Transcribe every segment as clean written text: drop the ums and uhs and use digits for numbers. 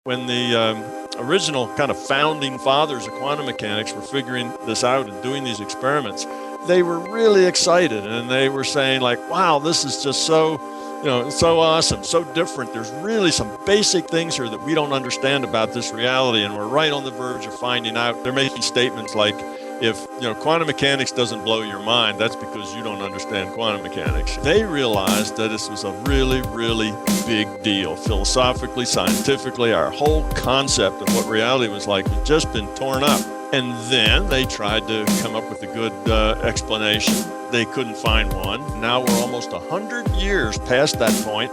When the original kind of founding fathers of quantum mechanics were figuring this out and doing these experiments, they were really excited, and they were saying like, wow, this is just so, so awesome, so different. There's really some basic things here that we don't understand about this reality, and we're right on the verge of finding out. They're making statements like, if quantum mechanics doesn't blow your mind, that's because you don't understand quantum mechanics. They realized that this was a really, really big deal. Philosophically, scientifically, our whole concept of what reality was like had just been torn up. And then they tried to come up with a good explanation. They couldn't find one. Now we're almost 100 years past that point,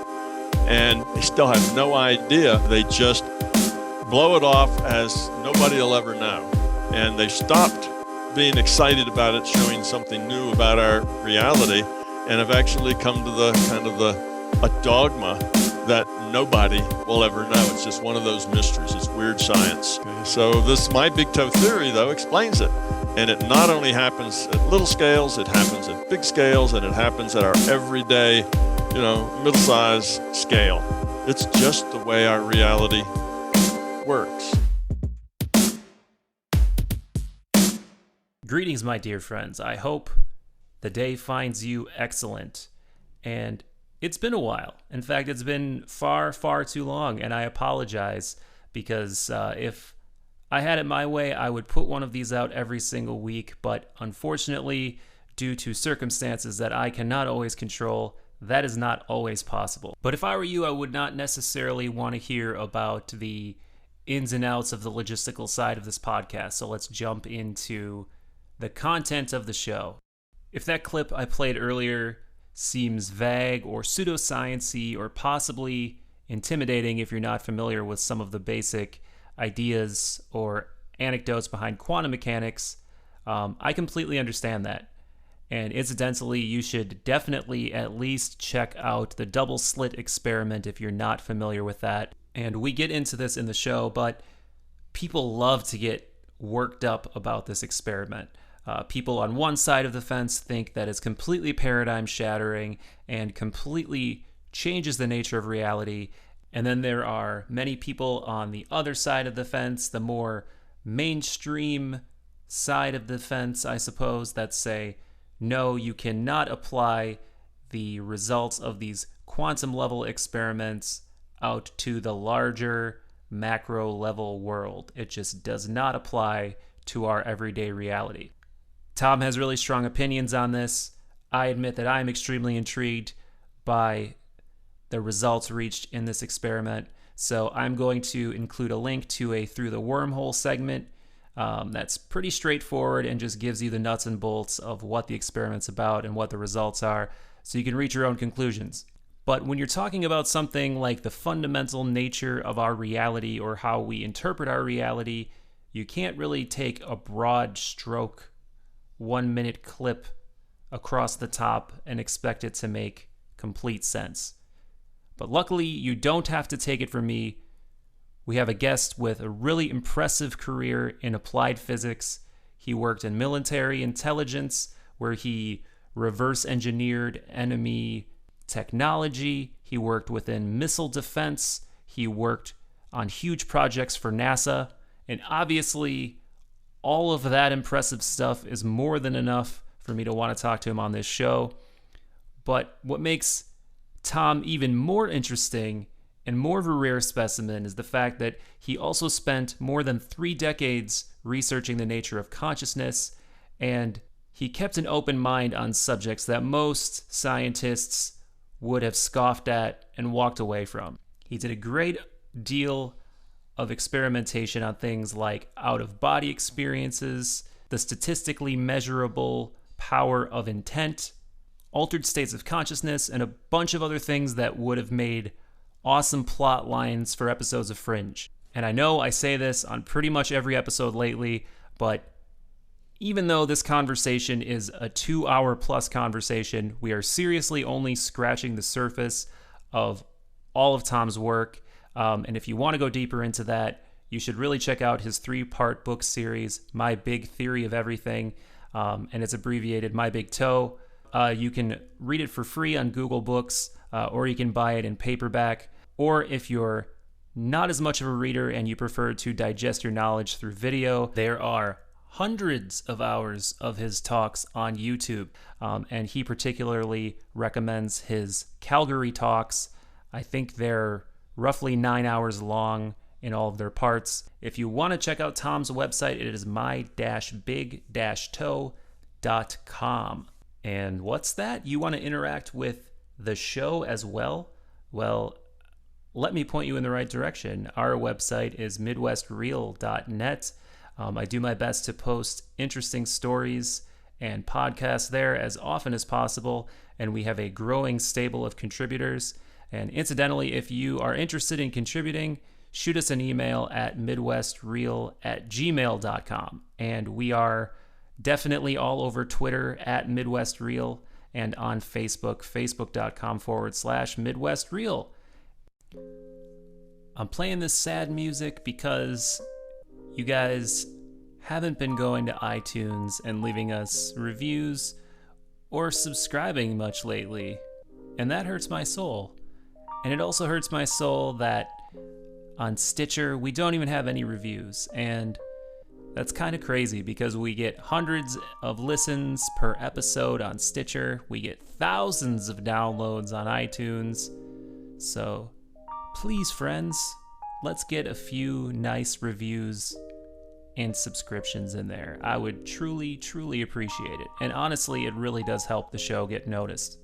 and they still have no idea. They just blow it off as nobody will ever know. And they stopped being excited about it, showing something new about our reality, and have actually come to the kind of a dogma that nobody will ever know. It's just one of those mysteries. It's weird science. Okay. So this my big toe theory, though, explains it. And it not only happens at little scales, it happens at big scales, and it happens at our everyday, middle-size scale. It's just the way our reality works. Greetings, my dear friends. I hope the day finds you excellent. And it's been a while. In fact, it's been far, far too long, and I apologize because if I had it my way, I would put one of these out every single week, but unfortunately, due to circumstances that I cannot always control, that is not always possible. But if I were you, I would not necessarily want to hear about the ins and outs of the logistical side of this podcast, so let's jump into the content of the show. If that clip I played earlier seems vague or pseudoscience-y or possibly intimidating if you're not familiar with some of the basic ideas or anecdotes behind quantum mechanics, I completely understand that. And incidentally, you should definitely at least check out the Double Slit Experiment if you're not familiar with that. And we get into this in the show, but people love to get worked up about this experiment. People on one side of the fence think that it's completely paradigm shattering and completely changes the nature of reality. And then there are many people on the other side of the fence, the more mainstream side of the fence, I suppose, that say, no, you cannot apply the results of these quantum level experiments out to the larger macro level world. It just does not apply to our everyday reality. Tom has really strong opinions on this. I admit that I'm extremely intrigued by the results reached in this experiment. So I'm going to include a link to a Through the Wormhole segment that's pretty straightforward and just gives you the nuts and bolts of what the experiment's about and what the results are, so you can reach your own conclusions. But when you're talking about something like the fundamental nature of our reality or how we interpret our reality, you can't really take a broad stroke 1-minute clip across the top and expect it to make complete sense. But luckily, you don't have to take it from me. We have a guest with a really impressive career in applied physics. He worked in military intelligence, where he reverse engineered enemy technology. He worked within missile defense. He worked on huge projects for NASA. And obviously, all of that impressive stuff is more than enough for me to want to talk to him on this show. But what makes Tom even more interesting and more of a rare specimen is the fact that he also spent more than 3 decades researching the nature of consciousness, and he kept an open mind on subjects that most scientists would have scoffed at and walked away from. He did a great deal of experimentation on things like out-of-body experiences, the statistically measurable power of intent, altered states of consciousness, and a bunch of other things that would have made awesome plot lines for episodes of Fringe. And I know I say this on pretty much every episode lately, but even though this conversation is a 2-hour plus conversation, we are seriously only scratching the surface of all of Tom's work. And if you want to go deeper into that, you should really check out his 3-part book series, My Big Theory of Everything, and it's abbreviated My Big Toe. You can read it for free on Google Books, or you can buy it in paperback. Or if you're not as much of a reader and you prefer to digest your knowledge through video, there are hundreds of hours of his talks on YouTube. And he particularly recommends his Calgary talks. I think they're roughly 9 hours long in all of their parts. If you want to check out Tom's website, it is my-big-toe.com. And what's that? You want to interact with the show as well? Well, let me point you in the right direction. Our website is midwestreal.net. I do my best to post interesting stories and podcasts there as often as possible, and we have a growing stable of contributors. And incidentally, if you are interested in contributing, shoot us an email at midwestreal@gmail.com. And we are definitely all over Twitter at midwestreal and on Facebook, facebook.com/midwestreal. I'm playing this sad music because you guys haven't been going to iTunes and leaving us reviews or subscribing much lately. And that hurts my soul. And it also hurts my soul that on Stitcher, we don't even have any reviews. And that's kind of crazy because we get hundreds of listens per episode on Stitcher. We get thousands of downloads on iTunes. So please, friends, let's get a few nice reviews and subscriptions in there. I would truly, truly appreciate it. And honestly, it really does help the show get noticed.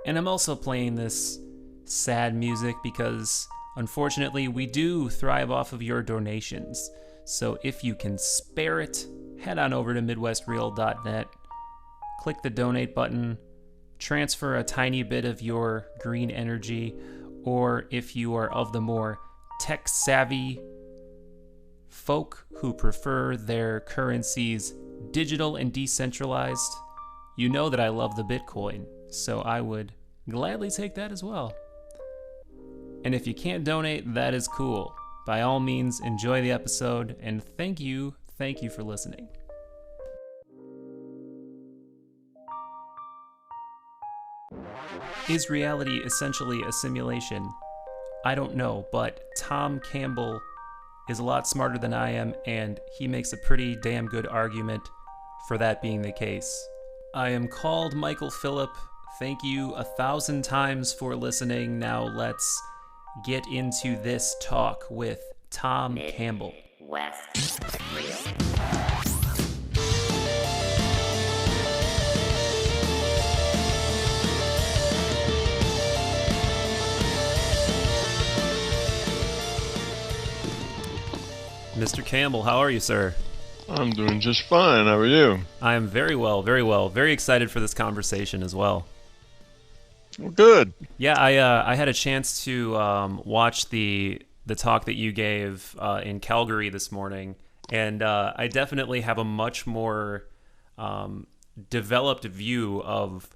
And I'm also playing this sad music because, unfortunately, we do thrive off of your donations. So if you can spare it, head on over to midwestreal.net, click the donate button, transfer a tiny bit of your green energy, or if you are of the more tech-savvy folk who prefer their currencies digital and decentralized, you know that I love the Bitcoin, so I would gladly take that as well. And if you can't donate, that is cool. By all means, enjoy the episode, and thank you for listening. Is reality essentially a simulation? I don't know, but Tom Campbell is a lot smarter than I am, and he makes a pretty damn good argument for that being the case. I am called Michael Phillip. Thank you 1,000 times for listening. Now let's get into this talk with Tom Campbell. West. Mr. Campbell, how are you, sir? I'm doing just fine. How are you? I am very well, very well. Very excited for this conversation as well. Well, good. Yeah, I had a chance to watch the talk that you gave in Calgary this morning, and I definitely have a much more developed view of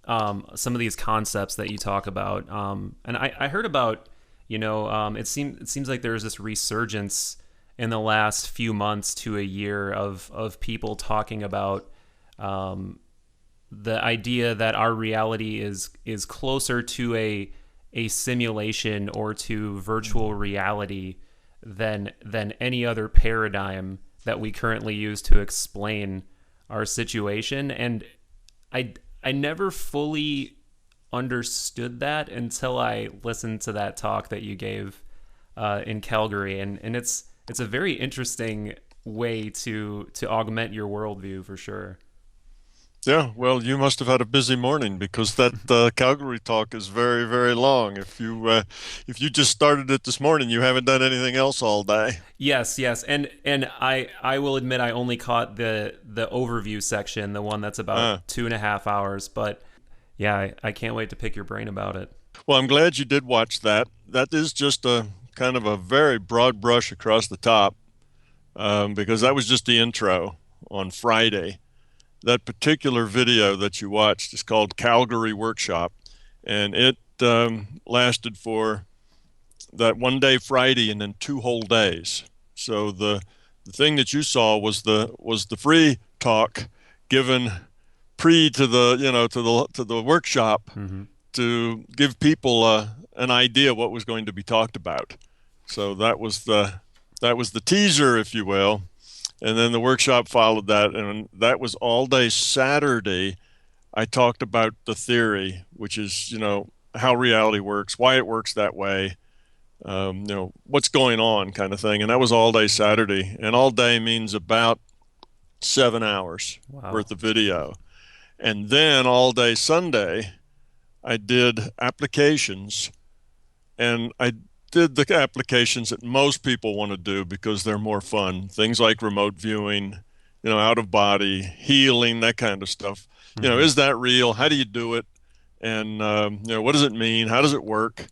some of these concepts that you talk about. And I heard about, it seems like there's this resurgence in the last few months to a year of people talking about the idea that our reality is closer to a simulation or to virtual reality than any other paradigm that we currently use to explain our situation. And I never fully understood that until I listened to that talk that you gave in Calgary, and it's a very interesting way to augment your worldview for sure. Yeah, well, you must have had a busy morning because that Calgary talk is very, very long. If you just started it this morning, you haven't done anything else all day. Yes, and I will admit I only caught the overview section, the one that's about 2.5 hours. But yeah, I can't wait to pick your brain about it. Well, I'm glad you did watch that. That is just a kind of a very broad brush across the top, because that was just the intro on Friday. That particular video that you watched is called Calgary Workshop, and it lasted for that one day Friday and then 2 whole days. So the thing that you saw was the free talk given pre to the to the workshop, Mm-hmm. to give people an idea what was going to be talked about. So that was the teaser, if you will. And then the workshop followed that, and that was all day Saturday. I talked about the theory, which is, how reality works, why it works that way, what's going on kind of thing. And that was all day Saturday. And all day means about 7 hours Wow. worth of video. And then all day Sunday, I did applications, and I did the applications that most people want to do because they're more fun. Things like remote viewing, out of body, healing, that kind of stuff. Hmm. Is that real? How do you do it? And, what does it mean? How does it work?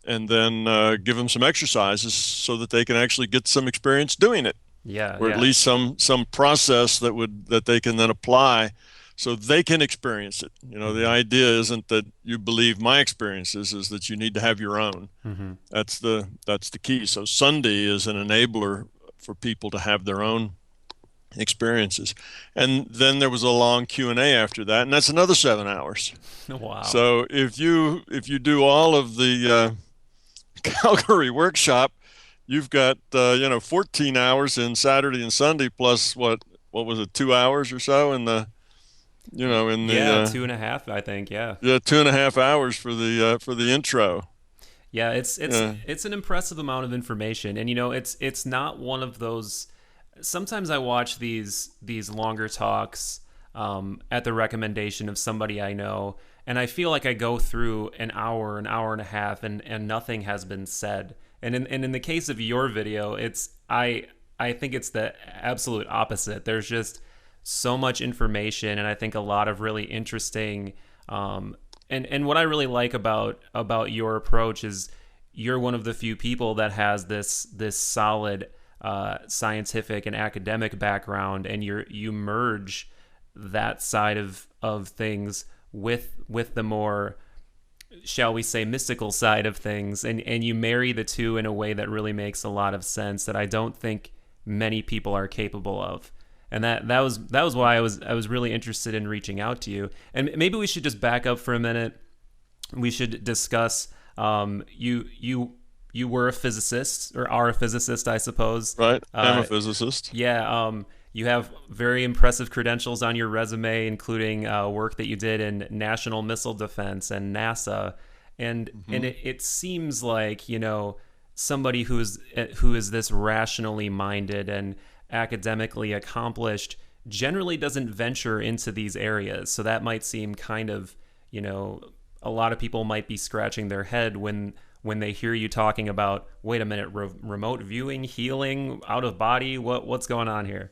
And then give them some exercises so that they can actually get some experience doing it, Yeah, or at yeah. least some process that they can then apply so they can experience it. The Hmm. idea isn't that you believe my experiences, is that you need to have your own. Hmm. That's the key. So Sunday is an enabler for people to have their own experiences. And then there was a long Q&A after that, and that's another 7 hours. Wow. So if you do all of the Calgary workshop, you've got 14 hours in Saturday and Sunday, plus what was it, 2 hours or so in the in the Yeah, 2.5, I think. Yeah. yeah, 2.5 hours for the intro. Yeah, it's Yeah, it's an impressive amount of information, and it's not one of those. Sometimes I watch these longer talks at the recommendation of somebody I know, and I feel like I go through an hour and a half, and nothing has been said. And in the case of your video, I think it's the absolute opposite. There's just so much information, and I think a lot of really interesting. And what I really like about your approach is you're one of the few people that has this solid scientific and academic background, and you merge that side of things with the more, shall we say, mystical side of things, and you marry the two in a way that really makes a lot of sense that I don't think many people are capable of. And that was why I was really interested in reaching out to you. And maybe we should just back up for a minute. We should discuss you were a physicist, or are a physicist, I suppose. right. I'm a Uh, physicist. yeah, you have very impressive credentials on your resume, including work that you did in national missile defense and NASA, and Hmm. it seems like somebody who is this rationally minded and academically accomplished generally doesn't venture into these areas. So that might seem kind of, you know, a lot of people might be scratching their head when they hear you talking about, wait a minute, remote viewing, healing, out of body, what's going on here?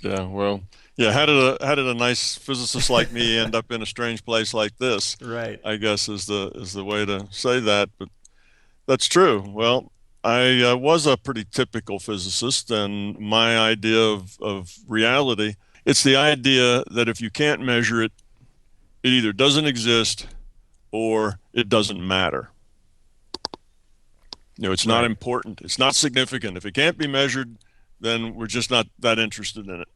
Yeah, well, yeah. How did a nice physicist like me end up in a strange place like this? Right. I guess is the way to say that. But that's true. Well, I was a pretty typical physicist, and my idea of reality, it's the idea that if you can't measure it, it either doesn't exist or it doesn't matter. It's not Right. important. It's not significant. If it can't be measured, then we're just not that interested in it.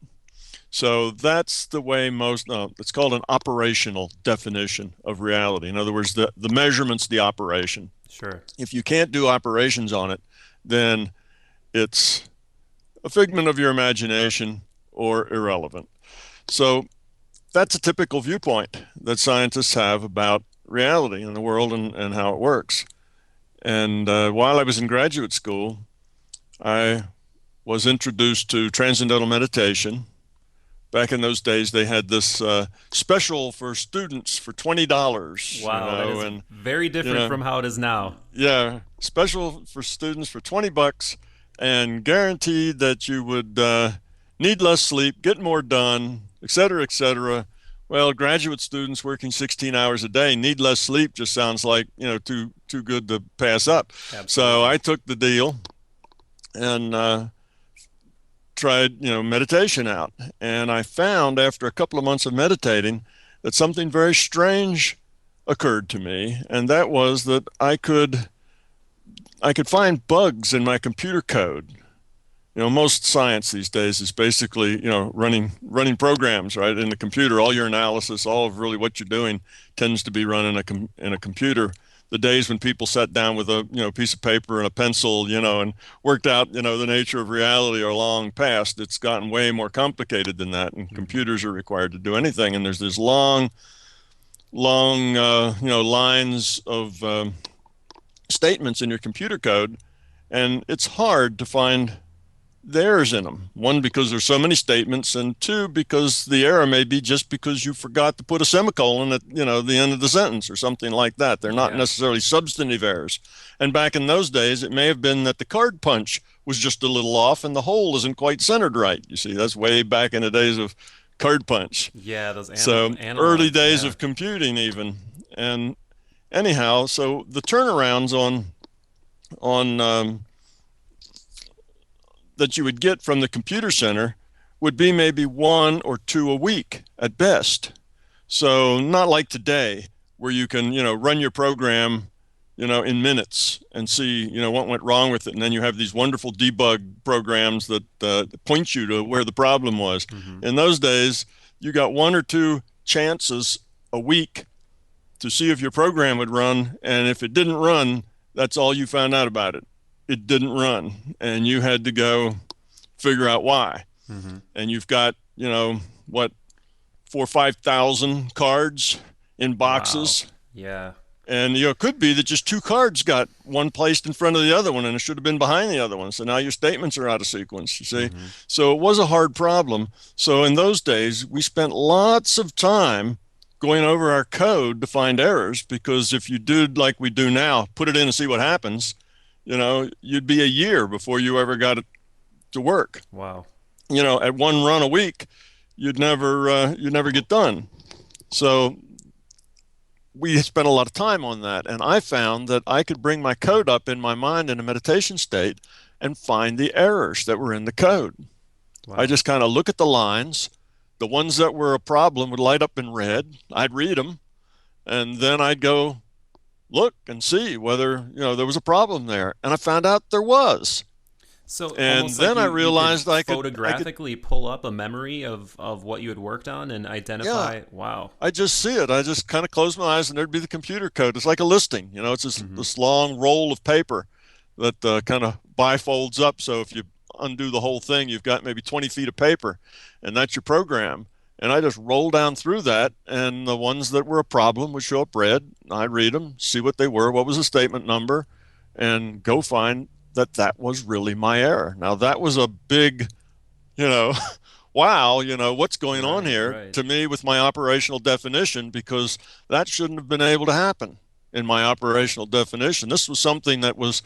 So that's the way it's called an operational definition of reality. In other words, the measurement's the operation. Sure. If you can't do operations on it, then it's a figment of your imagination or irrelevant. So that's a typical viewpoint that scientists have about reality in the world and how it works. And while I was in graduate school, I was introduced to transcendental meditation. Back in those days, they had this special for students for $20, Wow, that is and very you different know, from how it is now. yeah, special for students for $20, and guaranteed that you would need less sleep, get more done, et cetera, et cetera. Well, graduate students working 16 hours a day need less sleep just sounds like, too good to pass up. So Absolutely. I took the deal and tried, meditation out. And I found after a couple of months of meditating that something very strange occurred to me, and that was that I could find bugs in my computer code Most science these days is basically, running programs, right? In the computer, all your analysis, all of really what you're doing tends to be run in a computer. The days when people sat down with a, piece of paper and a pencil, and worked out, the nature of reality are long past. It's gotten way more complicated than that, and computers are required to do anything. And there's this long, lines of statements in your computer code, and it's hard to find the errors in them. One, because there's so many statements, and two, because the error may be just because you forgot to put a semicolon at, the end of the sentence or something like that. They're not necessarily substantive errors. And back in those days, it may have been that the card punch was just a little off and the hole isn't quite centered right. You see, that's way back in the days of card punch. Yeah, those So early days of computing even. And anyhow, so the turnarounds on that you would get from the computer center would be maybe 1 or 2 a week at best. So not like today, where you can, run your program, in minutes and see, what went wrong with it. And then you have these wonderful debug programs that point you to where the problem was. In those days, you got 1 or 2 chances a week to see if your program would run. And if it didn't run, that's all you found out about it. It didn't run, and you had to go figure out why. And you've got, 4,000 or 5,000 cards in boxes. Wow. Yeah. And, it could be that just 2 cards got one placed in front of the other one, and it should have been behind the other one. So now your statements are out of sequence, you see. So it was a hard problem. So in those days, we spent lots of time going over our code to find errors, because if you did like we do now, put it in and see what happens, you'd be a year before you ever got it to work. Wow. At 1 run a week, you'd never get done. So we spent a lot of time on that. And I found that I could bring my code up in my mind in a meditation state and find the errors that were in the code. Wow. I just kind of look at the lines. The ones that were a problem would light up in red. I'd read them, and then I'd go look and see whether there was a problem there, and I found out there was. So and then I realized I could photographically pull up a memory of what you had worked on and identify. Yeah. Wow. I just see it. I just kind of close my eyes and there'd be the computer code. It's like a listing. It's this long roll of paper that kind of bifolds up. So if you undo the whole thing, you've got maybe 20 feet of paper, and that's your program. And I just roll down through that, and the ones that were a problem would show up red. I'd read them, see what they were, what was the statement number, and go find that was really my error. Now, that was a big, wow, what's going on here to me with my operational definition, because that shouldn't have been able to happen in my operational definition. This was something that was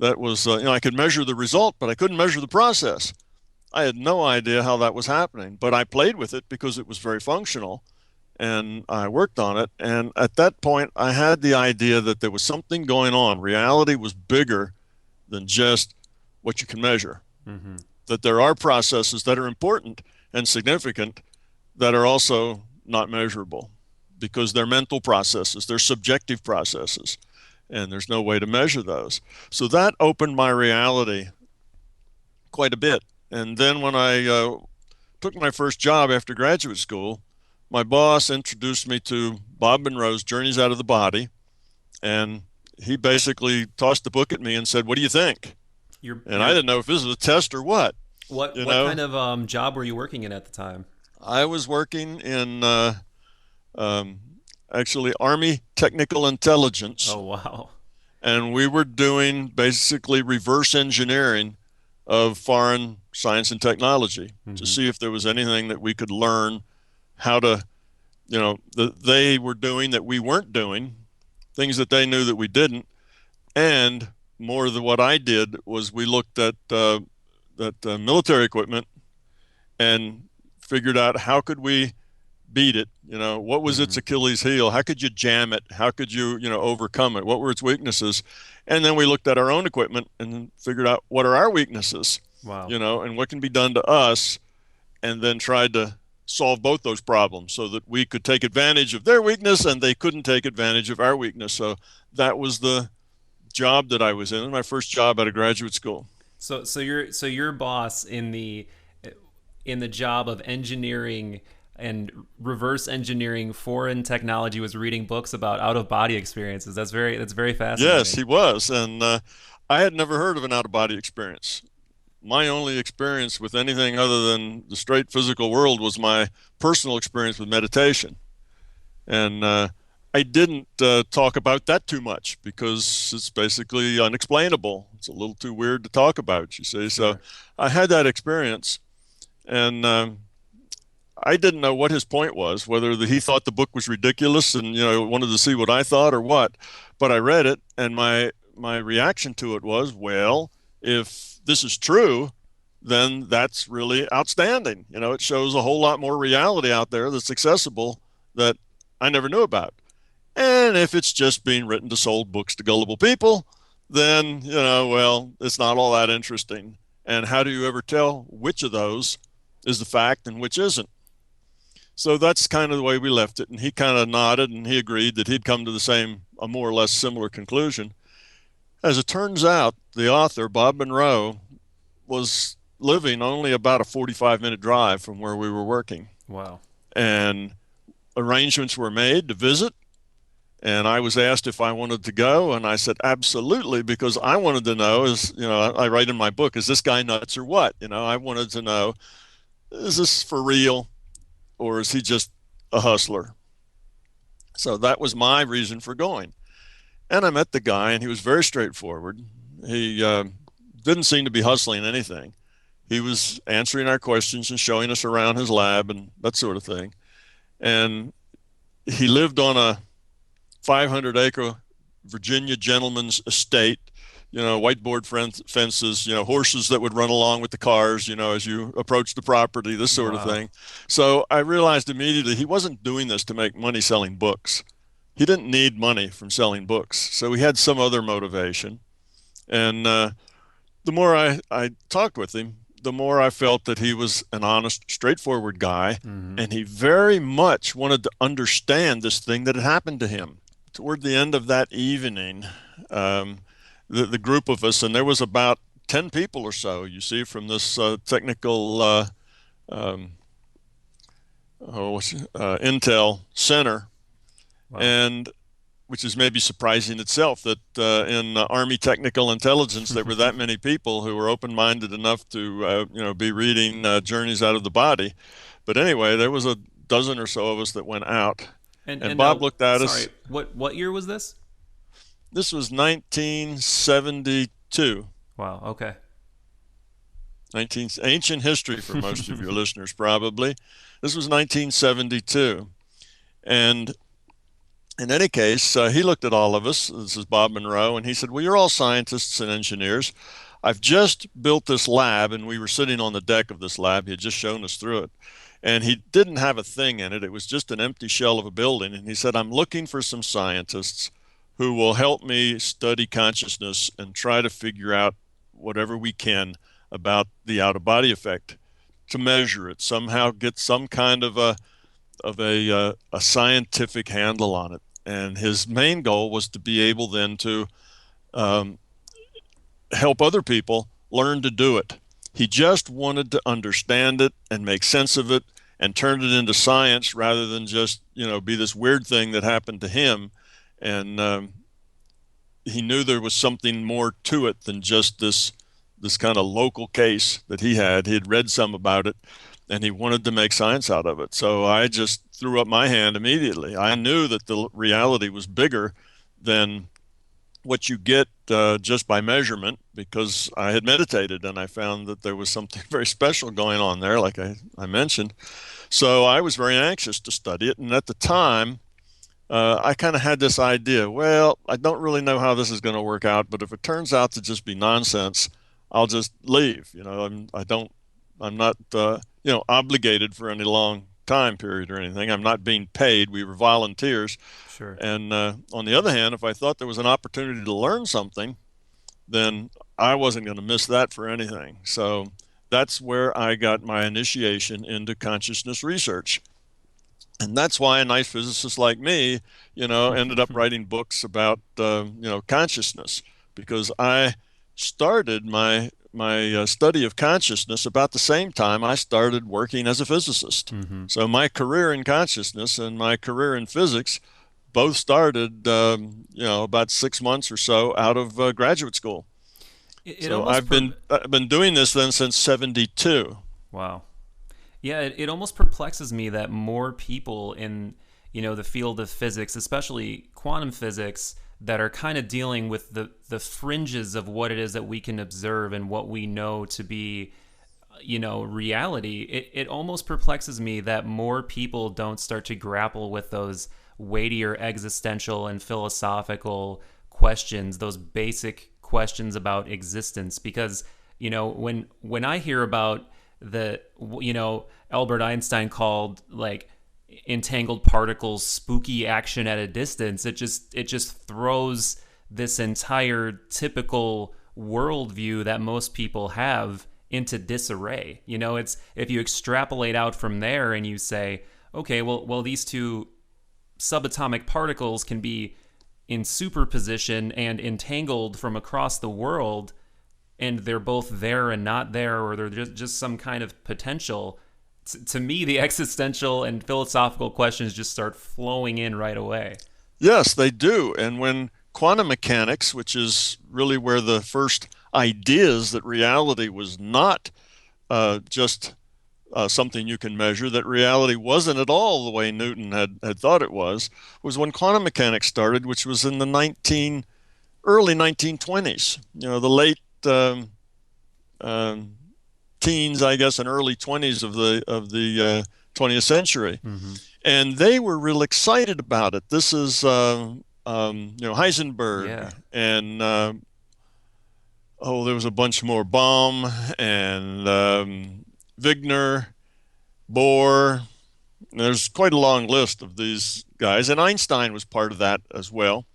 I could measure the result, but I couldn't measure the process. I had no idea how that was happening, but I played with it because it was very functional, and I worked on it. And at that point, I had the idea that there was something going on. Reality was bigger than just what you can measure. That there are processes that are important and significant that are also not measurable, because they're mental processes, they're subjective processes, and there's no way to measure those. So that opened my reality quite a bit. And then when I took my first job after graduate school, my boss introduced me to Bob Monroe's Journeys Out of the Body, and he basically tossed the book at me and said, "What do you think?" I didn't know if this was a test or what. What kind of job were you working in at the time? I was working in actually Army Technical Intelligence. Oh, wow. And we were doing basically reverse engineering of foreign science and technology to see if there was anything that we could learn how to, that they were doing that we weren't doing, things that they knew that we didn't. And more than what I did was we looked at military equipment and figured out how could we beat it. What was its Achilles heel? How could you jam it? How could you, overcome it? What were its weaknesses? And then we looked at our own equipment and figured out what are our weaknesses. Wow. And what can be done to us, and then tried to solve both those problems so that we could take advantage of their weakness and they couldn't take advantage of our weakness. So that was the job that I was in, my first job out of graduate school. So your boss in the job of engineering and reverse engineering foreign technology was reading books about out of body experiences. That's very Yes, fascinating. he was. And I had never heard of an out-of-body experience. My only experience with anything other than the straight physical world was my personal experience with meditation. And I didn't talk about that too much because it's basically unexplainable. It's a little too weird to talk about, you see. So Sure. I had that experience, and I didn't know what his point was, whether he thought the book was ridiculous and wanted to see what I thought or what. But I read it, and my reaction to it was, well, if this is true, then that's really outstanding. It shows a whole lot more reality out there that's accessible that I never knew about. And if it's just being written to sold books to gullible people, then, well, it's not all that interesting. And how do you ever tell which of those is the fact and which isn't? So that's kind of the way we left it. And he kind of nodded and he agreed that he'd come to a more or less similar conclusion. As it turns out, the author, Bob Monroe, was living only about a 45-minute drive from where we were working. Wow. And arrangements were made to visit. And I was asked if I wanted to go. And I said, absolutely, because I wanted to know I write in my book, is this guy nuts or what? I wanted to know, is this for real or is he just a hustler? So that was my reason for going. And I met the guy, and he was very straightforward. He didn't seem to be hustling anything. He was answering our questions and showing us around his lab and that sort of thing. And he lived on a 500-acre Virginia gentleman's estate, whiteboard fences, horses that would run along with the cars, as you approach the property, this sort of Wow. thing. So I realized immediately he wasn't doing this to make money selling books. He didn't need money from selling books. So he had some other motivation. And the more I talked with him, the more I felt that he was an honest, straightforward guy. Hmm. And he very much wanted to understand this thing that had happened to him. Toward the end of that evening, um, the group of us, and there was about 10 people or so, you see, from this technical um, Intel center, Wow. and which is maybe surprising itself that in Army technical intelligence there were that many people who were open-minded enough to be reading Journeys Out of the Body. But anyway, there was a dozen or so of us that went out, And and and Bob looked at us. sorry, what year was this? This was 1972. Wow. Okay. 19, ancient history for most of your listeners, probably. This was 1972. And in any case, he looked at all of us. This is Bob Monroe, and he said, well, you're all scientists and engineers. I've just built this lab, and we were sitting on the deck of this lab. He had just shown us through it. And he didn't have a thing in it. It was just an empty shell of a building. And he said, I'm looking for some scientists who will help me study consciousness and try to figure out whatever we can about the out-of-body effect, to measure it, somehow get some kind of a scientific handle on it. And his main goal was to be able then to um, help other people learn to do it. He just wanted to understand it and make sense of it and turn it into science rather than just, be this weird thing that happened to him. And he knew there was something more to it than just this kind of local case that he had. He had read some about it and he wanted to make science out of it. So I just threw up my hand immediately. I knew that the reality was bigger than what you get just by measurement because I had meditated and I found that there was something very special going on there, like I mentioned. So I was very anxious to study it. And at the time, I kind of had this idea, well, I don't really know how this is going to work out, but if it turns out to just be nonsense, I'll just leave. I'm not, obligated for any long time period or anything. I'm not being paid. We were volunteers. Sure. And on the other hand, if I thought there was an opportunity to learn something, then I wasn't going to miss that for anything. So that's where I got my initiation into consciousness research. And that's why a nice physicist like me, ended up writing books about, consciousness, because I started my study of consciousness about the same time I started working as a physicist. Mm-hmm. So my career in consciousness and my career in physics both started, about 6 months or so out of graduate school. It So almost I've been doing this then since '72. wow. Yeah, it almost perplexes me that more people in, the field of physics, especially quantum physics, that are kind of dealing with the fringes of what it is that we can observe and what we know to be, reality. It almost perplexes me that more people don't start to grapple with those weightier existential and philosophical questions, those basic questions about existence. Because, when I hear about the, Albert Einstein called like entangled particles spooky action at a distance, it just throws this entire typical worldview that most people have into disarray. It's, if you extrapolate out from there and you say, okay, well these two subatomic particles can be in superposition and entangled from across the world, and they're both there and not there, or they're just some kind of potential. To me, the existential and philosophical questions just start flowing in right away. Yes, they do. And when quantum mechanics, which is really where the first ideas that reality was not just something you can measure, that reality wasn't at all the way Newton had thought it was when quantum mechanics started, which was in the early 1920s, the late um, teens, I guess, and early 20s of the 20th century. Mm-hmm. And they were real excited about it. This is Yeah. Heisenberg and there was a bunch more, Baum and Wigner, Bohr. There's quite a long list of these guys, and Einstein was part of that as well.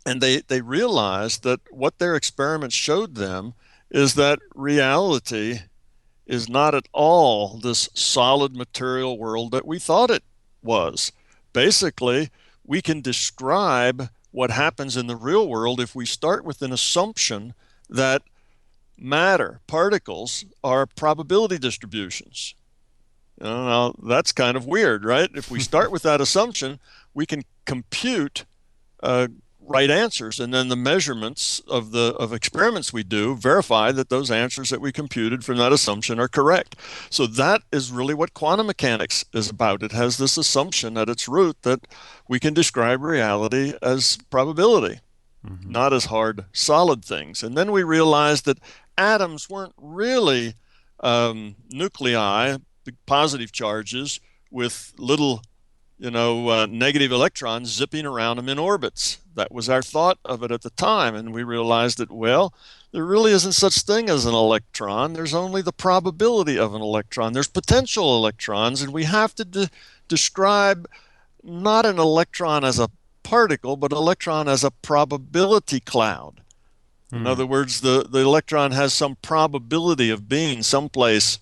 And they realized that what their experiments showed them is that reality is not at all this solid material world that we thought it was. Basically, we can describe what happens in the real world if we start with an assumption that matter, particles, are probability distributions. Now, that's kind of weird, right? If we start with that assumption, we can compute right answers, and then the measurements of experiments we do verify that those answers that we computed from that assumption are correct. So that is really what quantum mechanics is about. It has this assumption at its root that we can describe reality as probability, Mm-hmm. not as hard, solid things. And then we realized that atoms weren't really nuclei, big positive charges with little negative electrons zipping around them in orbits. That was our thought of it at the time. And we realized that, well, there really isn't such thing as an electron. There's only the probability of an electron. There's potential electrons, and we have to describe not an electron as a particle, but an electron as a probability cloud. In Mm. other words, the electron has some probability of being someplace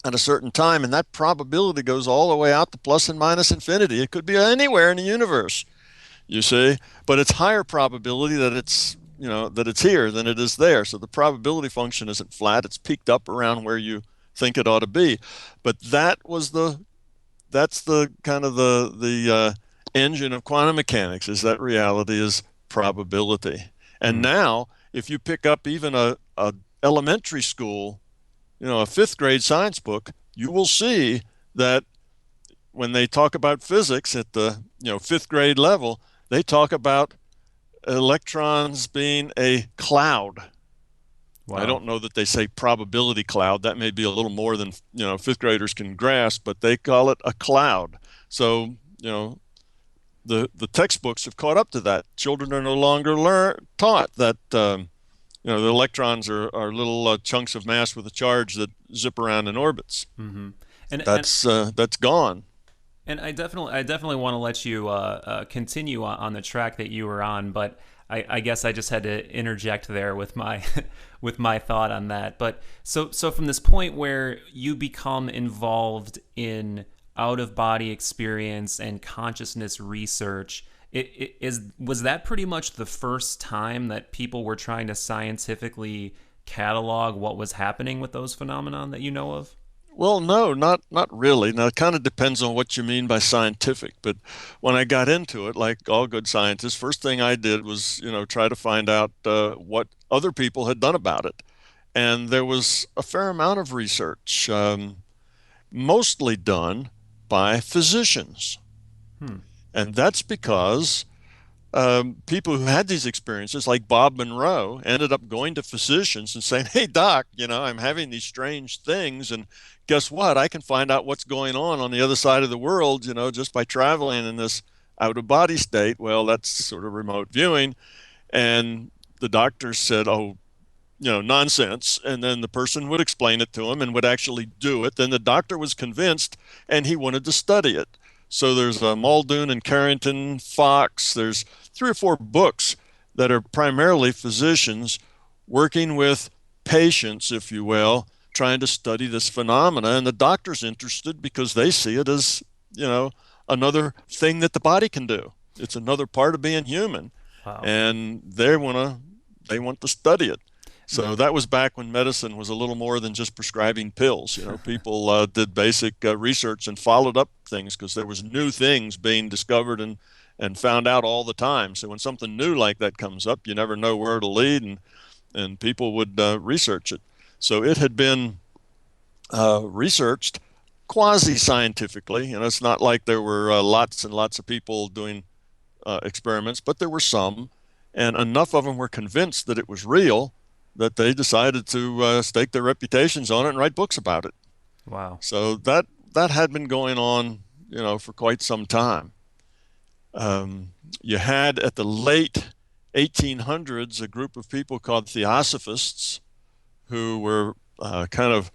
at a certain time, and that probability goes all the way out to plus and minus infinity. It could be anywhere in the universe, you see, but it's higher probability that it's here than it is there. So the probability function isn't flat; it's peaked up around where you think it ought to be. But that's the kind of the engine of quantum mechanics, is that reality is probability. And Mm. now, if you pick up even a elementary school, a fifth grade science book, you will see that when they talk about physics at the fifth grade level, they talk about electrons being a cloud. I Wow. don't know that they say probability cloud. That may be a little more than fifth graders can grasp, but they call it a cloud. So the textbooks have caught up to that. Children are no longer taught that the electrons are little chunks of mass with a charge that zip around in orbits. Mm-hmm. And That's gone. And I definitely want to let you continue on the track that you were on, but I guess I just had to interject there with my with my thought on that. But so from this point where you become involved in out of body experience and consciousness research, was that pretty much the first time that people were trying to scientifically catalog what was happening with those phenomenon that you know of? Well, no, not really. Now, it kind of depends on what you mean by scientific. But when I got into it, like all good scientists, first thing I did was, try to find out what other people had done about it. And there was a fair amount of research, mostly done by physicians. Hmm. And that's because people who had these experiences, like Bob Monroe, ended up going to physicians and saying, "Hey, doc, I'm having these strange things, and guess what? I can find out what's going on the other side of the world, just by traveling in this out of body state." Well, that's sort of remote viewing. And the doctors said, "Oh, nonsense." And then the person would explain it to him and would actually do it. Then the doctor was convinced and he wanted to study it. So there's Muldoon and Carrington, Fox. There's 3 or 4 books that are primarily physicians working with patients, if you will, trying to study this phenomena. And the doctor's interested because they see it as, another thing that the body can do. It's another part of being human. Wow. And they want to study it. So that was back when medicine was a little more than just prescribing pills. People did basic research and followed up things because there was new things being discovered and found out all the time. So when something new like that comes up, you never know where it'll lead, and people would research it. So it had been researched quasi-scientifically. It's not like there were lots and lots of people doing experiments, but there were some, and enough of them were convinced that it was real that they decided to stake their reputations on it and write books about it. Wow. So that had been going on, for quite some time. You had at the late 1800s a group of people called theosophists who were kind of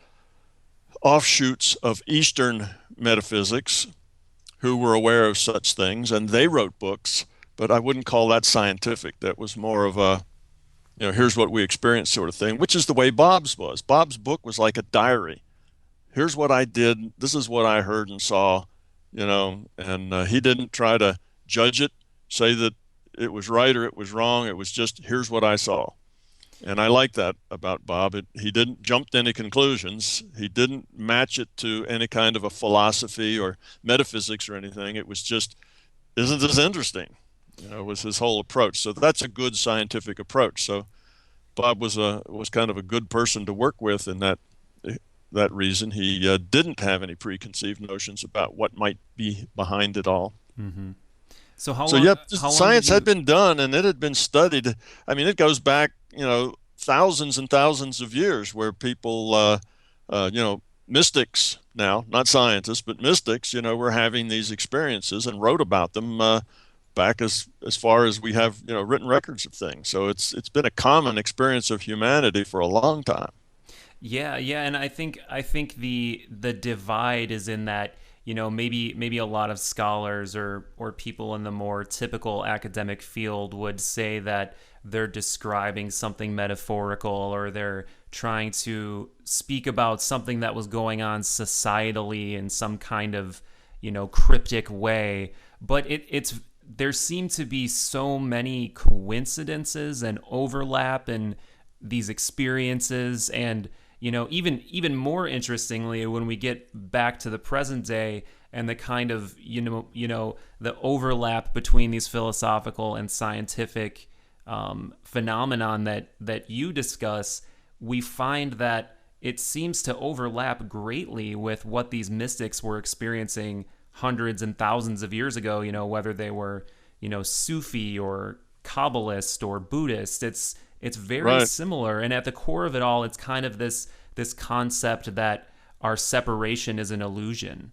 offshoots of Eastern metaphysics who were aware of such things, and they wrote books, but I wouldn't call that scientific. That was more of a here's what we experienced sort of thing, which is the way Bob's was. Bob's book was like a diary. Here's what I did. This is what I heard and saw, and he didn't try to judge it, say that it was right or it was wrong. It was just, here's what I saw. And I like that about Bob. He didn't jump to any conclusions. He didn't match it to any kind of a philosophy or metaphysics or anything. It was just, isn't this interesting? Was his whole approach. So that's a good scientific approach. So Bob was kind of a good person to work with in that reason. He didn't have any preconceived notions about what might be behind it all. Mm-hmm. So science had been done and it had been studied. I mean, it goes back, thousands and thousands of years where people, mystics now, not scientists, but mystics, were having these experiences and wrote about them back as far as we have written records of things. So it's been a common experience of humanity for a long time. Yeah, and I think the divide is in that maybe a lot of scholars or people in the more typical academic field would say that they're describing something metaphorical or they're trying to speak about something that was going on societally in some kind of cryptic way, but it's there seem to be so many coincidences and overlap in these experiences. And, even more interestingly, when we get back to the present day and the kind of, the overlap between these philosophical and scientific phenomenon that you discuss, we find that it seems to overlap greatly with what these mystics were experiencing hundreds and thousands of years ago, whether they were, Sufi or Kabbalist or Buddhist. It's very Right. similar. And at the core of it all, it's kind of this concept that our separation is an illusion.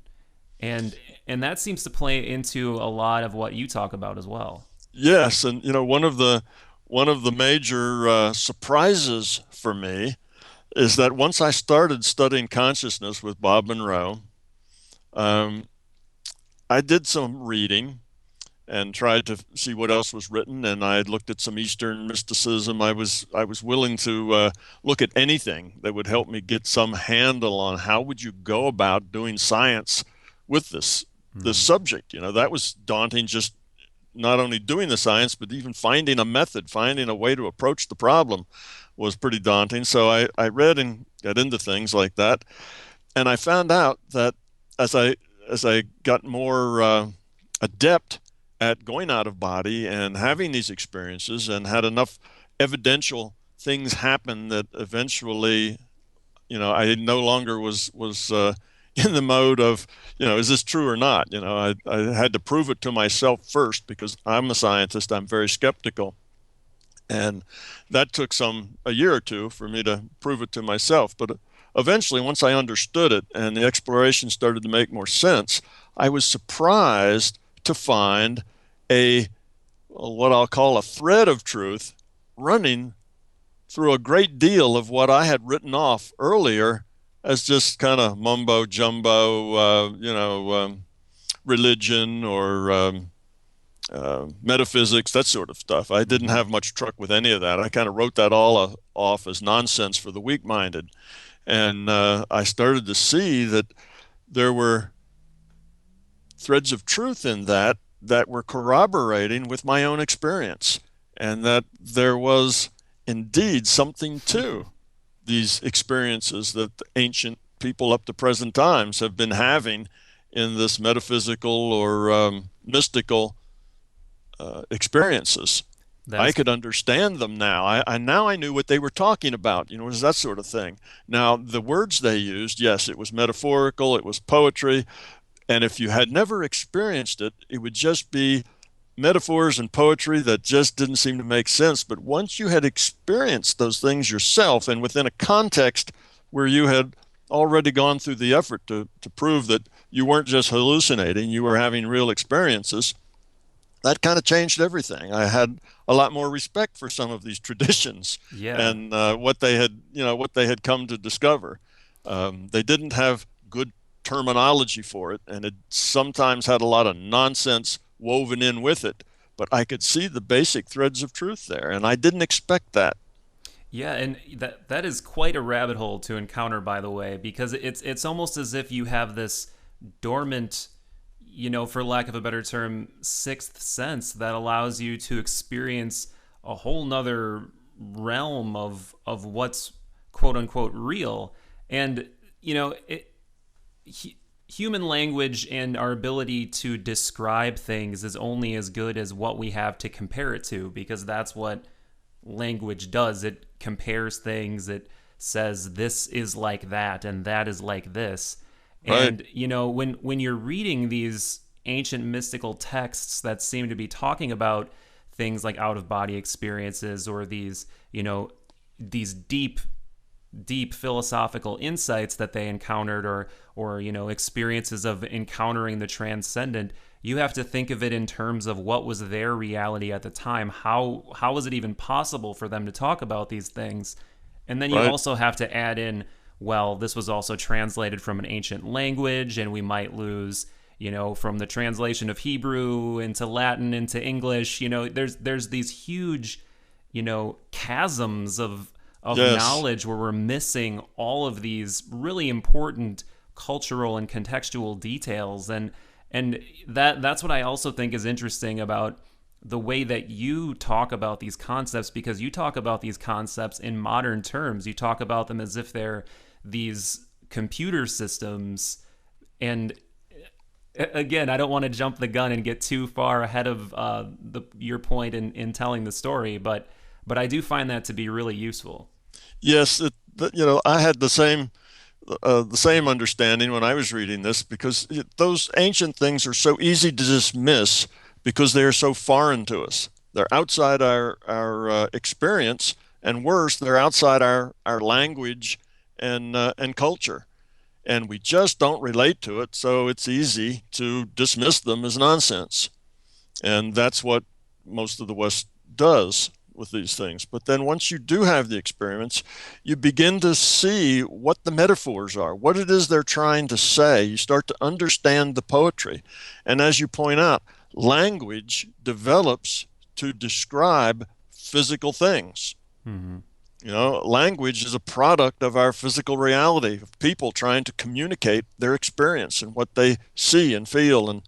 And that seems to play into a lot of what you talk about as well. Yes, and one of the major surprises for me is that once I started studying consciousness with Bob Monroe, um, I did some reading and tried to see what else was written, and I had looked at some Eastern mysticism. I was willing to look at anything that would help me get some handle on how would you go about doing science with this subject. That was daunting, just not only doing the science, but even finding a method, finding a way to approach the problem was pretty daunting. So I read and got into things like that. And I found out that as I got more adept at going out of body and having these experiences and had enough evidential things happen that eventually, I no longer was in the mode of, is this true or not? I had to prove it to myself first because I'm a scientist. I'm very skeptical. And that took a year or two for me to prove it to myself. But eventually, once I understood it and the exploration started to make more sense, I was surprised to find a what I'll call a thread of truth running through a great deal of what I had written off earlier as just kind of mumbo jumbo, religion or metaphysics, that sort of stuff. I didn't have much truck with any of that. I kind of wrote that all off as nonsense for the weak-minded. And I started to see that there were threads of truth in that were corroborating with my own experience, and that there was indeed something to these experiences that the ancient people up to present times have been having in this metaphysical or mystical experiences. I That's could understand them now. I knew what they were talking about. It was that sort of thing. Now, the words they used, yes, it was metaphorical, it was poetry, and if you had never experienced it, it would just be metaphors and poetry that just didn't seem to make sense. But once you had experienced those things yourself and within a context where you had already gone through the effort to prove that you weren't just hallucinating, you were having real experiences, that kind of changed everything. I had a lot more respect for some of these traditions yeah. and what they had come to discover. They didn't have good terminology for it, and it sometimes had a lot of nonsense woven in with it. But I could see the basic threads of truth there, and I didn't expect that. Yeah, and that is quite a rabbit hole to encounter, by the way, because it's almost as if you have this dormant, for lack of a better term, sixth sense that allows you to experience a whole nother realm of what's quote unquote real. And human language and our ability to describe things is only as good as what we have to compare it to, because that's what language does. It compares things. It says this is like that and that is like this. Right. And when you're reading these ancient mystical texts that seem to be talking about things like out of body experiences or these deep philosophical insights that they encountered, or experiences of encountering the transcendent, you have to think of it in terms of what was their reality at the time. How was it even possible for them to talk about these things? And then you Right. also have to add in, well, this was also translated from an ancient language, and we might lose, from the translation of Hebrew into Latin into English. There's these huge, chasms of Yes. knowledge where we're missing all of these really important cultural and contextual details. And that's what I also think is interesting about the way that you talk about these concepts, because you talk about these concepts in modern terms. You talk about them as if they're these computer systems. And again, I don't want to jump the gun and get too far ahead of your point in telling the story, but I do find that to be really useful. Yes. I had the same understanding when I was reading this because those ancient things are so easy to dismiss because they are so foreign to us. They're outside our experience, and worse, they're outside our language and culture, and we just don't relate to it. So it's easy to dismiss them as nonsense, and that's what most of the West does with these things. But then once you do have the experiments, you begin to see what the metaphors are, what it is they're trying to say. You start to understand the poetry. And as you point out, language develops to describe physical things. Mm-hmm. Language is a product of our physical reality, of people trying to communicate their experience and what they see and feel and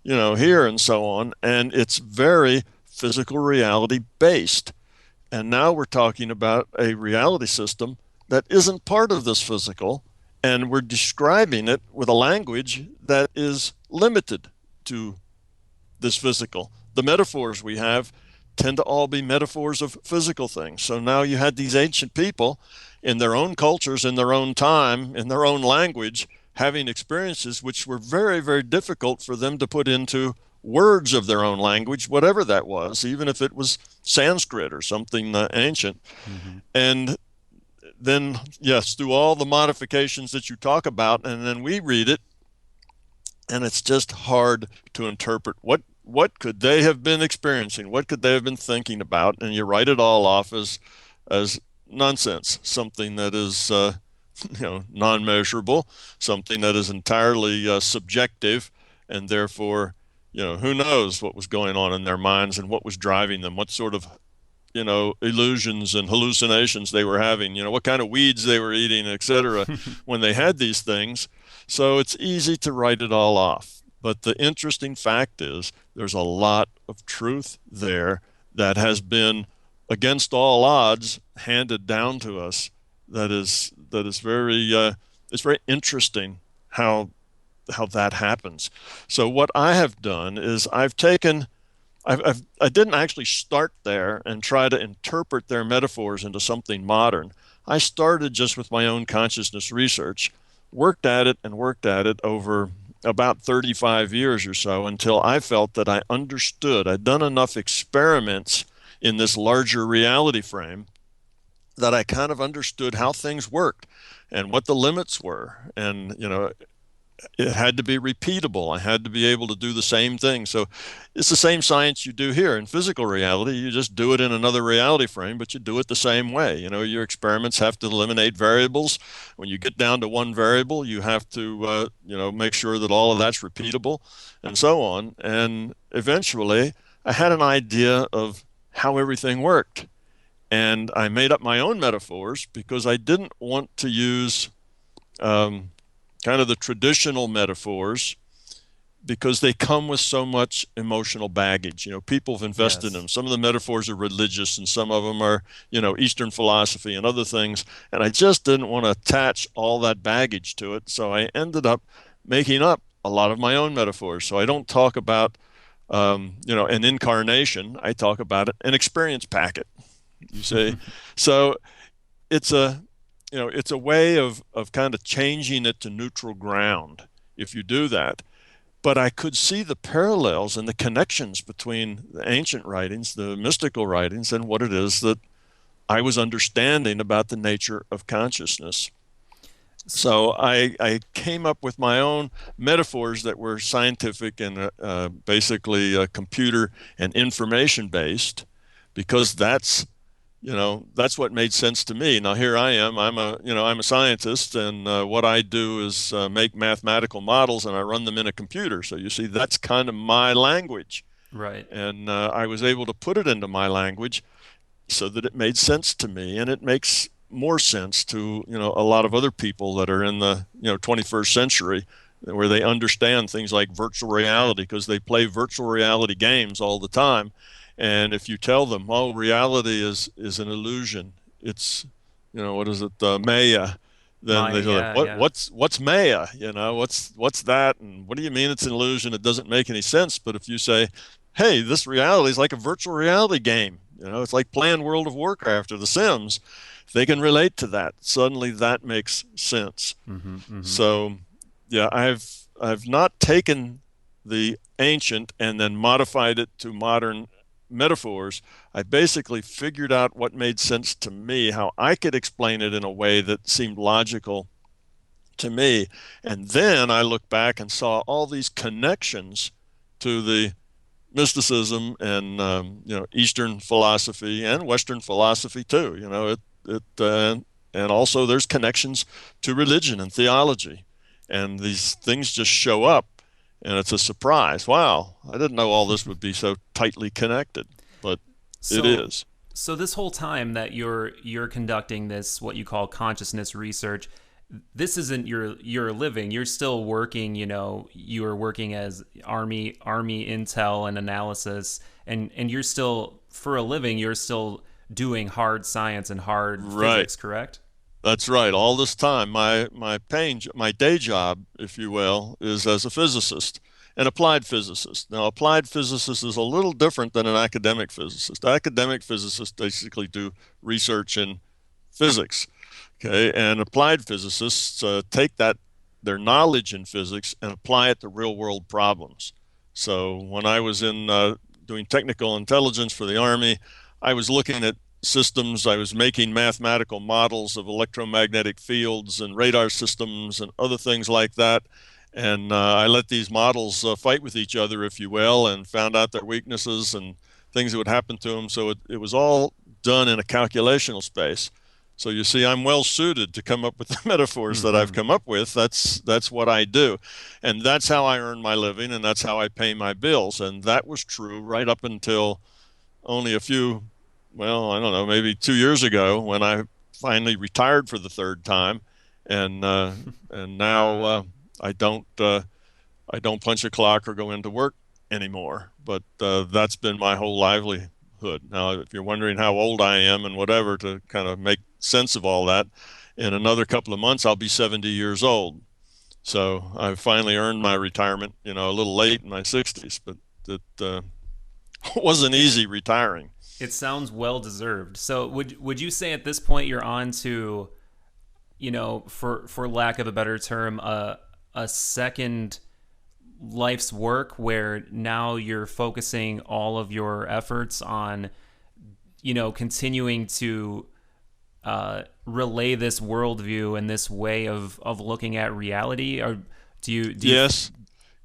hear and so on. And it's very physical reality based. And now we're talking about a reality system that isn't part of this physical, and we're describing it with a language that is limited to this physical. The metaphors we have tend to all be metaphors of physical things. So now you had these ancient people in their own cultures, in their own time, in their own language, having experiences which were very, very difficult for them to put into words of their own language, whatever that was, even if it was Sanskrit or something ancient. Mm-hmm. And then, yes, through all the modifications that you talk about, and then we read it, and it's just hard to interpret what could they have been experiencing, what could they have been thinking about, and you write it all off as nonsense, something that is non-measurable, something that is entirely subjective, and therefore, who knows what was going on in their minds and what was driving them, what sort of illusions and hallucinations they were having, what kind of weeds they were eating, etc., when they had these things. So it's easy to write it all off. But the interesting fact is there's a lot of truth there that has been, against all odds, handed down to us. That is very it's very interesting how that happens. So what I have done is I didn't actually start there and try to interpret their metaphors into something modern. I started just with my own consciousness research, worked at it over about 35 years or so until I felt that I understood. I'd done enough experiments in this larger reality frame that I kind of understood how things worked and what the limits were. And, it had to be repeatable. I had to be able to do the same thing. So it's the same science you do here in physical reality. You just do it in another reality frame, but you do it the same way. Your experiments have to eliminate variables. When you get down to one variable, you have to, make sure that all of that's repeatable and so on. And eventually, I had an idea of how everything worked. And I made up my own metaphors because I didn't want to use kind of the traditional metaphors because they come with so much emotional baggage. People have invested in them. Some of the metaphors are religious and some of them are, Eastern philosophy and other things. And I just didn't want to attach all that baggage to it. So I ended up making up a lot of my own metaphors. So I don't talk about, an incarnation. I talk about an experience packet, you see. So it's a way of kind of changing it to neutral ground if you do that. But I could see the parallels and the connections between the ancient writings, the mystical writings, and what it is that I was understanding about the nature of consciousness. So I came up with my own metaphors that were scientific and basically computer and information based, because that's what made sense to me. Now here I am. I'm a scientist, and what I do is make mathematical models, and I run them in a computer. So you see, that's kind of my language. Right. And I was able to put it into my language so that it made sense to me, and it makes more sense to a lot of other people that are in the 21st century, where they understand things like virtual reality because they play virtual reality games all the time. And if you tell them, oh, reality is an illusion, it's, what is it, Maya, then Maya, they go, yeah. what's Maya? What's that? And what do you mean it's an illusion? It doesn't make any sense. But if you say, hey, this reality is like a virtual reality game, it's like playing World of Warcraft or The Sims, they can relate to that. Suddenly that makes sense. Mm-hmm, mm-hmm. So, yeah, I've not taken the ancient and then modified it to modern metaphors. I basically figured out what made sense to me, how I could explain it in a way that seemed logical to me. And then I looked back and saw all these connections to the mysticism and Eastern philosophy and Western philosophy too. And also there's connections to religion and theology, and these things just show up. And it's a surprise. Wow, I didn't know all this would be so tightly connected, but it is. So this whole time that you're conducting this, what you call consciousness research, this isn't your living. You're still working. You are working as army intel and analysis, and you're still, for a living, you're still doing hard science and hard Right. physics, correct? That's right. All this time, my day job, if you will, is as a physicist, an applied physicist. Now, applied physicist is a little different than an academic physicist. Academic physicists basically do research in physics, okay, and applied physicists take their knowledge in physics and apply it to real world problems. So when I was in doing technical intelligence for the Army, I was looking at systems. I was making mathematical models of electromagnetic fields and radar systems and other things like that. And I let these models fight with each other, if you will, and found out their weaknesses and things that would happen to them. So it was all done in a calculational space. So you see, I'm well suited to come up with the metaphors that I've Mm-hmm. come up with. That's what I do, and that's how I earn my living, and that's how I pay my bills. And that was true right up until only a few, well, I don't know, maybe 2 years ago when I finally retired for the third time, and now I don't punch a clock or go into work anymore. But that's been my whole livelihood. Now, if you're wondering how old I am and whatever to kind of make sense of all that, in another couple of months I'll be 70 years old. So I've finally earned my retirement, a little late in my 60s, but it wasn't easy retiring. It sounds well deserved. So would you say at this point you're on to, for lack of a better term, a second life's work where now you're focusing all of your efforts on, continuing to relay this worldview and this way of looking at reality? Or do you? Yes,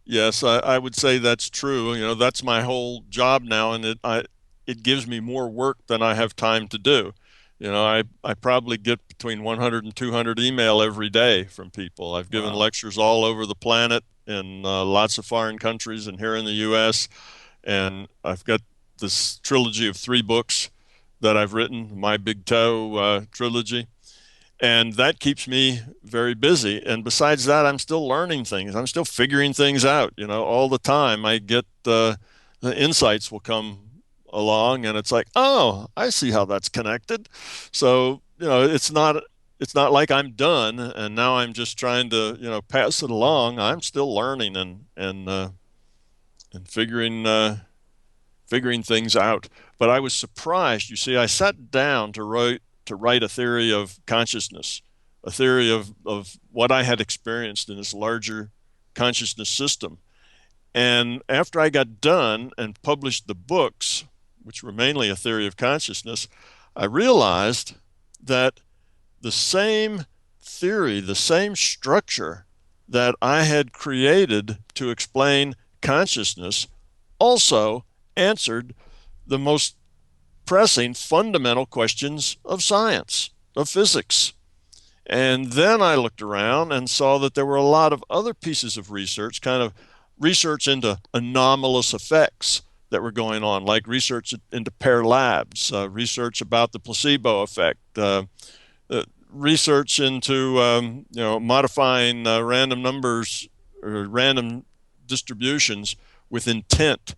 yes, I would say that's true. That's my whole job now, and it gives me more work than I have time to do. I probably get between 100 and 200 email every day from people. I've given Wow. lectures all over the planet in lots of foreign countries and here in the U.S. And I've got this trilogy of 3 books that I've written, My Big Toe trilogy. And that keeps me very busy. And besides that, I'm still learning things. I'm still figuring things out. All the time I get the insights will come along, and it's like, oh, I see how that's connected. So, it's not like I'm done and now I'm just trying to, pass it along. I'm still learning and figuring things out. But I was surprised. You see, I sat down to write a theory of consciousness, a theory of what I had experienced in this larger consciousness system. And after I got done and published the books, which were mainly a theory of consciousness, I realized that the same theory, the same structure that I had created to explain consciousness also answered the most pressing fundamental questions of science, of physics. And then I looked around and saw that there were a lot of other pieces of research, kind of research into anomalous effects that were going on, like research into pair labs, research about the placebo effect, research into modifying random numbers or random distributions with intent,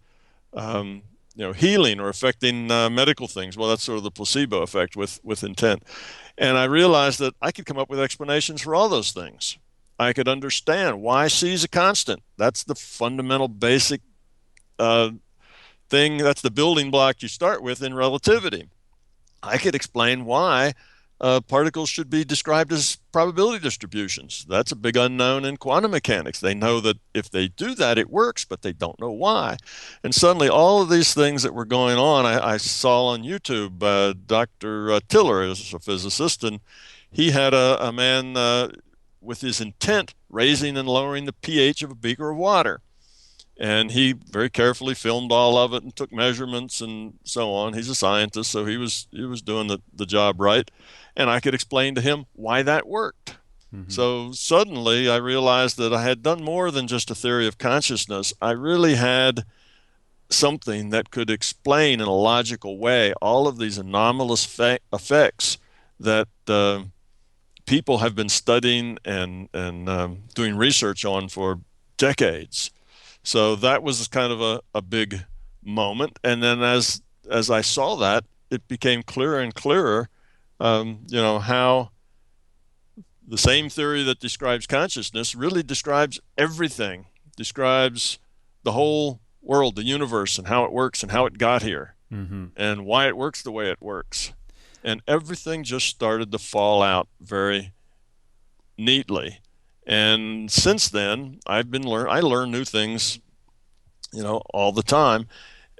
healing or affecting medical things. Well, that's sort of the placebo effect with intent. And I realized that I could come up with explanations for all those things. I could understand why C is a constant. That's the fundamental basic uh, thing. That's the building block you start with in relativity. I could explain why particles should be described as probability distributions. That's a big unknown in quantum mechanics. They know that if they do that, it works, but they don't know why. And suddenly, all of these things that were going on, I saw on YouTube. Dr. Tiller is a physicist, and he had a man with his intent raising and lowering the pH of a beaker of water. And he very carefully filmed all of it and took measurements and so on. He's a scientist, so he was doing the job right. And I could explain to him why that worked. Mm-hmm. So suddenly I realized that I had done more than just a theory of consciousness. I really had something that could explain in a logical way all of these anomalous effects that people have been studying and doing research on for decades. So that was kind of a big moment. And then as I saw that, it became clearer and clearer, how the same theory that describes consciousness really describes everything, describes the whole world, the universe, and how it works and how it got here, and why it works the way it works. And everything just started to fall out very neatly. And since then, I learn new things, all the time.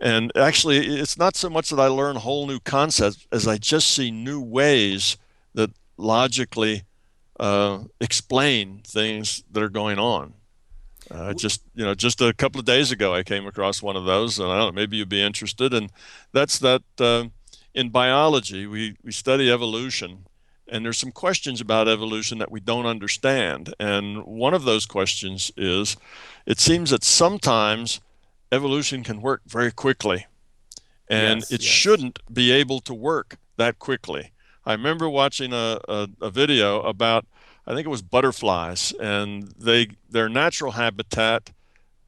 And actually, it's not so much that I learn whole new concepts as I just see new ways that logically explain things that are going on. Just a couple of days ago, I came across one of those, and I don't know, maybe you'd be interested. And that's that in biology, we study evolution, and there's some questions about evolution that we don't understand. And one of those questions is, it seems that sometimes evolution can work very quickly, and it shouldn't be able to work that quickly. I remember watching a video about, I think it was butterflies, and their natural habitat,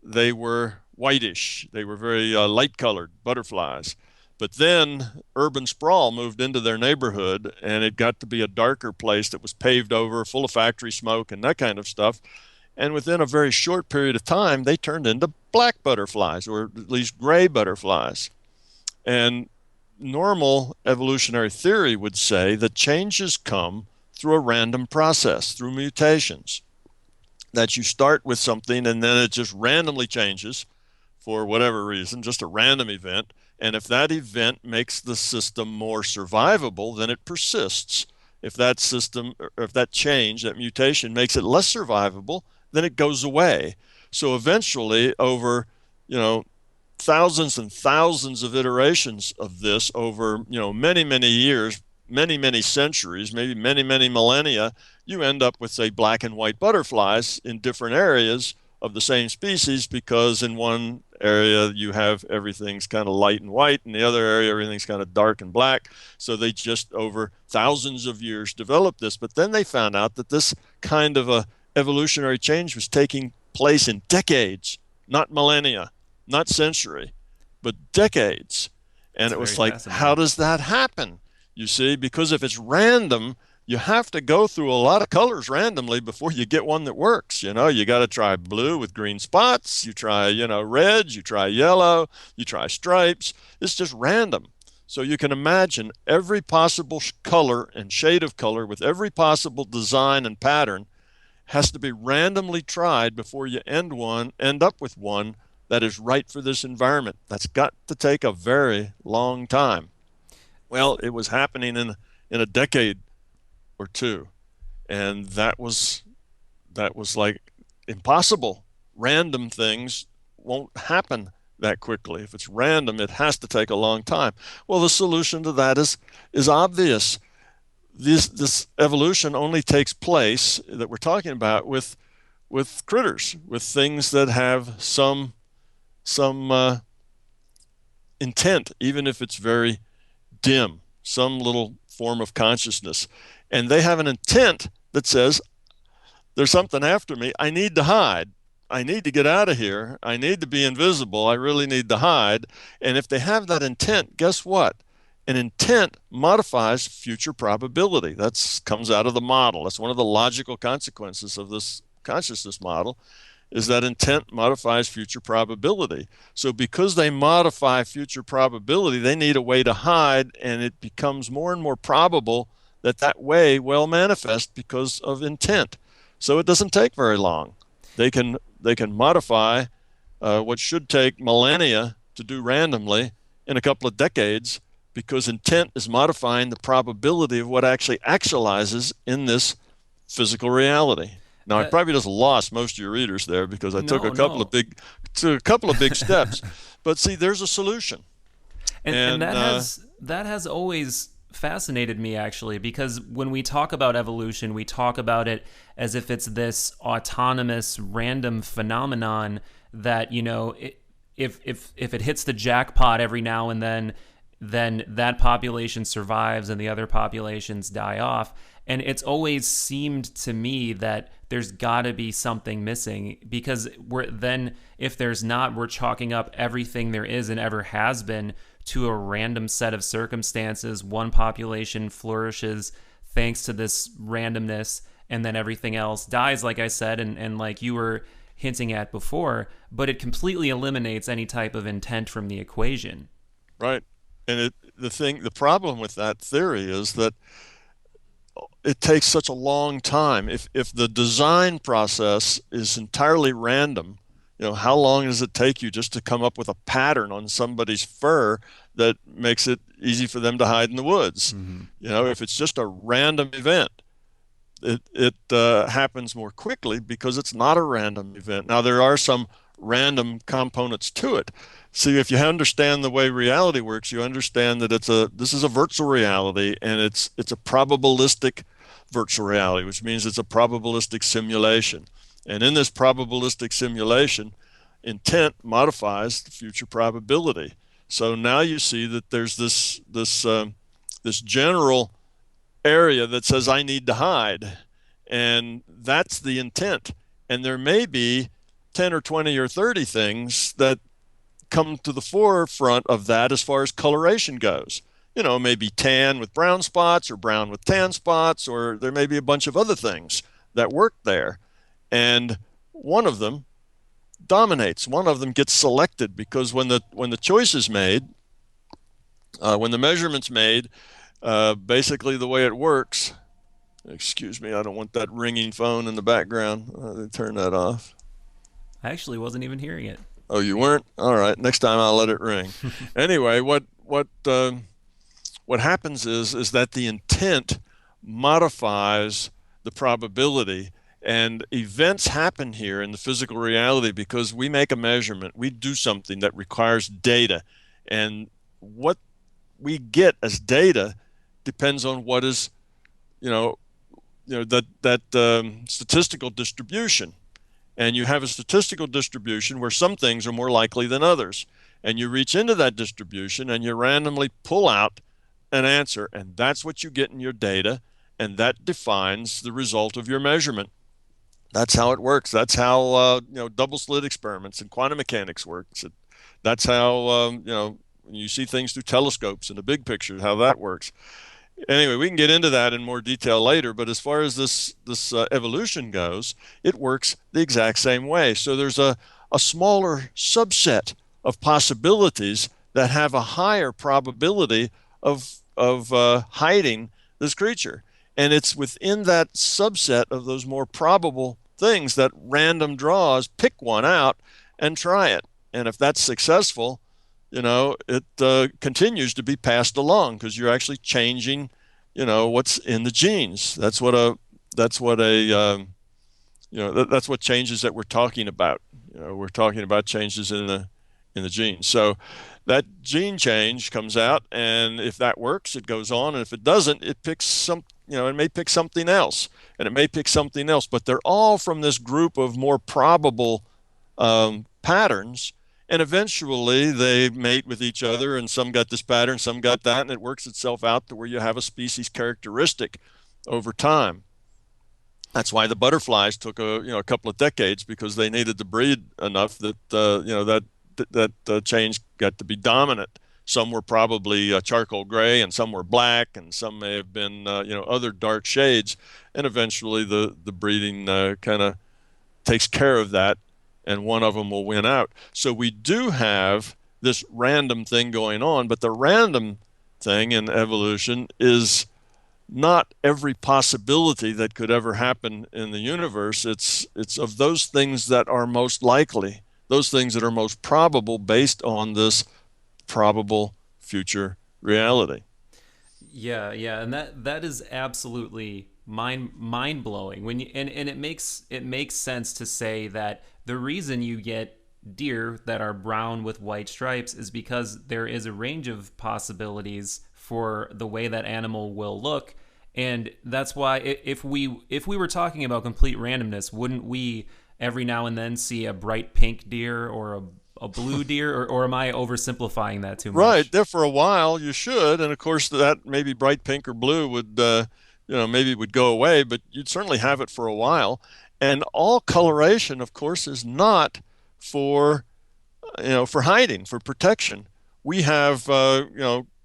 they were whitish. They were very light-colored butterflies. But then urban sprawl moved into their neighborhood, and it got to be a darker place that was paved over, full of factory smoke and that kind of stuff. And within a very short period of time, they turned into black butterflies, or at least gray butterflies. And normal evolutionary theory would say that changes come through a random process, through mutations, that you start with something and then it just randomly changes for whatever reason, just a random event. And if that event makes the system more survivable, then it persists. If that system, or if that change, that mutation makes it less survivable, then it goes away. So eventually, over, thousands and thousands of iterations of this over, many, many years, many, many centuries, maybe many, many millennia, you end up with, say, black and white butterflies in different areas of the same species, because in one area you have everything's kind of light and white, and the other area everything's kind of dark and black. So they just over thousands of years developed this. But then they found out that this kind of a evolutionary change was taking place in decades, not millennia, not century, but decades. And That's it was like, how does that happen? You see, because if it's random, you have to go through a lot of colors randomly before you get one that works. You got to try blue with green spots. You try, reds, you try yellow, you try stripes. It's just random. So you can imagine every possible color and shade of color with every possible design and pattern has to be randomly tried before you end up with one that is right for this environment. That's got to take a very long time. Well, it was happening in a decade or two, and that was like impossible. Random things won't happen that quickly. If it's random, it has to take a long time. Well, the solution to that is obvious. This evolution only takes place, that we're talking about, with critters, with things that have some intent, even if it's very dim, some little form of consciousness. And they have an intent that says, there's something after me. I need to hide. I need to get out of here. I need to be invisible. I really need to hide. And if they have that intent, guess what? An intent modifies future probability. That comes out of the model. That's one of the logical consequences of this consciousness model, is that intent modifies future probability. So because they modify future probability, they need a way to hide, and it becomes more and more probable that way will manifest because of intent. So it doesn't take very long. They can modify what should take millennia to do randomly in a couple of decades, because intent is modifying the probability of what actually actualizes in this physical reality. Now, I probably just lost most of your readers there, because I took a couple of big steps. But see, there's a solution. And that has always fascinated me, actually, because when we talk about evolution, we talk about it as if it's this autonomous random phenomenon that, if it hits the jackpot every now and then that population survives and the other populations die off. And it's always seemed to me that there's got to be something missing, because if there's not, we're chalking up everything there is and ever has been to a random set of circumstances. One population flourishes thanks to this randomness, and then everything else dies, like I said, and like you were hinting at before, but it completely eliminates any type of intent from the equation. Right. And the problem with that theory is that it takes such a long time. If the design process is entirely random, how long does it take you just to come up with a pattern on somebody's fur that makes it easy for them to hide in the woods? Mm-hmm. If it's just a random event, it happens more quickly because it's not a random event. Now, there are some random components to it. See, if you understand the way reality works, you understand that this is a virtual reality, and it's a probabilistic virtual reality, which means it's a probabilistic simulation. And in this probabilistic simulation, intent modifies the future probability. So now you see that there's this general area that says I need to hide, and that's the intent. And there may be 10 or 20 or 30 things that come to the forefront of that as far as coloration goes. Maybe tan with brown spots or brown with tan spots, or there may be a bunch of other things that work there. And one of them dominates. One of them gets selected because when the choice is made, when the measurement's made, basically the way it works, excuse me, I don't want that ringing phone in the background. Turn that off. I actually wasn't even hearing it. Oh, you weren't? All right. Next time I'll let it ring. Anyway, what happens is that the intent modifies the probability, and events happen here in the physical reality because we make a measurement. We do something that requires data, and what we get as data depends on what is, that statistical distribution. And you have a statistical distribution where some things are more likely than others. And you reach into that distribution and you randomly pull out an answer, and that's what you get in your data, and that defines the result of your measurement. That's how it works. That's how double slit experiments and quantum mechanics works. That's how when you see things through telescopes in the big picture, how that works. Anyway, we can get into that in more detail later, but as far as this evolution goes, it works the exact same way. So there's a smaller subset of possibilities that have a higher probability of hiding this creature. And it's within that subset of those more probable things that random draws pick one out and try it. And if that's successful, it continues to be passed along because you're actually changing, what's in the genes. That's what changes that we're talking about. We're talking about changes in the genes. So that gene change comes out, and if that works, it goes on, and if it doesn't, it picks it may pick something else, and it may pick something else. But they're all from this group of more probable patterns. And eventually they mate with each other, and some got this pattern, some got that, and it works itself out to where you have a species characteristic over time. That's why the butterflies took a couple of decades, because they needed to breed enough that that change got to be dominant. Some were probably charcoal gray, and some were black, and some may have been other dark shades. And eventually the breeding kind of takes care of that, and one of them will win out. So we do have this random thing going on, but the random thing in evolution is not every possibility that could ever happen in the universe. It's of those things that are most likely, those things that are most probable based on this probable future reality. Yeah, and that is absolutely mind blowing. When and it makes sense to say that the reason you get deer that are brown with white stripes is because there is a range of possibilities for the way that animal will look. And that's why if we were talking about complete randomness, wouldn't we every now and then see a bright pink deer or a blue deer, or am I oversimplifying that too much? Right. There for a while you should, and of course that maybe bright pink or blue would maybe would go away, but you'd certainly have it for a while. And all coloration, of course, is not for for hiding, for protection. we have,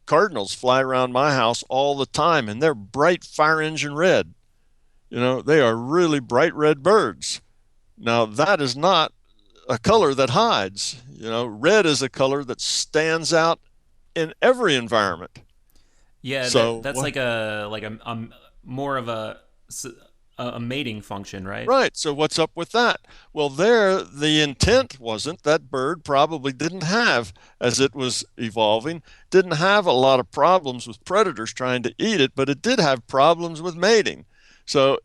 cardinals fly around my house all the time, and they're bright fire engine red. They are really bright red birds. Now, that is not a color that hides. Red is a color that stands out in every environment. Yeah, So that's what? like a more of a mating function, right? Right. So what's up with that? Well, there, the intent wasn't that bird probably didn't have, as it was evolving, didn't have a lot of problems with predators trying to eat it, but it did have problems with mating. So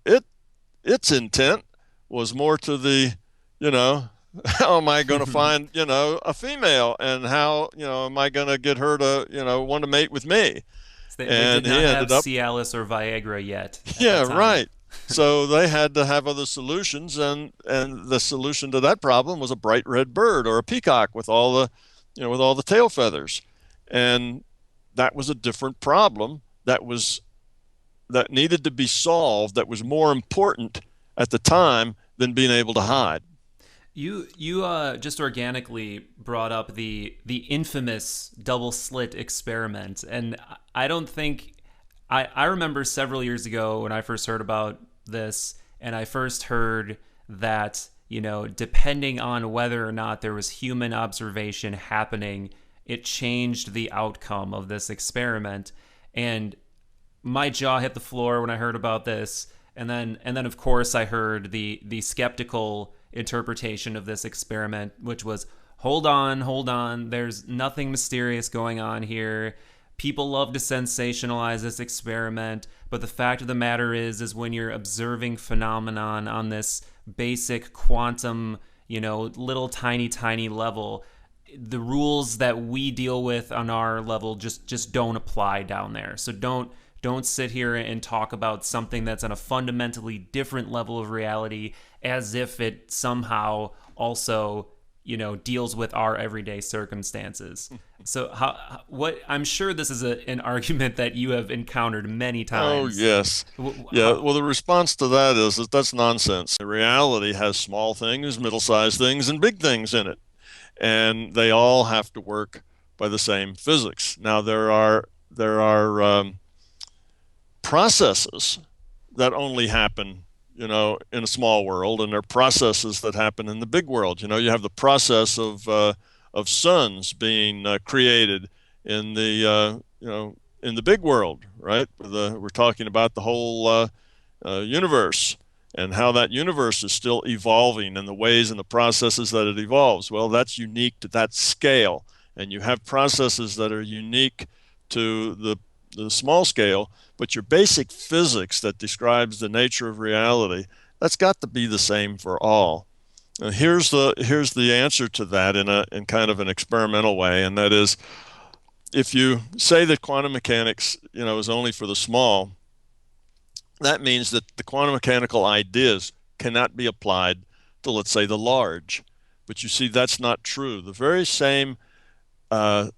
its intent was more to the, you know, how am I going to find, a female, and how, am I going to get her to, want to mate with me? So they did And he not have ended up, Cialis or Viagra yet at yeah, that time. right. So they had to have other solutions, and the solution to that problem was a bright red bird or a peacock with all the, with all the tail feathers. And that was a different problem that needed to be solved, that was more important at the time than being able to hide. You just organically brought up the infamous double slit experiment, and I don't think I remember several years ago when I first heard about this, and I first heard that depending on whether or not there was human observation happening, it changed the outcome of this experiment, and my jaw hit the floor when I heard about this, and then of course I heard the skeptical interpretation of this experiment, which was hold on, there's nothing mysterious going on here. People love to sensationalize this experiment, but the fact of the matter is when you're observing phenomenon on this basic quantum, little tiny level, the rules that we deal with on our level just don't apply down there. So don't sit here and talk about something that's on a fundamentally different level of reality as if it somehow also deals with our everyday circumstances. So what I'm sure this is an argument that you have encountered many Oh, times. yes. Yeah. Well, the response to that is that that's nonsense. The reality has small things, middle-sized things, and big things in it, and they all have to work by the same physics. Now, there are processes that only happen, in a small world, and there are processes that happen in the big world. You have the process of suns being created in the in the big world, right? We're talking about the whole universe, and how that universe is still evolving, and the ways and the processes that it evolves. Well, that's unique to that scale, and you have processes that are unique to the small scale, but your basic physics that describes the nature of reality, that's got to be the same for all. And here's the answer to that in kind of an experimental way, and that is, if you say that quantum mechanics, is only for the small, that means that the quantum mechanical ideas cannot be applied to, let's say, the large. But you see, that's not true. The very same uh,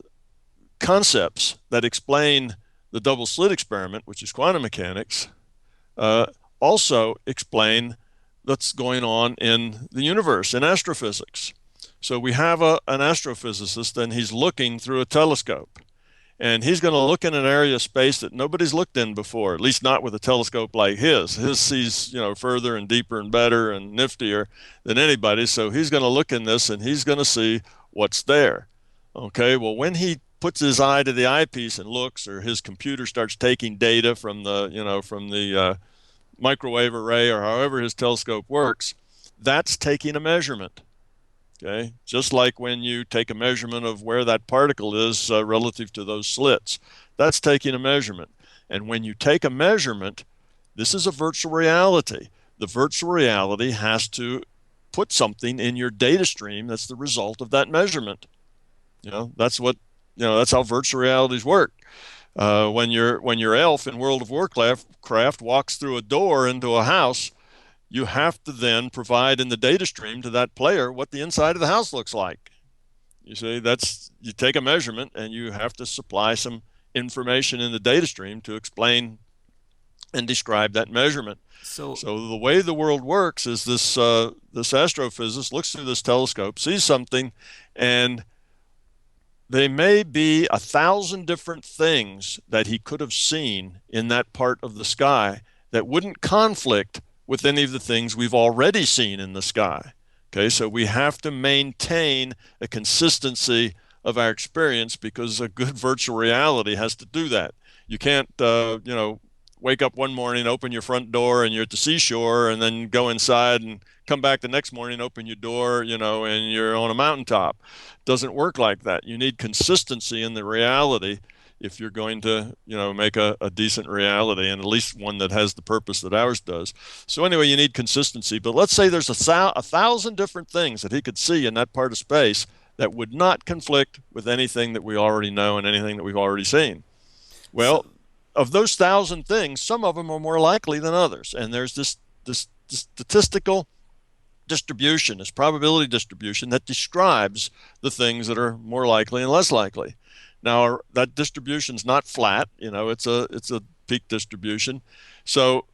concepts that explain the double slit experiment, which is quantum mechanics, uh, also explain what's going on in the universe in astrophysics. So we have an astrophysicist, and he's looking through a telescope. And he's going to look in an area of space that nobody's looked in before, at least not with a telescope like his. His sees, further and deeper and better and niftier than anybody. So he's going to look in this, and he's going to see what's there. Okay, well, when he puts his eye to the eyepiece and looks, or his computer starts taking data from the microwave array, or however his telescope works, that's taking a measurement. Okay, just like when you take a measurement of where that particle is relative to those slits, that's taking a measurement. And when you take a measurement, this is a virtual reality. The virtual reality has to put something in your data stream that's the result of that measurement. That's what, that's how virtual realities work. When your elf in World of Warcraft walks through a door into a house, you have to then provide in the data stream to that player what the inside of the house looks like. You see, you take a measurement, and you have to supply some information in the data stream to explain and describe that measurement. So So the way the world works is this astrophysicist looks through this telescope, sees something, and There may be 1,000 different things that he could have seen in that part of the sky that wouldn't conflict with any of the things we've already seen in the sky. Okay, so we have to maintain a consistency of our experience because a good virtual reality has to do that. You can't, wake up one morning, open your front door, and you're at the seashore, and then go inside and come back the next morning, open your door, and you're on a mountaintop. It doesn't work like that. You need consistency in the reality if you're going to, make a decent reality, and at least one that has the purpose that ours does. So anyway, you need consistency. But let's say there's 1,000 different things that he could see in that part of space that would not conflict with anything that we already know and anything that we've already seen. Well, of those 1,000 things, some of them are more likely than others. And there's this statistical distribution, this probability distribution that describes the things that are more likely and less likely. Now, that distribution is not flat, it's a peak distribution. So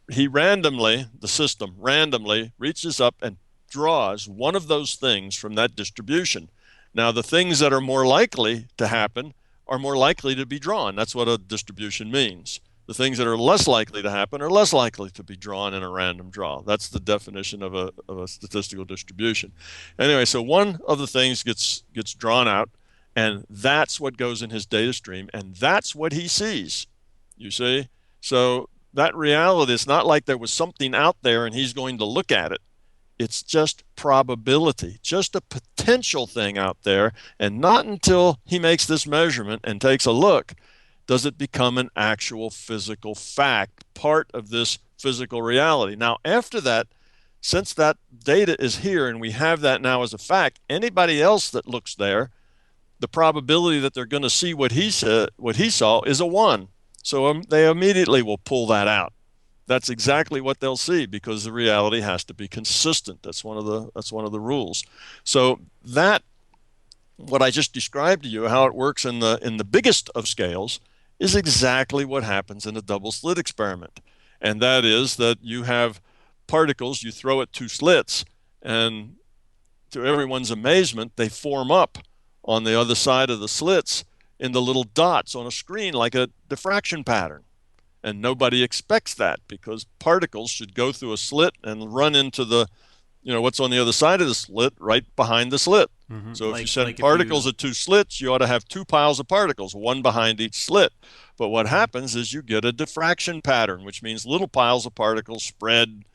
the system randomly reaches up and draws one of those things from that distribution. Now, the things that are more likely to happen are more likely to be drawn. That's what a distribution means. The things that are less likely to happen are less likely to be drawn in a random draw. That's the definition of a statistical distribution. Anyway, so one of the things gets drawn out, and that's what goes in his data stream, and that's what he sees, you see? So that reality, it's not like there was something out there and he's going to look at it. It's just probability, just a potential thing out there. And not until he makes this measurement and takes a look does it become an actual physical fact, part of this physical reality. Now, after that, since that data is here and we have that now as a fact, anybody else that looks there, the probability that they're going to see what he saw is a 1. So they immediately will pull that out. That's exactly what they'll see because the reality has to be consistent. That's one of the rules. So that, what I just described to you, how it works in the biggest of scales, is exactly what happens in a double slit experiment. And that is that you have particles, you throw at 2 slits, and to everyone's amazement, they form up on the other side of the slits into little dots on a screen like a diffraction pattern. And nobody expects that because particles should go through a slit and run into the, what's on the other side of the slit right behind the slit. Mm-hmm. So if you send particles at 2 slits, you ought to have 2 piles of particles, one behind each slit. But what happens is you get a diffraction pattern, which means little piles of particles spread,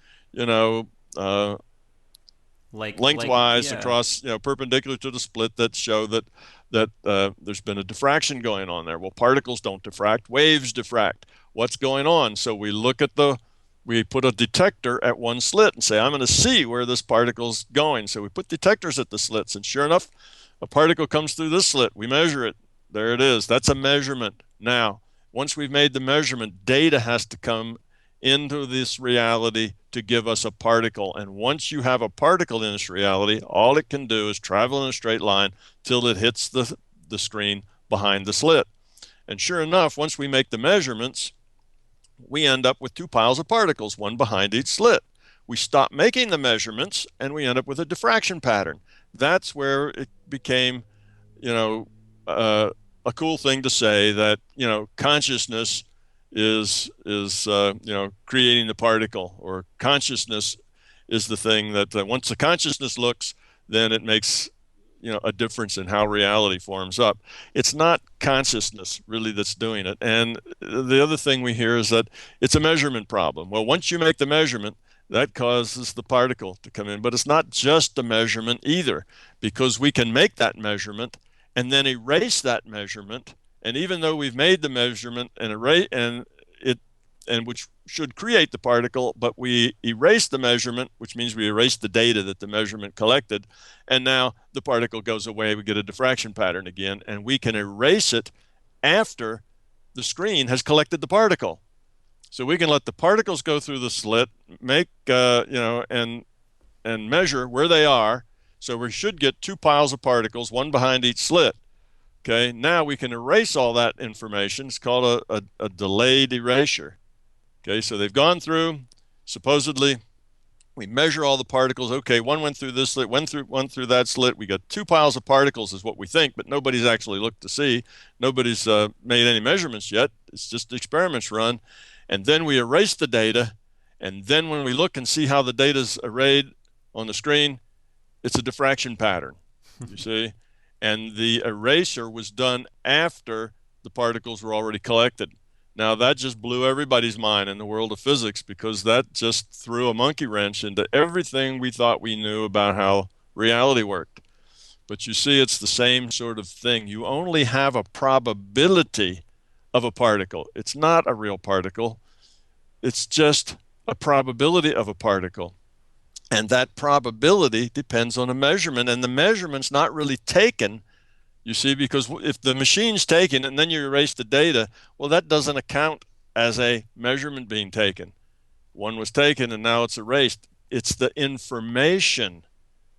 lengthwise across, perpendicular to the split that show that there's been a diffraction going on there. Well, particles don't diffract, waves diffract. What's going on? So we put a detector at one slit and say, I'm going to see where this particle's going. So we put detectors at the slits, and sure enough, a particle comes through this slit. We measure it. There it is. That's a measurement. Now, once we've made the measurement, data has to come into this reality to give us a particle. And once you have a particle in this reality, all it can do is travel in a straight line till it hits the screen behind the slit. And sure enough, once we make the measurements, we end up with 2 piles of particles, one behind each slit. We stop making the measurements and we end up with a diffraction pattern. That's where it became, a cool thing to say that, consciousness is creating the particle, or consciousness is the thing that once the consciousness looks, then it makes a difference in how reality forms up. It's not consciousness really that's doing it. And the other thing we hear is that it's a measurement problem. Well, once you make the measurement, that causes the particle to come in. But it's not just a measurement either, because we can make that measurement and then erase that measurement. And even though we've made the measurement and which should create the particle, but we erase the measurement, which means we erase the data that the measurement collected, and now the particle goes away, we get a diffraction pattern again, and we can erase it after the screen has collected the particle. So we can let the particles go through the slit, make, and measure where they are. So we should get 2 piles of particles, one behind each slit. Okay, now we can erase all that information. It's called a delayed erasure. Okay, so they've gone through, supposedly We measure all the particles. Okay, one went through this slit, one through that slit. We got two piles of particles is what we think, but nobody's actually looked to see. Nobody's made any measurements yet. It's just experiments run. And then we erase the data. And then when we look and see how the data is arrayed on the screen, it's a diffraction pattern, you see? And the erasure was done after the particles were already collected. Now, that just blew everybody's mind in the world of physics, because that just threw a monkey wrench into everything we thought we knew about how reality worked. But you see, it's the same sort of thing. You only have a probability of a particle. It's not a real particle. It's just a probability of a particle. And that probability depends on a measurement, and the measurement's not really taken, you see, because if the machine's taken and then you erase the data, well, that doesn't account as a measurement being taken. One was taken and now it's erased. It's the information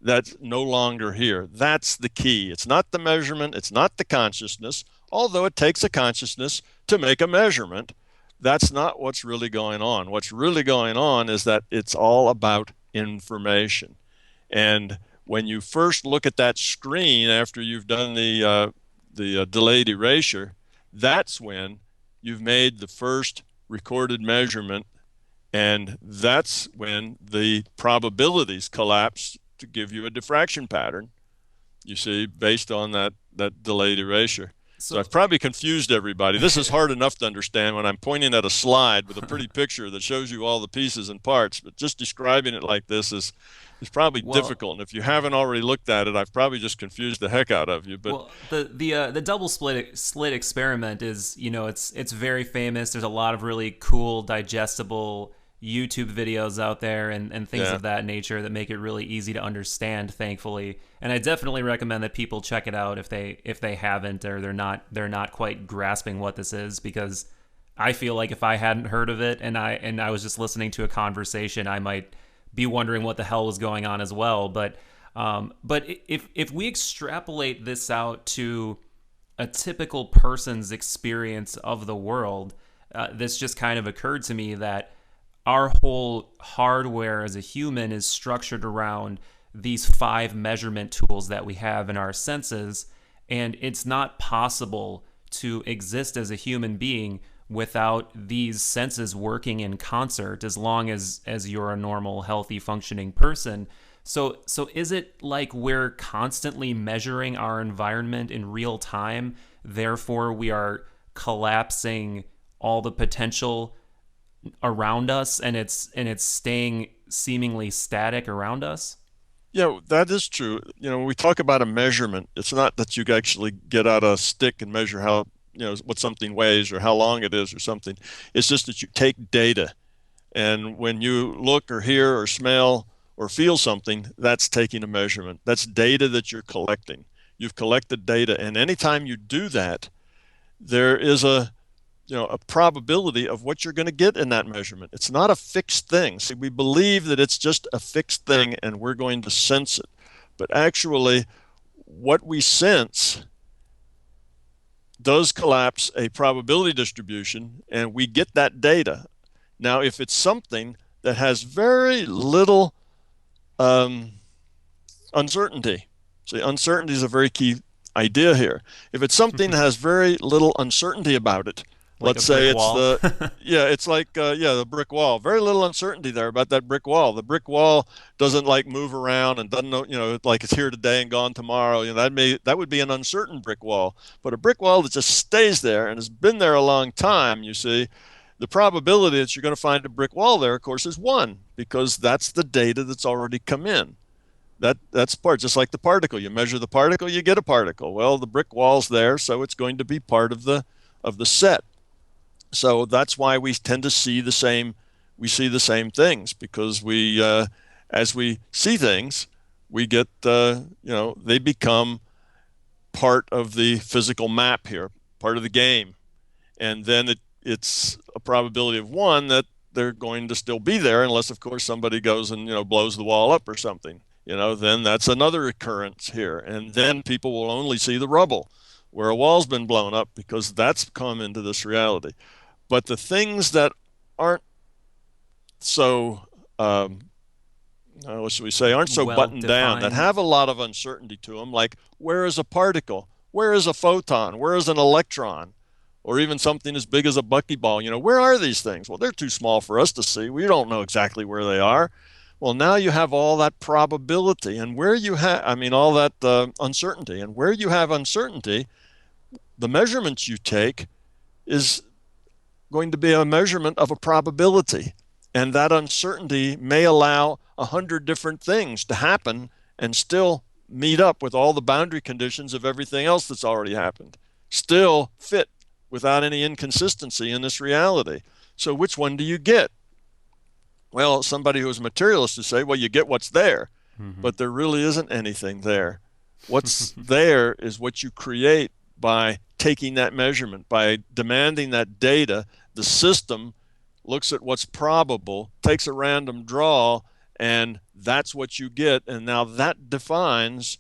that's no longer here. That's the key. It's not the measurement. It's not the consciousness, although it takes a consciousness to make a measurement. That's not what's really going on. What's really going on is that it's all about information. And when you first look at that screen after you've done the delayed erasure, that's when you've made the first recorded measurement, and that's when the probabilities collapse to give you a diffraction pattern, you see, based on that delayed erasure. So I've probably confused everybody. This is hard enough to understand when I'm pointing at a slide with a pretty picture that shows you all the pieces and parts, but just describing it like this is probably difficult. And if you haven't already looked at it, I've probably just confused the heck out of you. But the double slit experiment is, it's very famous. There's a lot of really cool, digestible YouTube videos out there and things of that nature that make it really easy to understand, thankfully. And I definitely recommend that people check it out if they haven't, or they're not quite grasping what this is, because I feel like if I hadn't heard of it and I was just listening to a conversation, I might be wondering what the hell was going on as well. But if we extrapolate this out to a typical person's experience of the world, this just kind of occurred to me that our whole hardware as a human is structured around these 5 measurement tools that we have in our senses, and it's not possible to exist as a human being without these senses working in concert, as long as you're a normal, healthy, functioning person. So is it like we're constantly measuring our environment in real time, therefore we are collapsing all the potential around us, and it's staying seemingly static around us? yeah, that is true. When we talk about a measurement, it's not that you actually get out a stick and measure how, what something weighs or how long it is or something. It's just that you take data. And when you look or hear or smell or feel something, that's taking a measurement. That's data that you're collecting. You've collected data. And anytime you do that, there is a probability of what you're going to get in that measurement. It's not a fixed thing. See, we believe that it's just a fixed thing and we're going to sense it. But actually, what we sense does collapse a probability distribution, and we get that data. Now, if it's something that has very little uncertainty, see, uncertainty is a very key idea here. If it's something that has very little uncertainty about it, Like let's a say brick it's wall. it's like the brick wall. Very little uncertainty there about that brick wall. The brick wall doesn't like move around and doesn't know, like it's here today and gone tomorrow. That would be an uncertain brick wall. But a brick wall that just stays there and has been there a long time, you see, the probability that you're going to find a brick wall there, of course, is 1, because that's the data that's already come in. That's part, just like the particle. You measure the particle, you get a particle. Well, the brick wall's there, so it's going to be part of the set. So that's why we tend to see the same things, because as we see things, we get, they become part of the physical map here, part of the game. And then it's a probability of 1 that they're going to still be there, unless, of course, somebody goes and, blows the wall up or something. Then that's another occurrence here. And then people will only see the rubble where a wall's been blown up, because that's come into this reality. But the things that aren't so what should we say, aren't so well buttoned down, that defined. have a lot of uncertainty to them, like where is a particle? Where is a photon? Where is an electron? Or even something as big as a buckyball. Where are these things? Well, they're too small for us to see. We don't know exactly where they are. Well, now you have all that probability, and where you have, all that uncertainty. And where you have uncertainty, the measurements you take is going to be a measurement of a probability. And that uncertainty may allow 100 different things to happen and still meet up with all the boundary conditions of everything else that's already happened, still fit without any inconsistency in this reality. So which one do you get? Well, somebody who's a materialist would say, well, you get what's there, Hmm. but there really isn't anything there. What's there is what you create by taking that measurement, by demanding that data. The system looks at what's probable, takes a random draw, and that's what you get. And now that defines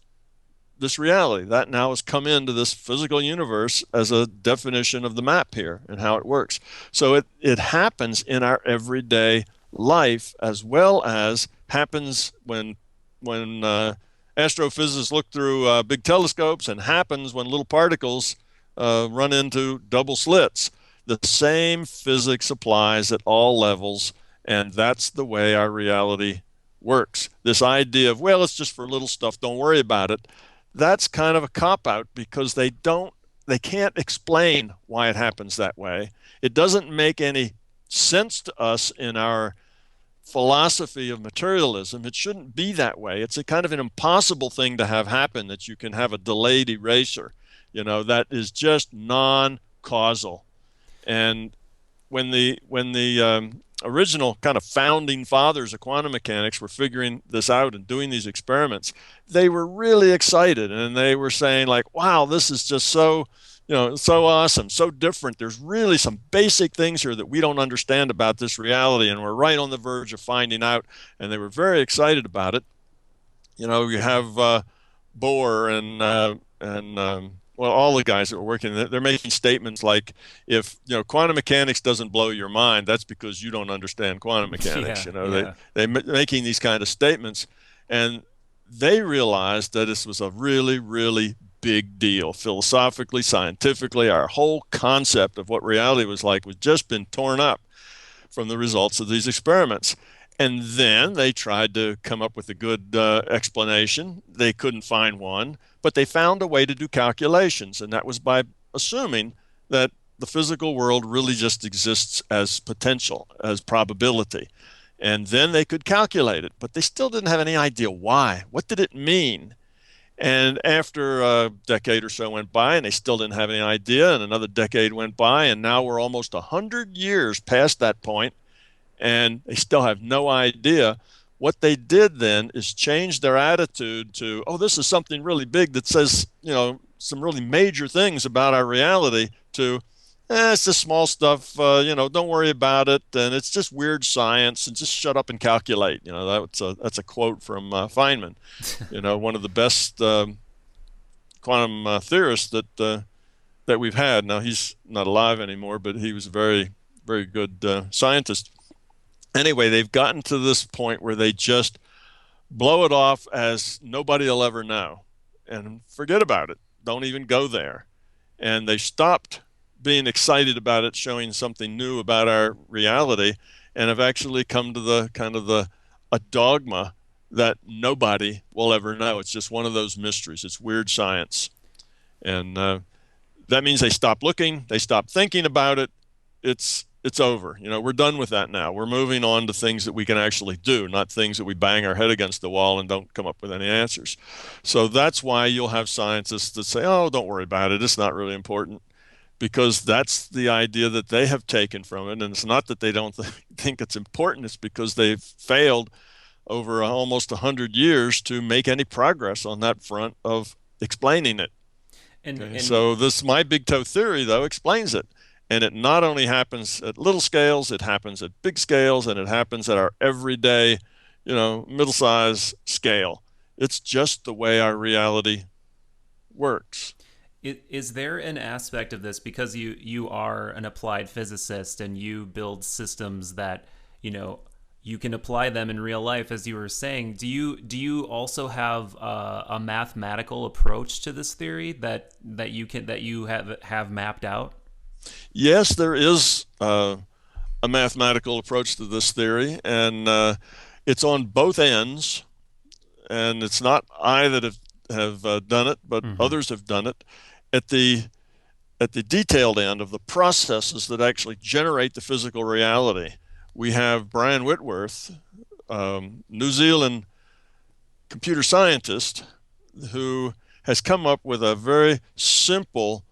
this reality. That now has come into this physical universe as a definition of the map here and how it works. So it happens in our everyday life, as well as happens when astrophysicists look through big telescopes, and happens when little particles run into double slits. The same physics applies at all levels, and that's the way our reality works. This idea of, well, it's just for little stuff, don't worry about it, that's kind of a cop out, because they can't explain why it happens that way. It doesn't make any sense to us in our philosophy of materialism. It shouldn't be that way. It's a kind of an impossible thing to have happen, that you can have a delayed eraser, that is just non-causal. And when the original kind of founding fathers of quantum mechanics were figuring this out and doing these experiments, they were really excited, and they were saying like, "Wow, this is just so awesome, so different. There's really some basic things here that we don't understand about this reality, and we're right on the verge of finding out." And they were very excited about it. You have Bohr and well, all the guys that were working, they're making statements like, if quantum mechanics doesn't blow your mind, that's because you don't understand quantum mechanics. Yeah, yeah. They making these kind of statements, and they realized that this was a really, really big deal philosophically, scientifically. Our whole concept of what reality was like was just been torn up from the results of these experiments. And then they tried to come up with a good explanation. They couldn't find one, but they found a way to do calculations, and that was by assuming that the physical world really just exists as potential, as probability. And then they could calculate it, but they still didn't have any idea why. What did it mean? And after a decade or so went by, and they still didn't have any idea, and another decade went by, and now we're almost 100 years past that point, and they still have no idea. What they did then is change their attitude to, oh, this is something really big that says, some really major things about our reality, to, it's just small stuff, don't worry about it, and it's just weird science, and just shut up and calculate. That's a quote from Feynman, one of the best quantum theorists that we've had. Now, he's not alive anymore, but he was a very, very good scientist. Anyway, they've gotten to this point where they just blow it off as nobody will ever know, and forget about it. Don't even go there. And they stopped being excited about it showing something new about our reality, and have actually come to the kind of a dogma that nobody will ever know. It's just one of those mysteries. It's weird science. And that means they stop looking, they stop thinking about it. It's over. We're done with that now. We're moving on to things that we can actually do, not things that we bang our head against the wall and don't come up with any answers. So that's why you'll have scientists that say, oh, don't worry about it, it's not really important, because that's the idea that they have taken from it. And it's not that they don't think it's important, it's because they've failed over almost 100 years to make any progress on that front of explaining it. Okay, And so this my big toe theory, though, explains it. And it not only happens at little scales, it happens at big scales, and it happens at our everyday, middle-size scale. It's just the way our reality works. is there an aspect of this, because you are an applied physicist and you build systems that, you know, you can apply them in real life, as you were saying. Do you also have a mathematical approach to this theory that you have mapped out? Yes, there is a mathematical approach to this theory, and it's on both ends. And it's not I that have done it, but Mm-hmm. others have done it at the detailed end of the processes that actually generate the physical reality. We have Brian Whitworth, New Zealand computer scientist, who has come up with a very simple,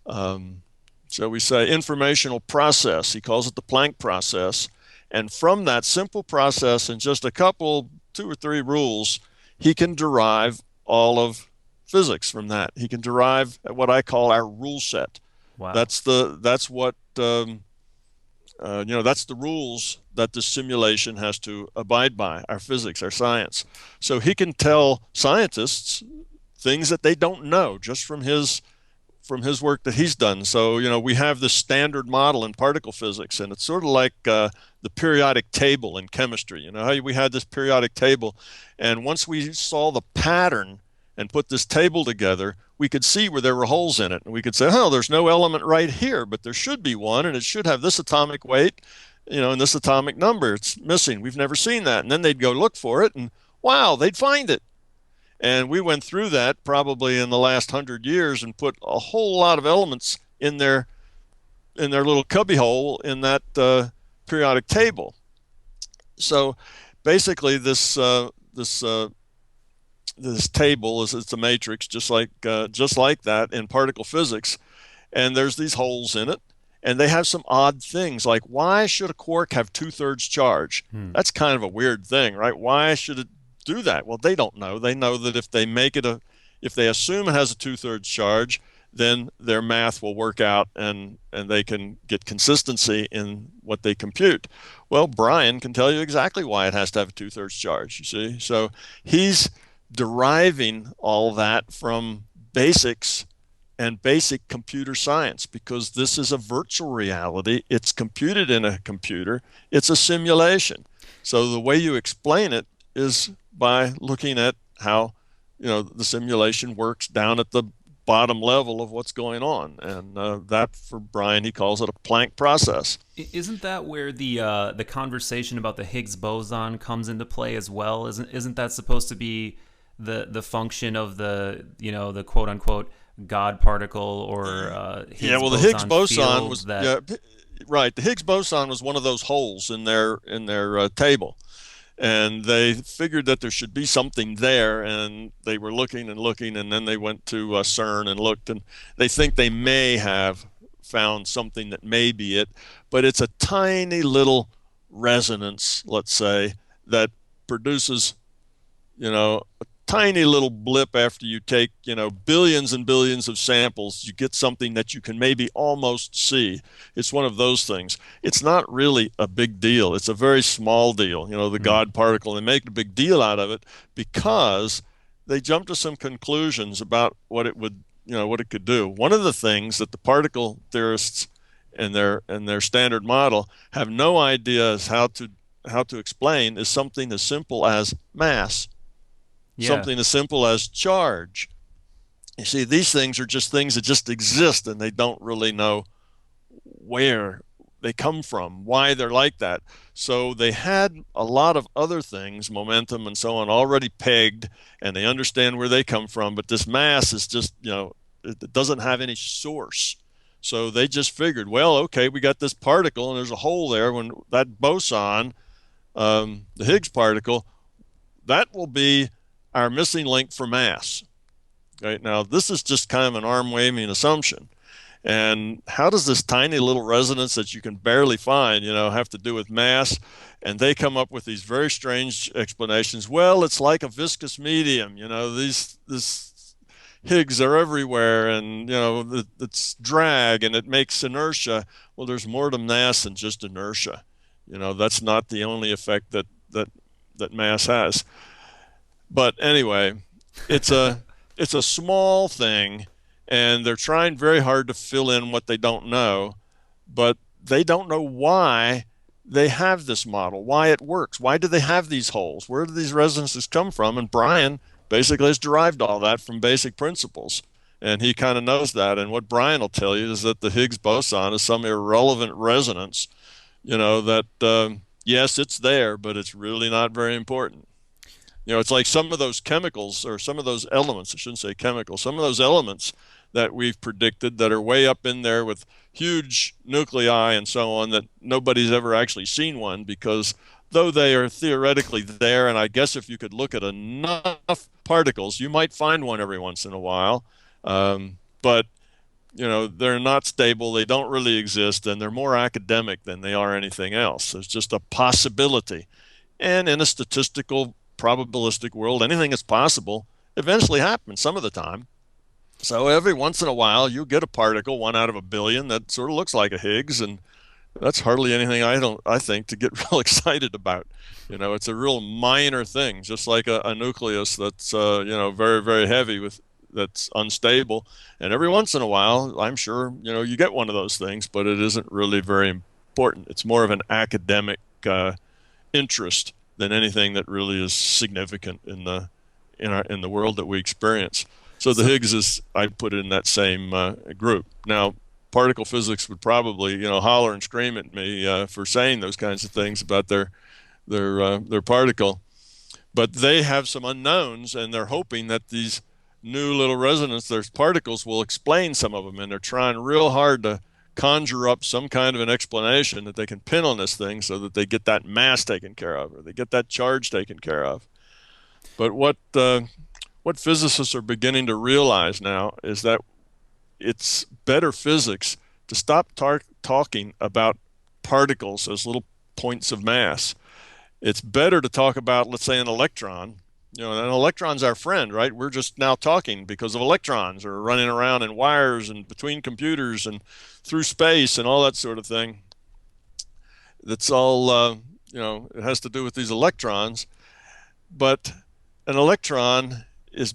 um, shall we say, informational process. He calls it the Planck process. And from that simple process and just a couple, two or three rules, he can derive all of physics from that. He can derive what I call our rule set. Wow. That's what that's the rules that the simulation has to abide by, our physics, our science. So he can tell scientists things that they don't know just from his work that he's done. So, we have this standard model in particle physics, and it's sort of like the periodic table in chemistry. You know how we had this periodic table, and once we saw the pattern and put this table together, we could see where there were holes in it. And we could say, oh, there's no element right here, but there should be one, and it should have this atomic weight, and this atomic number. It's missing. We've never seen that. And then they'd go look for it, and wow, they'd find it. And we went through that probably in the last 100 years and put a whole lot of elements in their little cubbyhole in that periodic table. So basically, this table is it's a matrix, just like that in particle physics, and there's these holes in it, and they have some odd things like why should a quark have 2/3 charge? Hmm. That's kind of a weird thing, right? Why should it do that? Well, they don't know. They know that if they assume it has a 2/3 charge, then their math will work out, and they can get consistency in what they compute. Well, Brian can tell you exactly why it has to have a 2/3 charge, you see. So he's deriving all that from basics and basic computer science, because this is a virtual reality. It's computed in a computer. It's a simulation. So the way you explain it is by looking at how the simulation works down at the bottom level of what's going on, and that, for Brian, he calls it a Planck process. Isn't that where the conversation about the Higgs boson comes into play as well? Isn't that supposed to be the function of the quote unquote God particle or Higgs Yeah, well, the Higgs boson boson field was, that? yeah, right. The Higgs boson was one of those holes in their table, and they figured that there should be something there, and they were looking and looking, and then they went to CERN and looked, and they think they may have found something that may be it, but it's a tiny little resonance, let's say, that produces a tiny little blip. After you take, billions and billions of samples, you get something that you can maybe almost see. It's one of those things. It's not really a big deal. It's a very small deal, the Hmm. God particle. They make a big deal out of it because they jump to some conclusions about what what it could do. One of the things that the particle theorists in their standard model have no idea is how to explain is something as simple as mass, Yeah. something as simple as charge. You see, these things are just things that just exist, and they don't really know where they come from, why they're like that. So they had a lot of other things, momentum and so on, already pegged, and they understand where they come from. But this mass is just, it doesn't have any source. So they just figured, well, okay, we got this particle, and there's a hole there. When that boson, the Higgs particle, that will be our missing link for mass. Right now, this is just kind of an arm waving assumption. And how does this tiny little resonance that you can barely find, have to do with mass? And they come up with these very strange explanations. Well, it's like a viscous medium. This Higgs are everywhere, and it's drag, and it makes inertia. Well, there's more to mass than just inertia. That's not the only effect that mass has. But anyway, it's a it's a small thing, and they're trying very hard to fill in what they don't know, but they don't know why they have this model, why it works, why do they have these holes, where do these resonances come from? And Brian basically has derived all that from basic principles. And he kind of knows that. And what Brian will tell you is that the Higgs boson is some irrelevant resonance, that yes, it's there, but it's really not very important. It's like some of those chemicals or some of those elements, I shouldn't say chemicals, some of those elements that we've predicted that are way up in there with huge nuclei and so on that nobody's ever actually seen one, because though they are theoretically there, and I guess if you could look at enough particles, you might find one every once in a while. But they're not stable, they don't really exist, and they're more academic than they are anything else. There's just a possibility. And in a statistical, probabilistic world, anything is possible eventually happens some of the time. So every once in a while, you get a particle, 1 out of 1 billion, that sort of looks like a Higgs, and that's hardly anything I think to get real excited about. It's a real minor thing, just like a nucleus that's very, very heavy that's unstable. And every once in a while, I'm sure, you get one of those things, but it isn't really very important. It's more of an academic interest than anything that really is significant in the world that we experience. So the Higgs is, I'd put it in that same group. Now, particle physics would probably, holler and scream at me for saying those kinds of things about their particle, but they have some unknowns, and they're hoping that these new little resonance, their particles, will explain some of them, and they're trying real hard to conjure up some kind of an explanation that they can pin on this thing so that they get that mass taken care of, or they get that charge taken care of. But what physicists are beginning to realize now is that it's better physics to stop talking about particles as little points of mass. It's better to talk about, let's say, an electron. An electron's our friend, right? We're just now talking because of electrons, or running around in wires and between computers and through space and all that sort of thing. That's all, it has to do with these electrons. But an electron is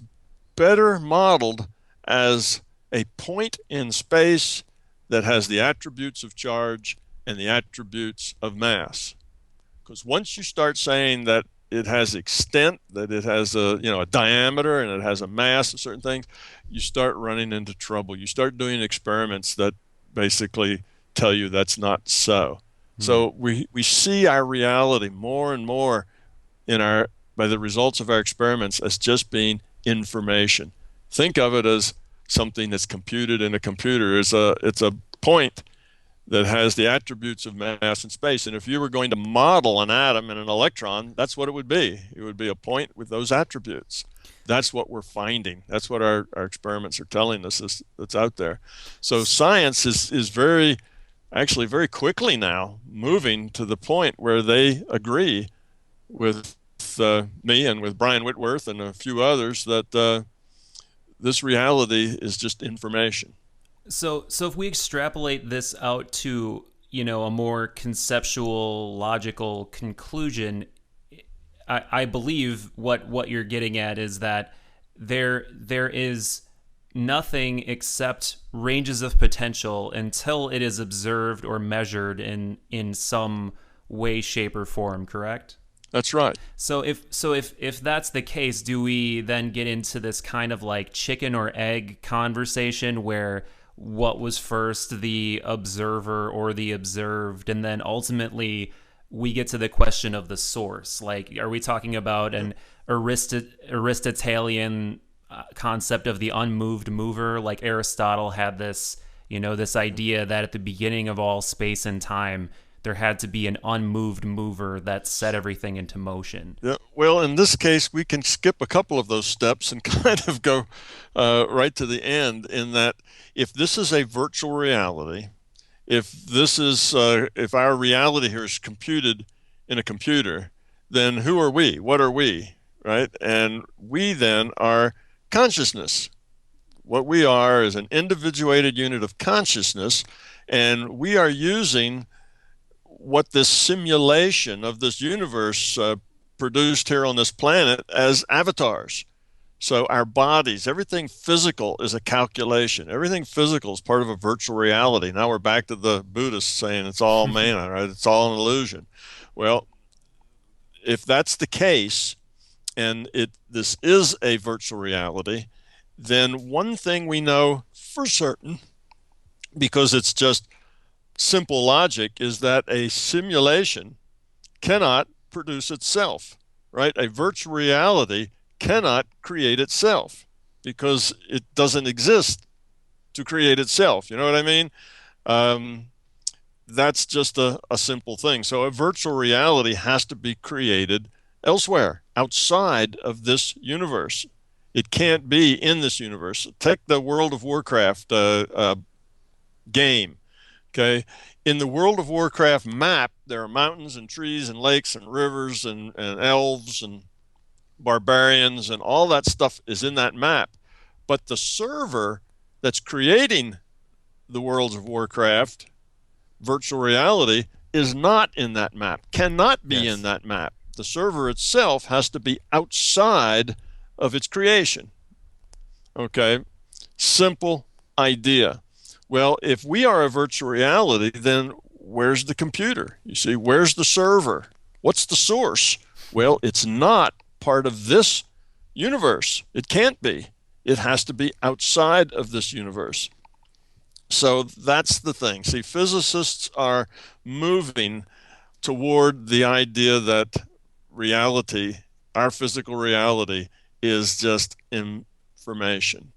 better modeled as a point in space that has the attributes of charge and the attributes of mass. Because once you start saying that it has extent, that it has a diameter, and it has a mass and certain things, you start running into trouble. You start doing experiments that basically tell you that's not so. So we see our reality more and more by the results of our experiments as just being information. Think of it as something that's computed in a computer. It's a point that has the attributes of mass and space. And if you were going to model an atom and an electron, that's what it would be. It would be a point with those attributes. That's what we're finding. That's what our experiments are telling us that's out there. So science is very quickly now moving to the point where they agree with me and with Brian Whitworth and a few others that this reality is just information. So if we extrapolate this out to, a more conceptual, logical conclusion, I believe what you're getting at is that there is nothing except ranges of potential until it is observed or measured in some way, shape, or form, correct? That's right. So if that's the case, do we then get into this kind of like chicken or egg conversation where what was first, the observer or the observed, and then ultimately we get to the question of the source? Like, are we talking about an Aristotelian concept of the unmoved mover? Like Aristotle had this, this idea that at the beginning of all space and time, there had to be an unmoved mover that set everything into motion. Yeah. Well, in this case, we can skip a couple of those steps and kind of go right to the end, in that if this is a virtual reality, if our reality here is computed in a computer, then who are we? What are we? Right? And we then are consciousness. What we are is an individuated unit of consciousness, and we are using what this simulation of this universe produced here on this planet as avatars. So our bodies, everything physical is a calculation. Everything physical is part of a virtual reality. Now we're back to the Buddhists saying it's all mana, right? It's all an illusion. Well, if that's the case, and this is a virtual reality, then one thing we know for certain, because it's just simple logic, is that a simulation cannot produce itself, right? A virtual reality cannot create itself because it doesn't exist to create itself. You know what I mean? Um, that's just a simple thing. So a virtual reality has to be created elsewhere, outside of this universe. It can't be in this universe. Take the World of Warcraft game. Okay. In the World of Warcraft map, there are mountains and trees and lakes and rivers and elves and barbarians, and all that stuff is in that map. But the server that's creating the Worlds of Warcraft virtual reality is not in that map, cannot be in Yes. that map. The server itself has to be outside of its creation. Okay, simple idea. Well, if we are a virtual reality, then where's the computer? You see, where's the server? What's the source? Well, it's not part of this universe. It can't be. It has to be outside of this universe. So that's the thing. See, physicists are moving toward the idea that reality, our physical reality, is just information.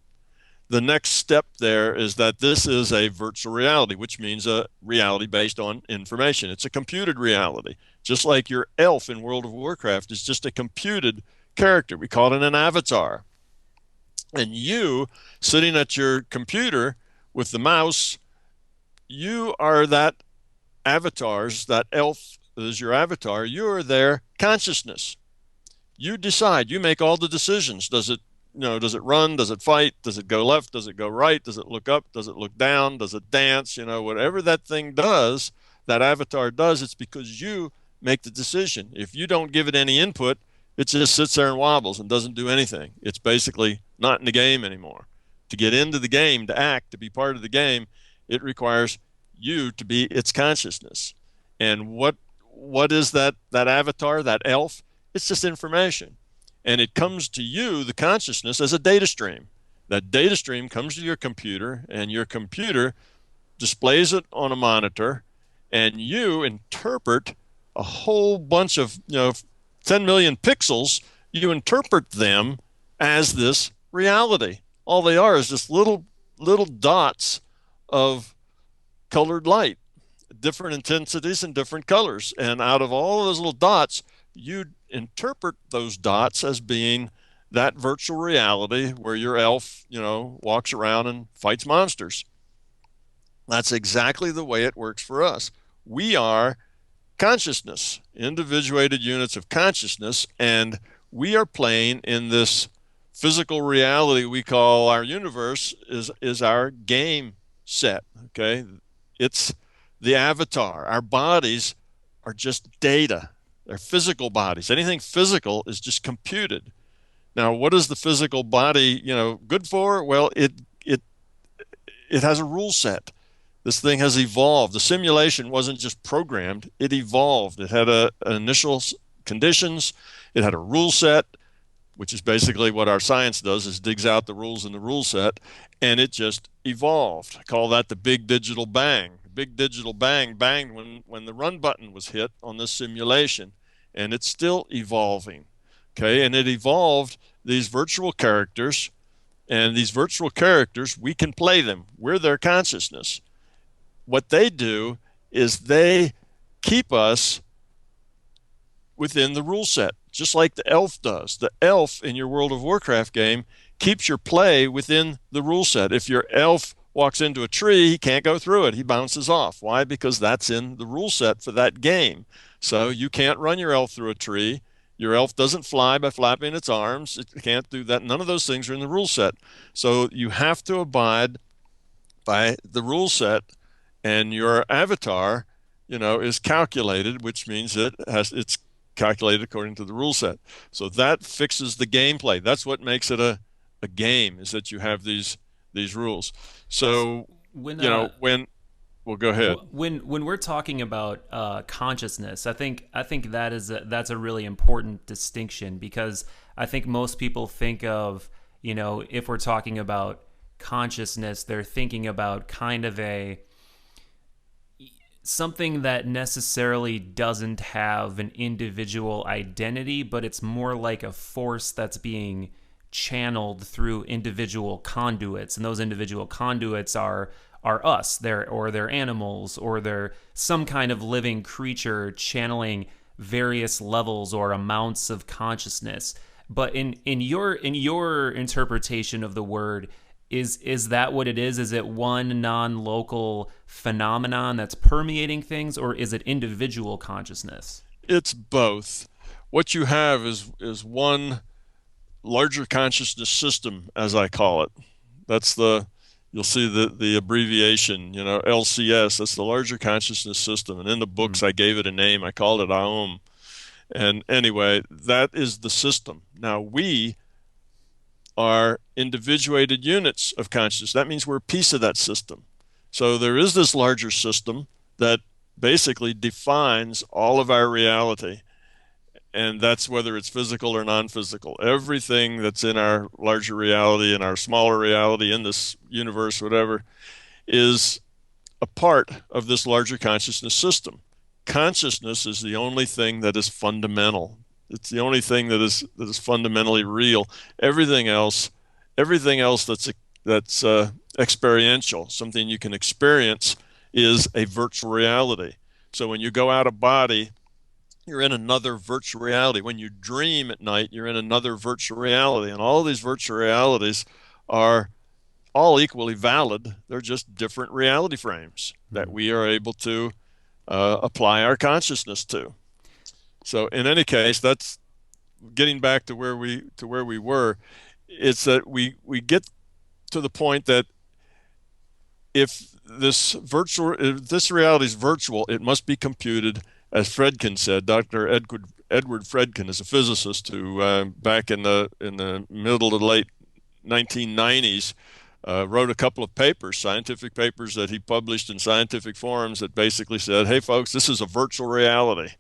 The next step there is that this is a virtual reality, which means a reality based on information. It's a computed reality, just like your elf in World of Warcraft is just a computed character. We call it an avatar. And you, sitting at your computer with the mouse, you are that avatar's, that elf is your avatar. You're their consciousness. You decide, you make all the decisions. Does it run? Does it fight? Does it go left? Does it go right? Does it look up? Does it look down? Does it dance? Whatever that thing does, that avatar does, it's because you make the decision. If you don't give it any input, it just sits there and wobbles and doesn't do anything. It's basically not in the game anymore. To get into the game, to act, to be part of the game, it requires you to be its consciousness. And what is that avatar, that elf? It's just information. And it comes to you, the consciousness, as a data stream. That data stream comes to your computer, and your computer displays it on a monitor, and you interpret a whole bunch of 10 million pixels. You interpret them as this reality. All they are is just little dots of colored light, different intensities and different colors. And out of all of those little dots, you interpret those dots as being that virtual reality where your elf, walks around and fights monsters. That's exactly the way it works for us. We are consciousness, individuated units of consciousness, and we are playing in this physical reality we call our universe is our game set. Okay, it's the avatar. Our bodies are just data. They're physical bodies. Anything physical is just computed. Now, what is the physical body, good for? Well, it has a rule set. This thing has evolved. The simulation wasn't just programmed, it evolved. It had initial conditions, it had a rule set, which is basically what our science does, is digs out the rules in the rule set, and it just evolved. I call that the big digital bang. The big digital bang banged when the run button was hit on this simulation, and it's still evolving. Okay, and it evolved these virtual characters, and these virtual characters, we can play them. We're their consciousness. What they do is they keep us within the rule set, just like the elf does. The elf in your World of Warcraft game keeps your play within the rule set. If your elf walks into a tree, he can't go through it. He bounces off. Why? Because that's in the rule set for that game. So you can't run your elf through a tree. Your elf doesn't fly by flapping its arms. It can't do that. None of those things are in the rule set. So you have to abide by the rule set, and your avatar, is calculated, which means it's calculated according to the rule set. So that fixes the gameplay. That's what makes it a game, is that you have these rules. So, When well, go ahead. when we're talking about consciousness, I think that's a really important distinction, because I think most people think of, if we're talking about consciousness, they're thinking about kind of something that necessarily doesn't have an individual identity, but it's more like a force that's being channeled through individual conduits, and those individual conduits are us, they're animals, or they're some kind of living creature channeling various levels or amounts of consciousness. But in your interpretation of the word, is that what it is? Is it one non-local phenomenon that's permeating things, or is it individual consciousness? It's both. What you have is one larger consciousness system, as I call it. That's you'll see the abbreviation, LCS. That's the larger consciousness system. And in the books, I gave it a name. I called it Aum. And anyway, that is the system. Now, we are individuated units of consciousness. That means we're a piece of that system. So there is this larger system that basically defines all of our reality. And that's whether it's physical or non-physical. Everything that's in our larger reality, in our smaller reality, in this universe, whatever, is a part of this larger consciousness system. Consciousnness is the only thing that is fundamental. It's the only thing that is fundamentally real. Everything else that's experiential, something you can experience, is a virtual reality. So when you go out of body, you're in another virtual reality. When you dream at night, you're in another virtual reality. And all of these virtual realities are all equally valid. They're just different reality frames that we are able to apply our consciousness to. So in any case, that's getting back to where we were. It's that we get to the point that if this reality is virtual, it must be computed. As Fredkin said, Dr. Edward Fredkin is a physicist who, back in the middle to late 1990s, wrote a couple of papers, scientific papers that he published in scientific forums that basically said, "Hey, folks, this is a virtual reality,"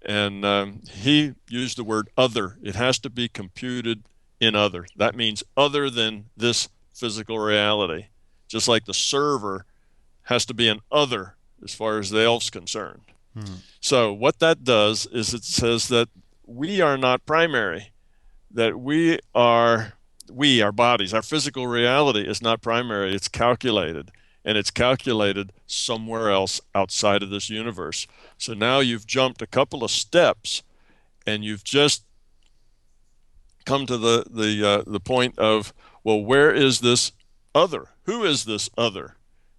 and he used the word "other." It has to be computed in other. That means other than this physical reality, just like the server has to be an other as far as the elf's concerned. So what that does is it says that we are not primary, that our bodies, our physical reality is not primary, it's calculated, and it's calculated somewhere else outside of this universe. So now you've jumped a couple of steps, and you've just come to the point of, well, where is this other? Who is this other?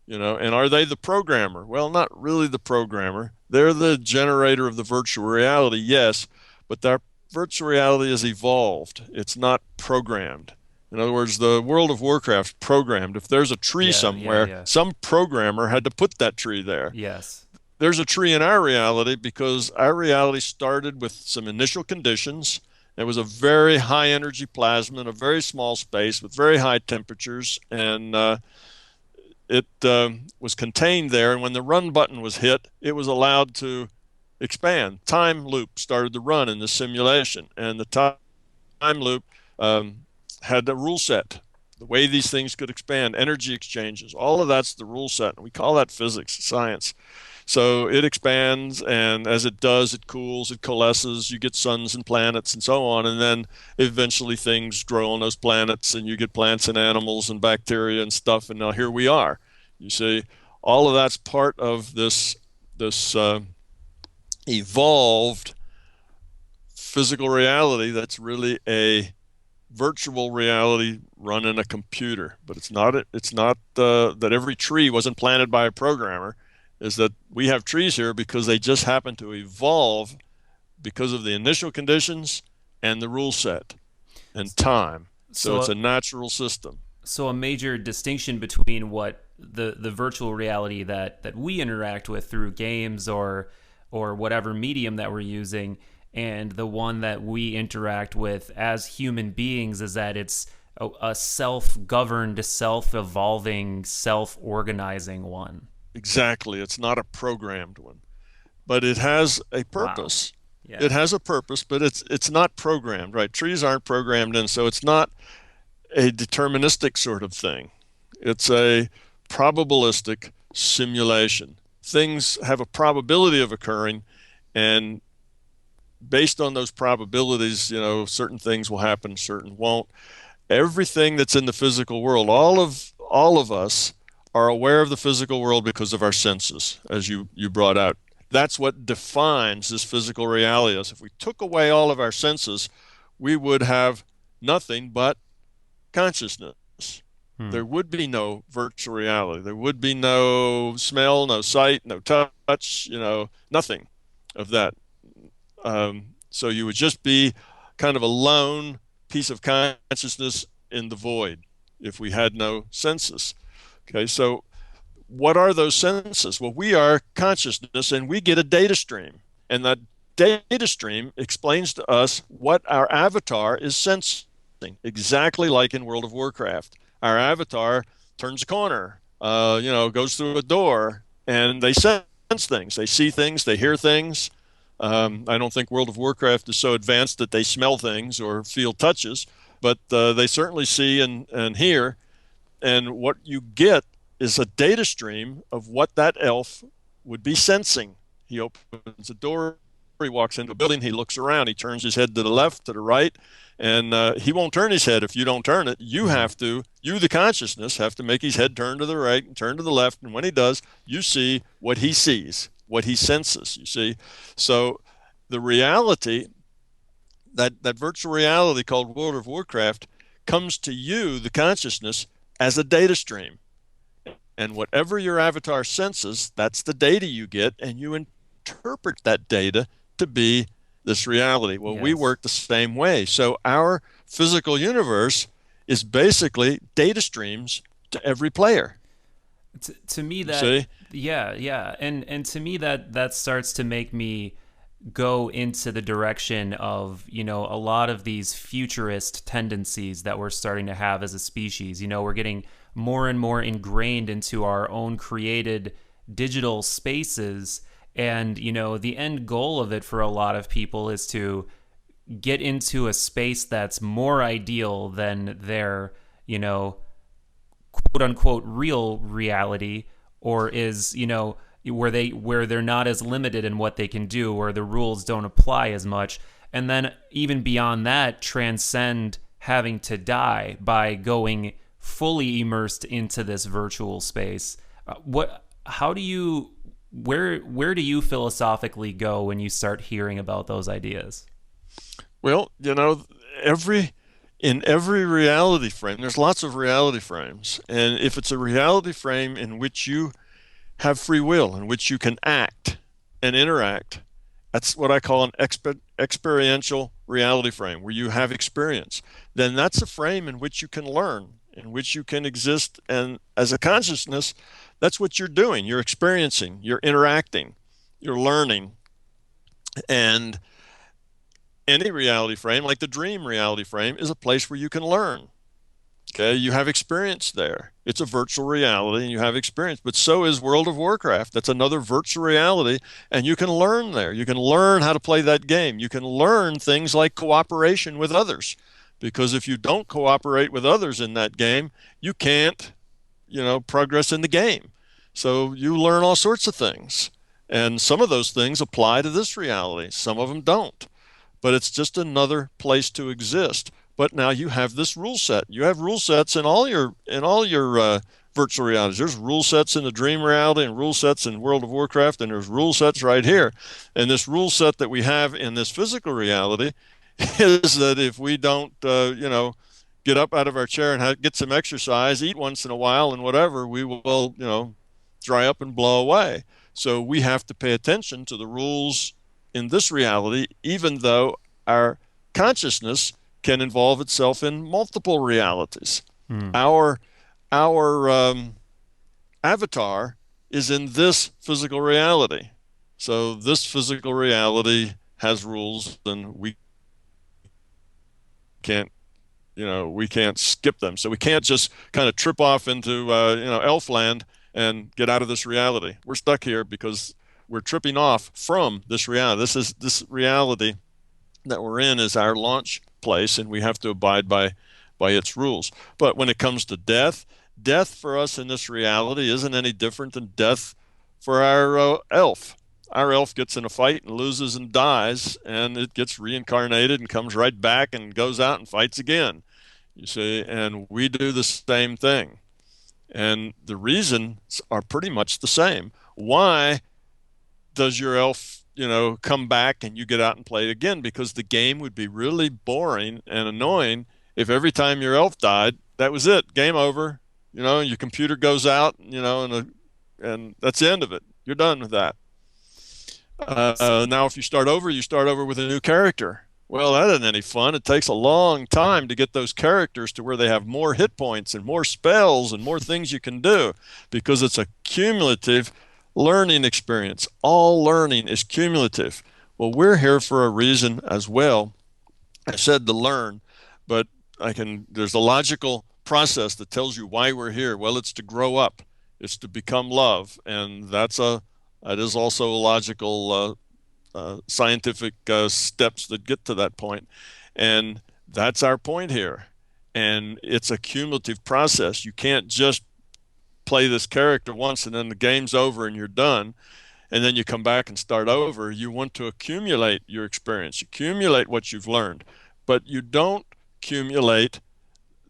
And are they the programmer? Well, not really the programmer. They're the generator of the virtual reality, yes, but that virtual reality is evolved. It's not programmed. In other words, the World of Warcraft programmed. If there's a tree somewhere, some programmer had to put that tree there. Yes. There's a tree in our reality because our reality started with some initial conditions. It was a very high energy plasma in a very small space with very high temperatures, and it was contained there. And when the run button was hit, it was allowed to expand. Time loop started to run in the simulation, and the time loop had a rule set, the way these things could expand, energy exchanges, all of that's the rule set. And we call that physics, science. So it expands, and as it does, it cools, it coalesces, you get suns and planets and so on, and then eventually things grow on those planets, and you get plants and animals and bacteria and stuff, and now here we are. You see, all of that's part of this evolved physical reality that's really a virtual reality run in a computer. But it's not that every tree wasn't planted by a programmer. Is that we have trees here because they just happen to evolve because of the initial conditions and the rule set and time. So it's a natural system. So a major distinction between what the virtual reality that we interact with through games or whatever medium that we're using and the one that we interact with as human beings is that it's a self-governed, self-evolving, self-organizing one. Exactly. It's not a programmed one, but it has a Wow. purpose. Yeah. It has a purpose, but it's not programmed, right? Trees aren't programmed in, so it's not a deterministic sort of thing. It's a probabilistic simulation. Things have a probability of occurring, and based on those probabilities, certain things will happen, certain won't. Everything that's in the physical world, all of us are aware of the physical world because of our senses, as you brought out. That's what defines this physical reality. If we took away all of our senses, we would have nothing but consciousness. Hmm. There would be no virtual reality. There would be no smell, no sight, no touch, nothing of that. So you would just be kind of a lone piece of consciousness in the void if we had no senses. Okay, so what are those senses? Well, we are consciousness, and we get a data stream. And that data stream explains to us what our avatar is sensing, exactly like in World of Warcraft. Our avatar turns a corner, goes through a door, and they sense things. They see things, they hear things. I don't think World of Warcraft is so advanced that they smell things or feel touches, but they certainly see and hear. And what you get is a data stream of what that elf would be sensing. He opens a door, he walks into a building, he looks around, he turns his head to the left, to the right, and he won't turn his head if you don't turn it. You have to, you, the consciousness, have to make his head turn to the right and turn to the left. And when he does, you see what he sees, what he senses, you see. So the reality, that virtual reality called World of Warcraft, comes to you, the consciousness, as a data stream. And whatever your avatar senses, that's the data you get, and you interpret that data to be this reality. Well, we Yes. work the same way. So our physical universe is basically data streams to every player. To me You that see? yeah, and to me that starts to make me go into the direction of a lot of these futurist tendencies that we're starting to have as a species. We're getting more and more ingrained into our own created digital spaces, and the end goal of it for a lot of people is to get into a space that's more ideal than their quote unquote real reality, or is where they're not as limited in what they can do, or the rules don't apply as much. And then even beyond that, transcend having to die by going fully immersed into this virtual space. Where do you philosophically go when you start hearing about those ideas? Well, every in every reality frame, there's lots of reality frames. And if it's a reality frame in which you have free will, in which you can act and interact, that's what I call an experiential reality frame, where you have experience. Then that's a frame in which you can learn, in which you can exist. And as a consciousness, that's what you're doing. You're experiencing, you're interacting, you're learning. And any reality frame, like the dream reality frame, is a place where you can learn. Okay, you have experience there. It's a virtual reality and you have experience, but so is World of Warcraft. That's another virtual reality, and you can learn there. You can learn how to play that game. You can learn things like cooperation with others, because if you don't cooperate with others in that game, you can't, progress in the game. So you learn all sorts of things. And some of those things apply to this reality, some of them don't. But it's just another place to exist. But now you have this rule set. You have rule sets in all your virtual realities. There's rule sets in the dream reality and rule sets in World of Warcraft, and there's rule sets right here. And this rule set that we have in this physical reality is that if we don't, get up out of our chair and get some exercise, eat once in a while, and whatever, we will, dry up and blow away. So we have to pay attention to the rules in this reality, even though our consciousness can involve itself in multiple realities. Hmm. Our avatar is in this physical reality. So this physical reality has rules, and we can't, we can't skip them. So we can't just kind of trip off into, elf land and get out of this reality. We're stuck here because we're tripping off from this reality. This reality that we're in is our launch place, and we have to abide by its rules. But when it comes to death, death for us in this reality isn't any different than death for our elf. Our elf gets in a fight and loses and dies, and it gets reincarnated and comes right back and goes out and fights again. You see, and we do the same thing. And the reasons are pretty much the same. Why does your elf, come back and you get out and play it again? Because the game would be really boring and annoying if every time your elf died, that was it, game over. Your computer goes out, and that's the end of it. You're done with that. Now, if you start over with a new character. Well, that isn't any fun. It takes a long time to get those characters to where they have more hit points and more spells and more things you can do, because it's a cumulative learning experience. All learning is cumulative. Well, we're here for a reason as well. I said to learn, but there's a logical process that tells you why we're here. Well, it's to grow up. It's to become love. And that is also a logical scientific steps that get to that point. And that's our point here. And it's a cumulative process. You can't just play this character once and then the game's over and you're done, and then you come back and start over. You want to accumulate your experience, accumulate what you've learned, but you don't accumulate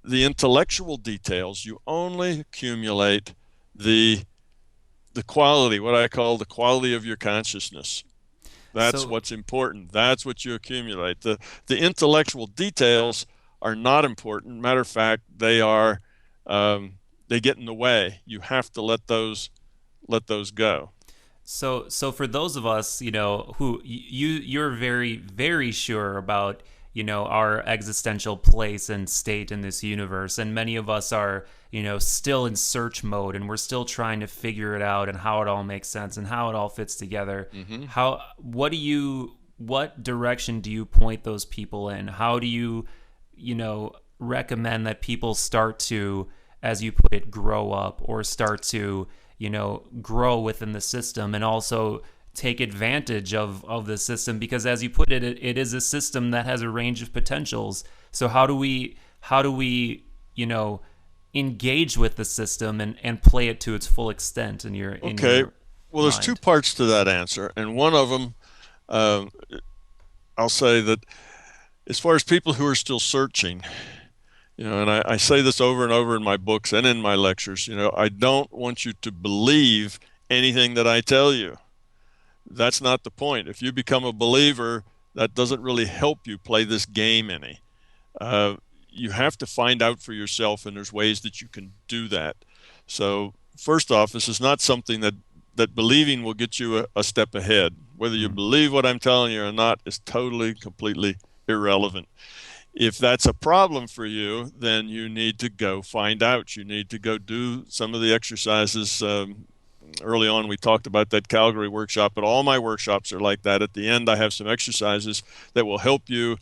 the intellectual details. You only accumulate the quality, what I call the quality of your consciousness. That's what's important. That's what you accumulate. The intellectual details are not important. Matter of fact, they are they get in the way. You have to let those go. So for those of us, who you're very, very sure about, our existential place and state in this universe, and many of us are, still in search mode, and we're still trying to figure it out and how it all makes sense and how it all fits together. Mm-hmm. What direction do you point those people in? How do you, recommend that people start to, as you put it, grow up, or start to, grow within the system, and also take advantage of the system? Because as you put it, it is a system that has a range of potentials. So how do we, engage with the system and play it to its full extent in your well, there's two parts to that answer, and one of them, I'll say that as far as people who are still searching, and I say this over and over in my books and in my lectures, I don't want you to believe anything that I tell you. That's not the point. If you become a believer, that doesn't really help you play this game any. You have to find out for yourself, and there's ways that you can do that. So first off, this is not something that believing will get you a step ahead. Whether you believe what I'm telling you or not is totally, completely irrelevant. If that's a problem for you, then you need to go find out. You need to go do some of the exercises. Early on, we talked about that Calgary workshop, but all my workshops are like that. At the end, I have some exercises that will help you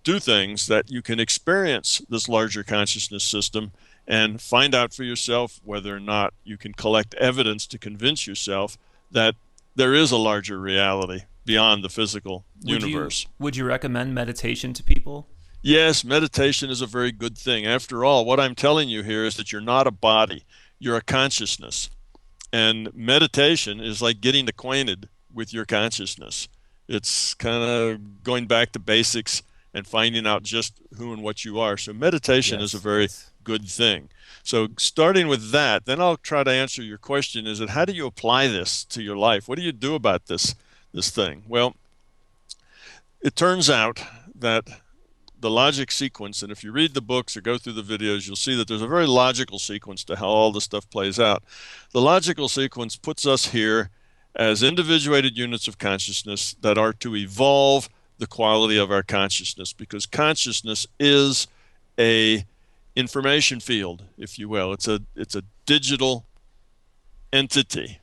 do things that you can experience this larger consciousness system and find out for yourself whether or not you can collect evidence to convince yourself that there is a larger reality beyond the physical universe. Would you recommend meditation to people? Yes, meditation is a very good thing. After all, what I'm telling you here is that you're not a body, you're a consciousness. And meditation is like getting acquainted with your consciousness. It's kind of going back to basics and finding out just who and what you are. So meditation is a very good thing. So starting with that, then I'll try to answer your question, is that how do you apply this to your life? What do you do about this thing? Well, it turns out that the logic sequence, and if you read the books or go through the videos, you'll see that there's a very logical sequence to how all this stuff plays out. The logical sequence puts us here as individuated units of consciousness that are to evolve the quality of our consciousness, because consciousness is a information field, if you will. It's a digital entity.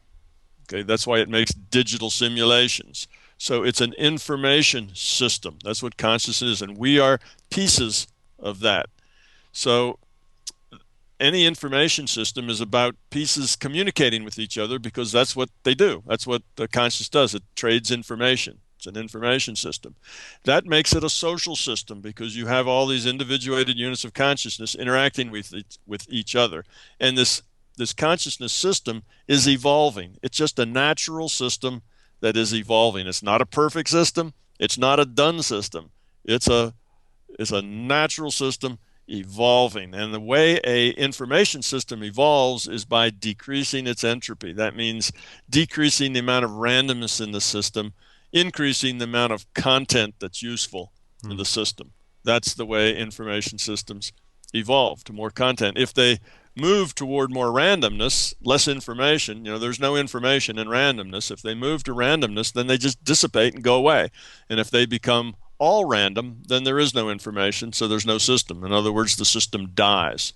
Okay, that's why it makes digital simulations. So it's an information system. That's what consciousness is, and we are pieces of that. So any information system is about pieces communicating with each other because that's what they do. That's what the conscious does. It trades information. It's an information system. That makes it a social system because you have all these individuated units of consciousness interacting with each other. And this consciousness system is evolving. It's just a natural system that is evolving. It's not a perfect system. It's not a done system. It's a natural system evolving. And the way a information system evolves is by decreasing its entropy. That means decreasing the amount of randomness in the system, increasing the amount of content that's useful in the system. That's the way information systems evolve, to more content. If they move toward more randomness, less information, there's no information in randomness. If they move to randomness, then they just dissipate and go away. And if they become all random, then there is no information, so there's no system. In other words, the system dies.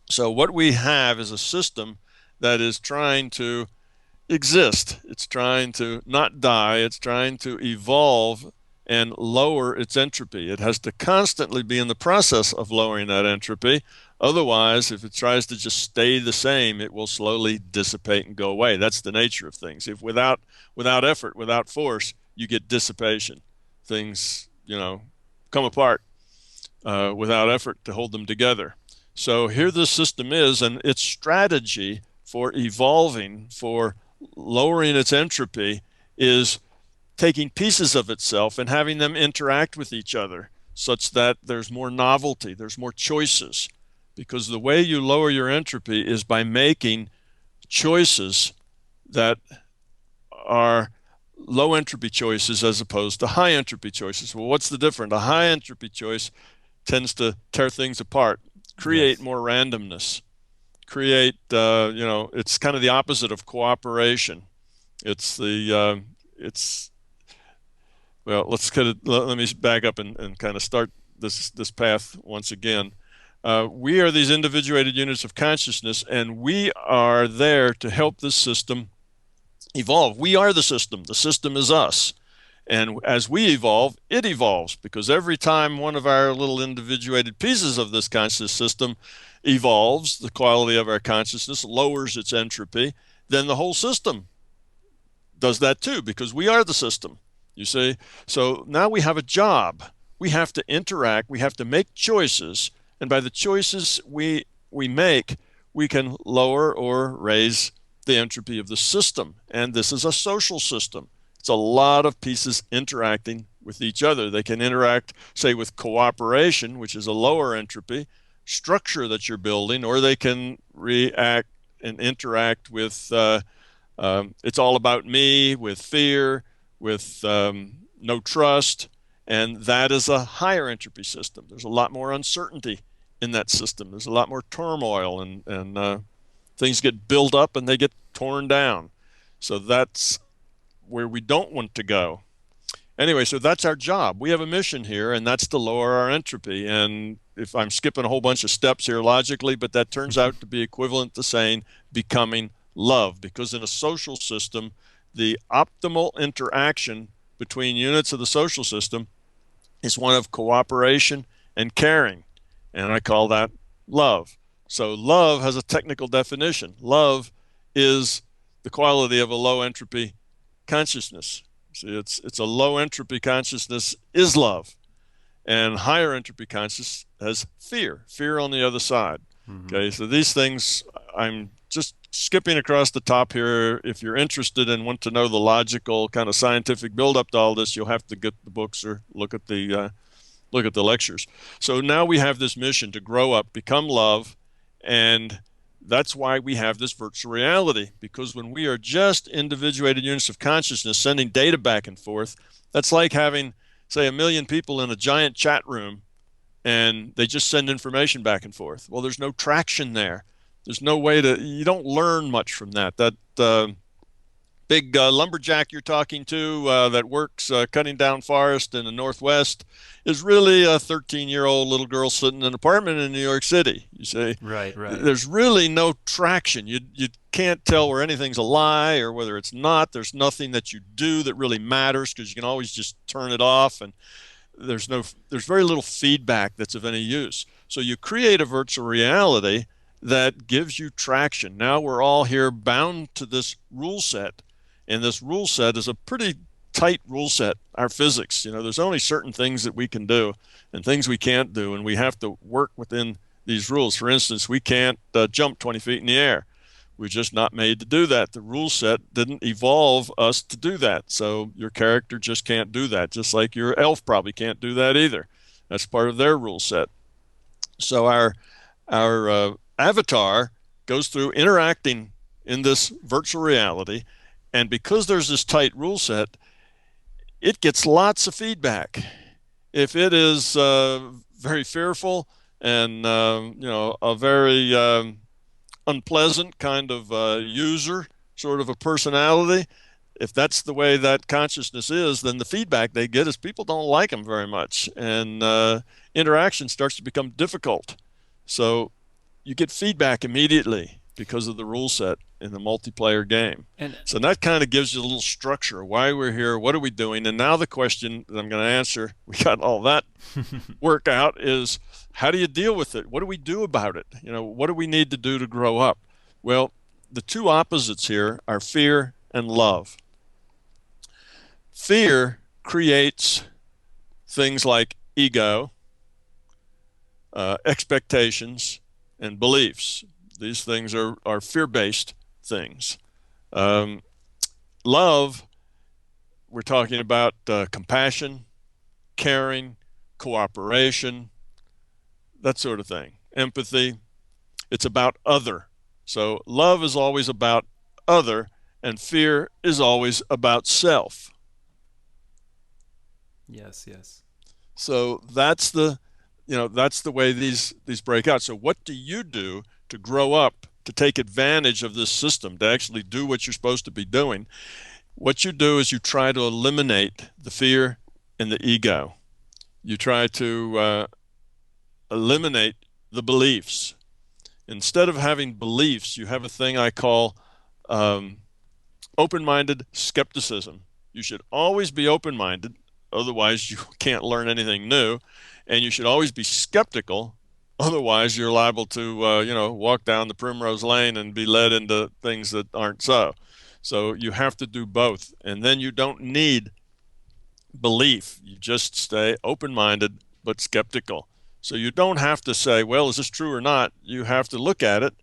So what we have is a system that is trying to exist. It's trying to not die. It's trying to evolve and lower its entropy. It has to constantly be in the process of lowering that entropy. Otherwise, if it tries to just stay the same, it will slowly dissipate and go away. That's the nature of things. If without effort, without force, you get dissipation. Things, come apart without effort to hold them together. So here the system is, and its strategy for evolving, for lowering its entropy, is taking pieces of itself and having them interact with each other such that there's more novelty, there's more choices. Because the way you lower your entropy is by making choices that are low entropy choices as opposed to high entropy choices. Well, what's the difference? A high entropy choice tends to tear things apart, create more randomness, create, it's kind of the opposite of cooperation. It's the, well, let me back up and kind of start this path once again. We are these individuated units of consciousness, and we are there to help this system evolve. We are the system. The system is us. And as we evolve, it evolves, because every time one of our little individuated pieces of this conscious system evolves, the quality of our consciousness lowers its entropy, then the whole system does that too, because we are the system, you see. So now we have a job. We have to interact. We have to make choices. And by the choices we make, we can lower or raise the entropy of the system. And this is a social system. It's a lot of pieces interacting with each other. They can interact, say, with cooperation, which is a lower entropy structure that you're building, or they can react and interact with it's all about me, with fear, with no trust, and that is a higher entropy system. There's a lot more uncertainty in that system. There's a lot more turmoil, and things get built up and they get torn down. So that's where we don't want to go. Anyway, so that's our job. We have a mission here, and that's to lower our entropy. And if I'm skipping a whole bunch of steps here logically, but that turns out to be equivalent to saying becoming love, because in a social system, the optimal interaction between units of the social system is one of cooperation and caring, and I call that love. So love has a technical definition. Love is the quality of a low entropy consciousness. See, it's a low entropy consciousness is love, and higher entropy consciousness has fear on the other side. Okay, so these things, I'm just skipping across the top here. If you're interested and want to know the logical kind of scientific build-up to all this, you'll have to get the books or look at the lectures. So now we have this mission to grow up, become love, and that's why we have this virtual reality, because when we are just individuated units of consciousness sending data back and forth, that's like having, say, 1 million people in a giant chat room and they just send information back and forth. Well, there's no traction there. There's no way to, you don't learn much from that. big lumberjack you're talking to that works cutting down forest in the Northwest is really a 13-year-old little girl sitting in an apartment in New York City. You see, Right, right. there's really no traction. You can't tell where anything's a lie or whether it's not. There's nothing that you do that really matters because you can always just turn it off, and there's very little feedback that's of any use. So you create a virtual reality that gives you traction. Now we're all here bound to this rule set, and this rule set is a pretty tight rule set. Our physics, there's only certain things that we can do and things we can't do, and we have to work within these rules. For instance, we can't jump 20 feet in the air. We're just not made to do that. The rule set didn't evolve us to do that. So your character just can't do that, just like your elf probably can't do that either. That's part of their rule set. So our avatar goes through interacting in this virtual reality, and because there's this tight rule set, it gets lots of feedback. If it is very fearful and a very unpleasant kind of user, sort of a personality, if that's the way that consciousness is, then the feedback they get is people don't like them very much, and interaction starts to become difficult. So you get feedback immediately because of the rule set in the multiplayer game. And So that kind of gives you a little structure, why we're here, what are we doing? And now the question that I'm going to answer, we got all that work out, is how do you deal with it? What do we do about it? What do we need to do to grow up? Well, the two opposites here are fear and love. Fear creates things like ego, expectations, and beliefs. These things are fear-based things. Um, Love, we're talking about compassion, caring, cooperation, that sort of thing. Empathy, it's about other. So love is always about other, and fear is always about self. yes, yes. So that's the way these break out. So what do you do to grow up, to take advantage of this system, to actually do what you're supposed to be doing? What you do is you try to eliminate the fear and the ego. You try to eliminate the beliefs. Instead of having beliefs, you have a thing I call um, open-minded skepticism. You should always be open-minded, otherwise you can't learn anything new, and you should always be skeptical, otherwise you're liable to walk down the primrose lane and be led into things that aren't so. So you have to do both, and then you don't need belief. You just stay open-minded but skeptical. So you don't have to say, well, is this true or not? You have to look at it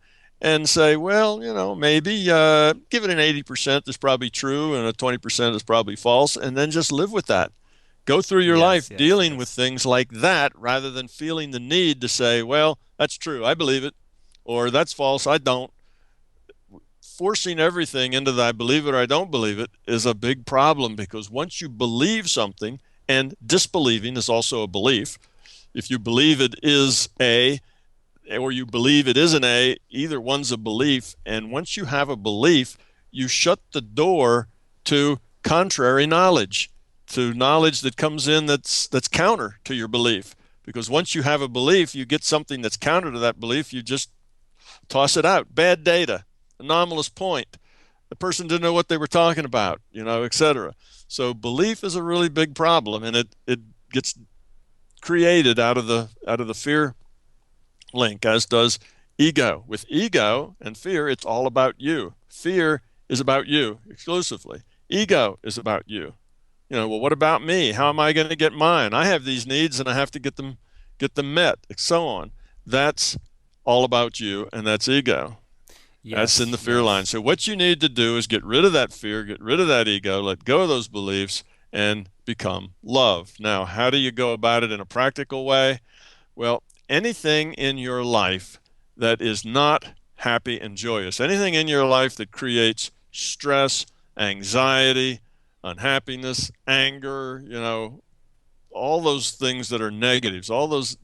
and say, well, maybe give it an 80% is probably true and a 20% is probably false, and then just live with that. Go through your Yes, life yes, dealing with yes. things like that rather than feeling the need to say, well, that's true, I believe it, or that's false, I don't. Forcing everything into the I believe it or I don't believe it is a big problem, because once you believe something, and disbelieving is also a belief, if you believe it is A or you believe it isn't A, either one's a belief. And once you have a belief, you shut the door to contrary knowledge, to knowledge that comes in that's counter to your belief. Because once you have a belief, you get something that's counter to that belief, you just toss it out. Bad data, anomalous point. The person didn't know what they were talking about, etc. So belief is a really big problem, and it gets created out of the fear link, as does ego. With ego and fear, it's all about you. Fear is about you exclusively. Ego is about you. Well, what about me? How am I going to get mine? I have these needs and I have to get them met, and so on. That's all about you, and that's ego. That's in Yes, the fear line. yes. So what you need to do is get rid of that fear, get rid of that ego, let go of those beliefs, and become love. Now, how do you go about it in a practical way? Well, anything in your life that is not happy and joyous, anything in your life that creates stress, anxiety, unhappiness, anger, all those things that are negatives, all those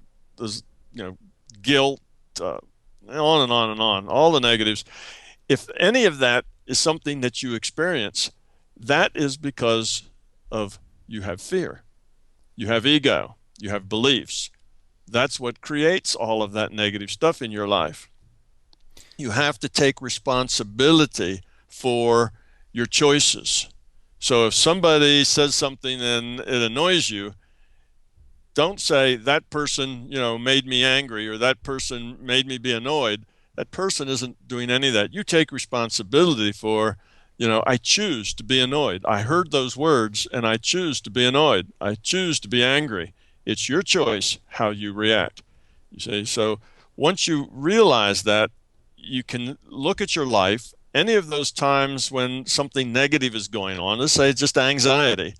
guilt, on and on and on, all the negatives. If any of that is something that you experience, that is because of you have fear, you have ego, you have beliefs. That's what creates all of that negative stuff in your life. You have to take responsibility for your choices. So if somebody says something and it annoys you, don't say that person, made me angry, or that person made me be annoyed. That person isn't doing any of that. You take responsibility for, I choose to be annoyed. I heard those words and I choose to be annoyed. I choose to be angry. It's your choice how you react. You see, so once you realize that, you can look at your life, any of those times when something negative is going on, let's say it's just anxiety,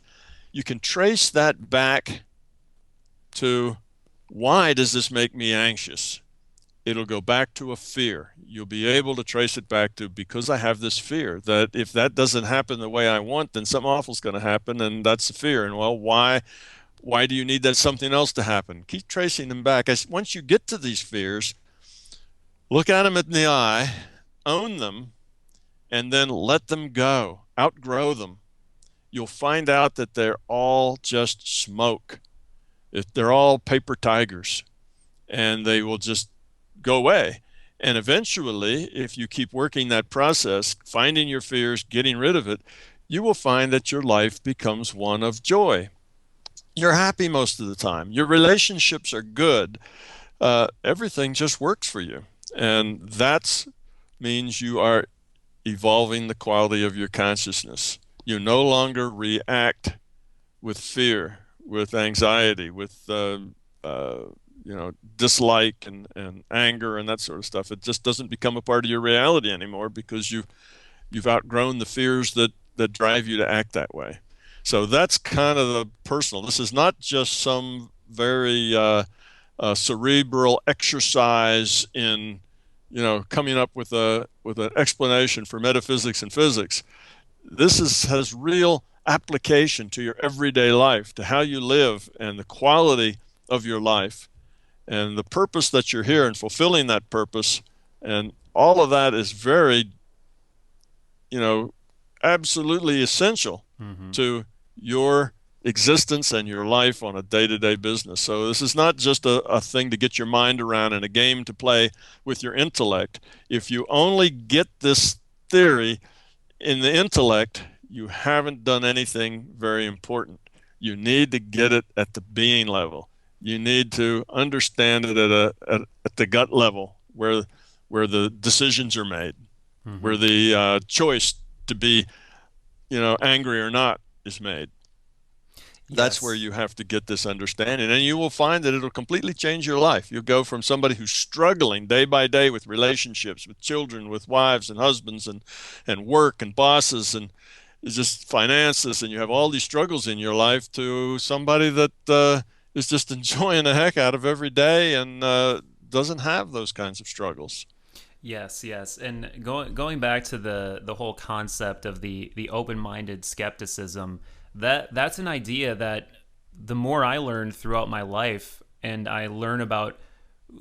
you can trace that back to, why does this make me anxious? It'll go back to a fear. You'll be able to trace it back to, because I have this fear that if that doesn't happen the way I want, then something awful's going to happen, and that's the fear. And well, why do you need that something else to happen? Keep tracing them back. Once you get to these fears, look at them in the eye, own them, and then let them go. Outgrow them. You'll find out that they're all just smoke. They're all paper tigers, and they will just go away. And eventually, if you keep working that process, finding your fears, getting rid of it, you will find that your life becomes one of joy. You're happy most of the time. Your relationships are good. Everything just works for you. And that means you are evolving the quality of your consciousness. You no longer react with fear, with anxiety, with dislike and anger and that sort of stuff. It just doesn't become a part of your reality anymore, because you've outgrown the fears that drive you to act that way. So that's kind of the personal. This is not just some very cerebral exercise in coming up with an explanation for metaphysics and physics. This has real application to your everyday life, to how you live and the quality of your life and the purpose that you're here and fulfilling that purpose. And all of that is very, absolutely essential to your existence and your life on a day-to-day business. So this is not just a thing to get your mind around and a game to play with your intellect. If you only get this theory in the intellect, you haven't done anything very important. You need to get it at the being level. You need to understand it at the gut level, where the decisions are made, where the choice to be, angry or not is made. That's Yes. where you have to get this understanding, and you will find that it'll completely change your life. You'll go from somebody who's struggling day by day with relationships, with children, with wives and husbands, and work and bosses and just finances, and you have all these struggles in your life, to somebody that is just enjoying the heck out of every day and doesn't have those kinds of struggles. Yes, yes. And going back to the whole concept of the open-minded skepticism, that's an idea that the more I learn throughout my life, and I learn about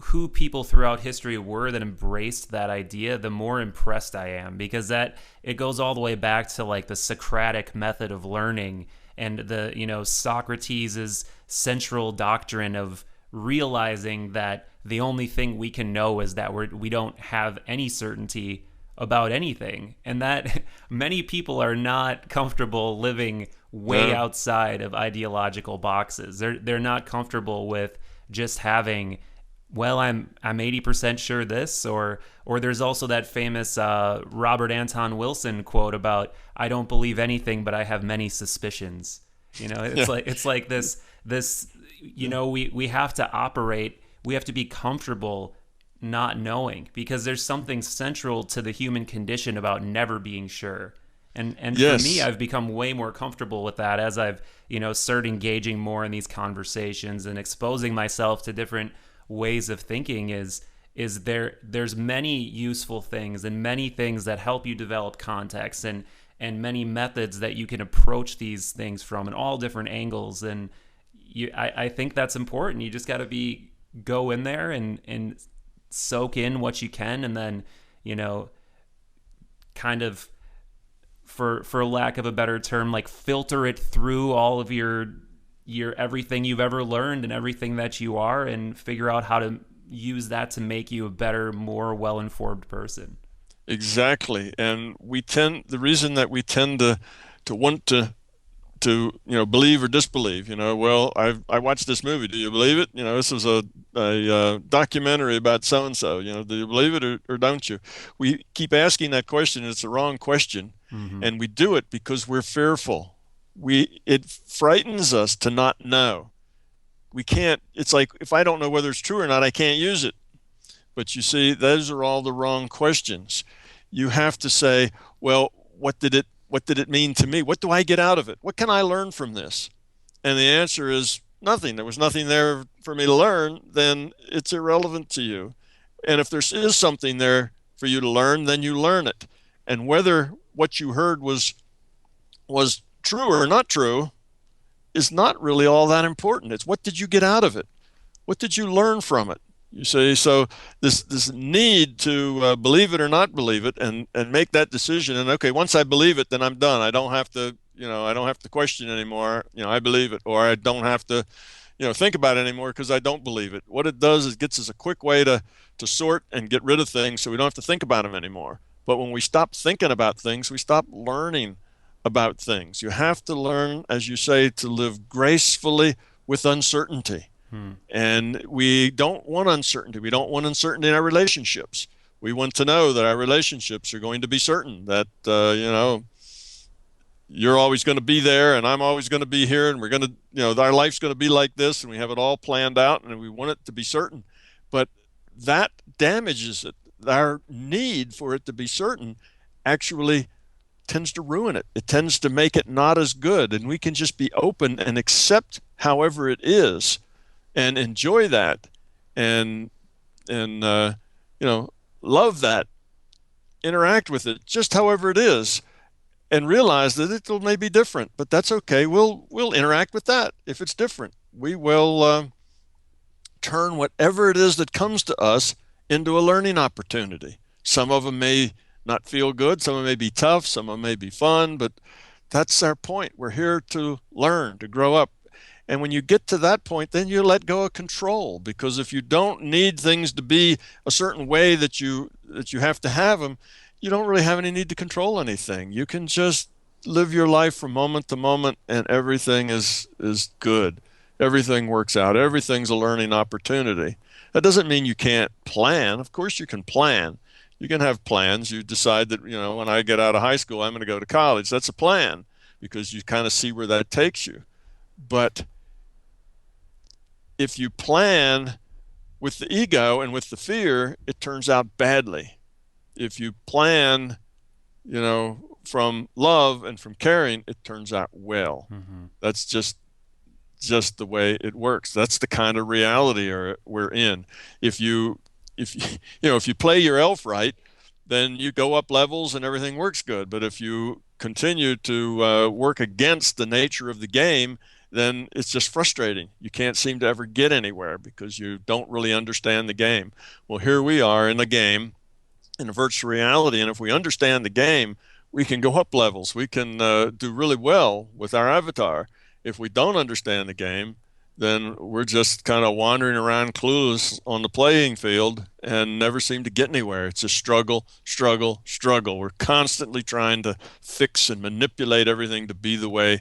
who people throughout history were that embraced that idea, the more impressed I am, because it goes all the way back to like the Socratic method of learning, and the Socrates' central doctrine of realizing that the only thing we can know is that we don't have any certainty about anything, and that many people are not comfortable living way outside of ideological boxes. They're not comfortable with just having, well, I'm 80% sure this, or there's also that famous Robert Anton Wilson quote about, I don't believe anything, but I have many suspicions. It's like this we have to operate, we have to be comfortable not knowing, because there's something central to the human condition about never being sure. And Yes. For me, I've become way more comfortable with that as I've, started engaging more in these conversations and exposing myself to different ways of thinking. There's many useful things and many things that help you develop context, and many methods that you can approach these things from in all different angles. And I think that's important. You just got to go in there and soak in what you can, and then, kind of for lack of a better term, like filter it through all of your everything you've ever learned and everything that you are, and figure out how to use that to make you a better, more well-informed person. Exactly. And the reason that we tend to want to believe or disbelieve. Well, I watched this movie. Do you believe it? This is a documentary about so and so. Do you believe it or don't you? We keep asking that question, and it's the wrong question, and we do it because we're fearful. It frightens us to not know. We can't. It's like, if I don't know whether it's true or not, I can't use it. But you see, those are all the wrong questions. You have to say, well, what did it mean to me? What do I get out of it? What can I learn from this? And the answer is nothing. There was nothing there for me to learn, then it's irrelevant to you. And if there is something there for you to learn, then you learn it. And whether what you heard was true or not true is not really all that important. It's, what did you get out of it? What did you learn from it? You see, so this need to believe it or not believe it, and make that decision. And okay, once I believe it, then I'm done. I don't have to, I don't have to question anymore. I believe it, or I don't have to, think about it anymore because I don't believe it. What it does is it gets us a quick way to sort and get rid of things, so we don't have to think about them anymore. But when we stop thinking about things, we stop learning about things. You have to learn, as you say, to live gracefully with uncertainty. And we don't want uncertainty. We don't want uncertainty in our relationships. We want to know that our relationships are going to be certain, that, you're always going to be there and I'm always going to be here, and we're going to, our life's going to be like this, and we have it all planned out, and we want it to be certain. But that damages it. Our need for it to be certain actually tends to ruin it. It tends to make it not as good. And we can just be open and accept however it is, and enjoy that, and love that, interact with it just however it is, and realize that it may be different, but that's okay. We'll interact with that. If it's different, we will turn whatever it is that comes to us into a learning opportunity. Some of them may not feel good, some of them may be tough, some of them may be fun, but that's our point. We're here to learn, to grow up. And when you get to that point, then you let go of control, because if you don't need things to be a certain way that you have to have them, you don't really have any need to control anything. You can just live your life from moment to moment, and everything is good. Everything works out. Everything's a learning opportunity. That doesn't mean you can't plan. Of course you can plan. You can have plans. You decide that, when I get out of high school, I'm going to go to college. That's a plan, because you kind of see where that takes you. But if you plan with the ego and with the fear, it turns out badly. If you plan, from love and from caring, it turns out well. That's just the way it works. That's the kind of reality we're in. If you play your elf right, then you go up levels and everything works good. But if you continue to work against the nature of the game, then it's just frustrating. You can't seem to ever get anywhere because you don't really understand the game. Well, here we are in a game, in a virtual reality, and if we understand the game, we can go up levels. We can do really well with our avatar. If we don't understand the game, then we're just kind of wandering around clueless on the playing field and never seem to get anywhere. It's a struggle, struggle, struggle. We're constantly trying to fix and manipulate everything to be the way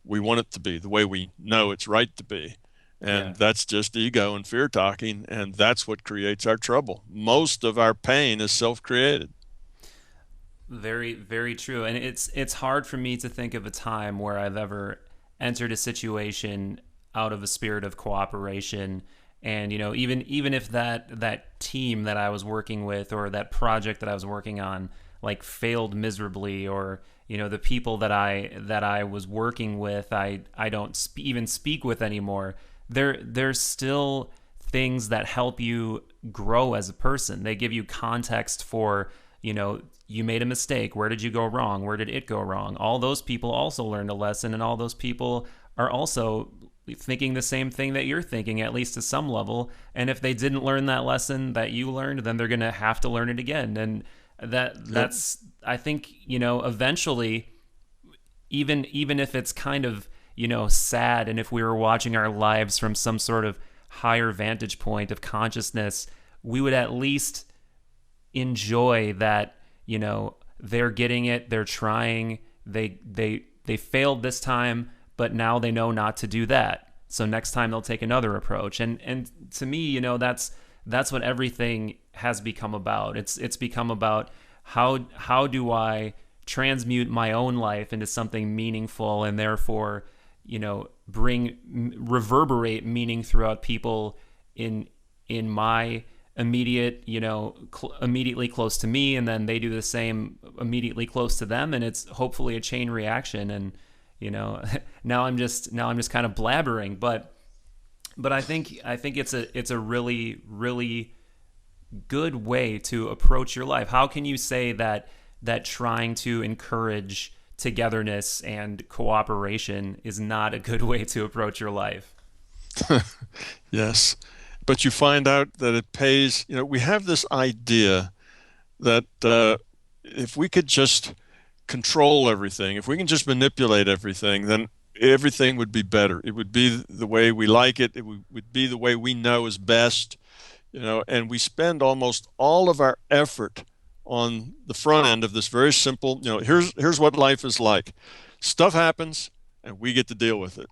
we want it to be, the way we know it's right to be. And that's just ego and fear talking, and that's what creates our trouble. Most of our pain is self-created. Very, very true. And it's hard for me to think of a time where I've ever entered a situation out of a spirit of cooperation. And, even if that team that I was working with, or that project that I was working on, like, failed miserably, or the people that I was working with, I don't even speak with anymore. There's still things that help you grow as a person. They give you context for, you made a mistake. Where did you go wrong? Where did it go wrong? All those people also learned a lesson, and all those people are also thinking the same thing that you're thinking, at least to some level. And if they didn't learn that lesson that you learned, then they're going to have to learn it again. And Yep. That's, I think, eventually, even if it's kind of, sad, and if we were watching our lives from some sort of higher vantage point of consciousness, we would at least enjoy that, they're getting it, they're trying, they failed this time, but now they know not to do that. So next time they'll take another approach. And to me, that's what everything has become about. It's become about how do I transmute my own life into something meaningful, and therefore, reverberate meaning throughout people in my immediate, immediately close to me, and then they do the same immediately close to them, and it's hopefully a chain reaction. And now I'm just kind of blabbering, but I think it's a really, really good way to approach your life. How can you say that trying to encourage togetherness and cooperation is not a good way to approach your life? Yes. But you find out that it pays. We have this idea that if we could just control everything, if we can just manipulate everything, then everything would be better. It would be the way we like it. It would be the way we know is best, and we spend almost all of our effort on the front end of this very simple, here's what life is like. Stuff happens and we get to deal with it.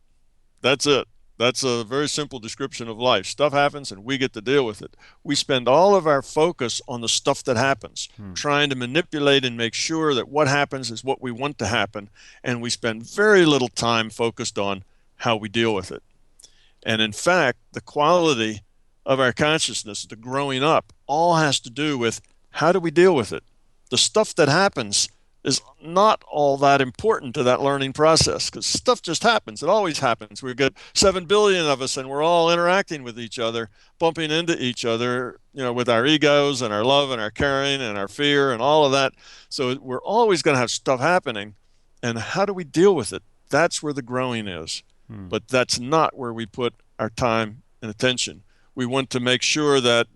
That's it. That's a very simple description of life. Stuff happens and we get to deal with it. We spend all of our focus on the stuff that happens, trying to manipulate and make sure that what happens is what we want to happen. And we spend very little time focused on how we deal with it. And in fact, the quality of our consciousness, the growing up, all has to do with how do we deal with it. The stuff that happens is not all that important to that learning process, because stuff just happens. It always happens. We've got 7 billion of us, and we're all interacting with each other, bumping into each other, with our egos and our love and our caring and our fear and all of that. So we're always going to have stuff happening. And how do we deal with it? That's where the growing is. But that's not where we put our time and attention. We want to make sure that,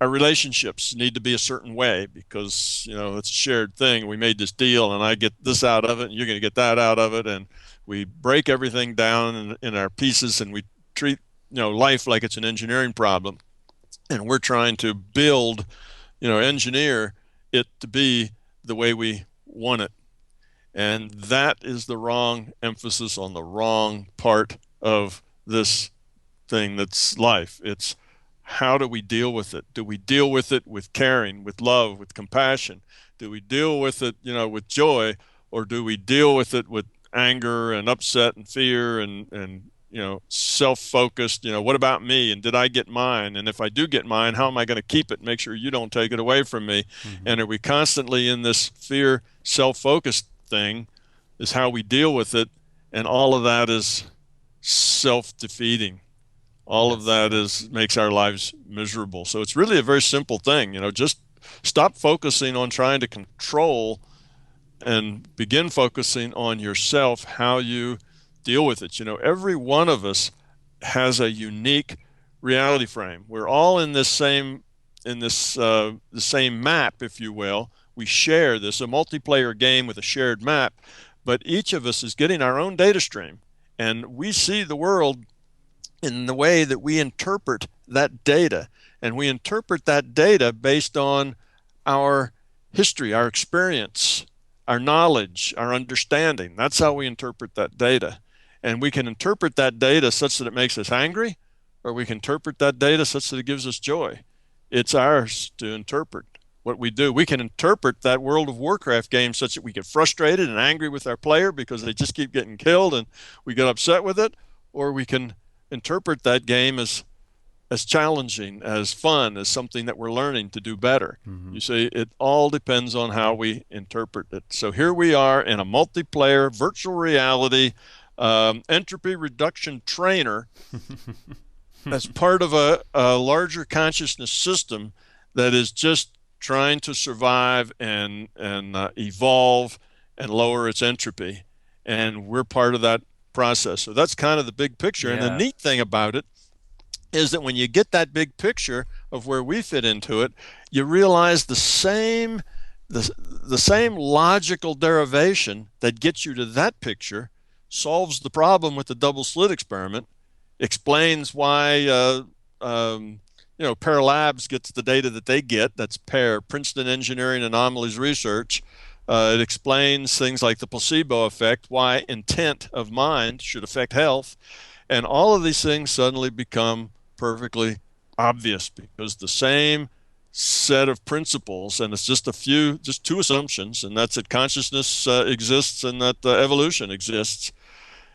our relationships need to be a certain way because, it's a shared thing. We made this deal and I get this out of it and you're going to get that out of it. And we break everything down in our pieces and we treat, life like it's an engineering problem. And we're trying to build, engineer it to be the way we want it. And that is the wrong emphasis on the wrong part of this thing that's life. It's how do we deal with it? Do we deal with it with caring, with love, with compassion? Do we deal with it, with joy, or do we deal with it with anger and upset and fear and self-focused? What about me? And did I get mine? And if I do get mine, how am I going to keep it? Make sure you don't take it away from me. And are we constantly in this fear, self-focused thing? Is how we deal with it, and all of that is self-defeating. All of that makes our lives miserable. So it's really a very simple thing. Just stop focusing on trying to control and begin focusing on yourself, how you deal with it. Every one of us has a unique reality frame. We're all in this the same map, if you will. We share this, a multiplayer game with a shared map, but each of us is getting our own data stream, and we see the world in the way that we interpret that data. And we interpret that data based on our history, our experience, our knowledge, our understanding. That's how we interpret that data. And we can interpret that data such that it makes us angry, or we can interpret that data such that it gives us joy. It's ours to interpret what we do. We can interpret that World of Warcraft game such that we get frustrated and angry with our player because they just keep getting killed and we get upset with it, or we can interpret that game as challenging, as fun, as something that we're learning to do better. You see, it all depends on how we interpret it. So here we are in a multiplayer virtual reality entropy reduction trainer as part of a larger consciousness system that is just trying to survive and evolve and lower its entropy. And we're part of that process. So that's kind of the big picture. Yeah. And the neat thing about it is that when you get that big picture of where we fit into it, you realize the same logical derivation that gets you to that picture solves the problem with the double slit experiment, explains why Pair Labs gets the data that they get. That's Pair, Princeton Engineering Anomalies Research. It explains things like the placebo effect, why intent of mind should affect health. And all of these things suddenly become perfectly obvious because the same set of principles, and it's just two assumptions, and that's that consciousness exists and that evolution exists.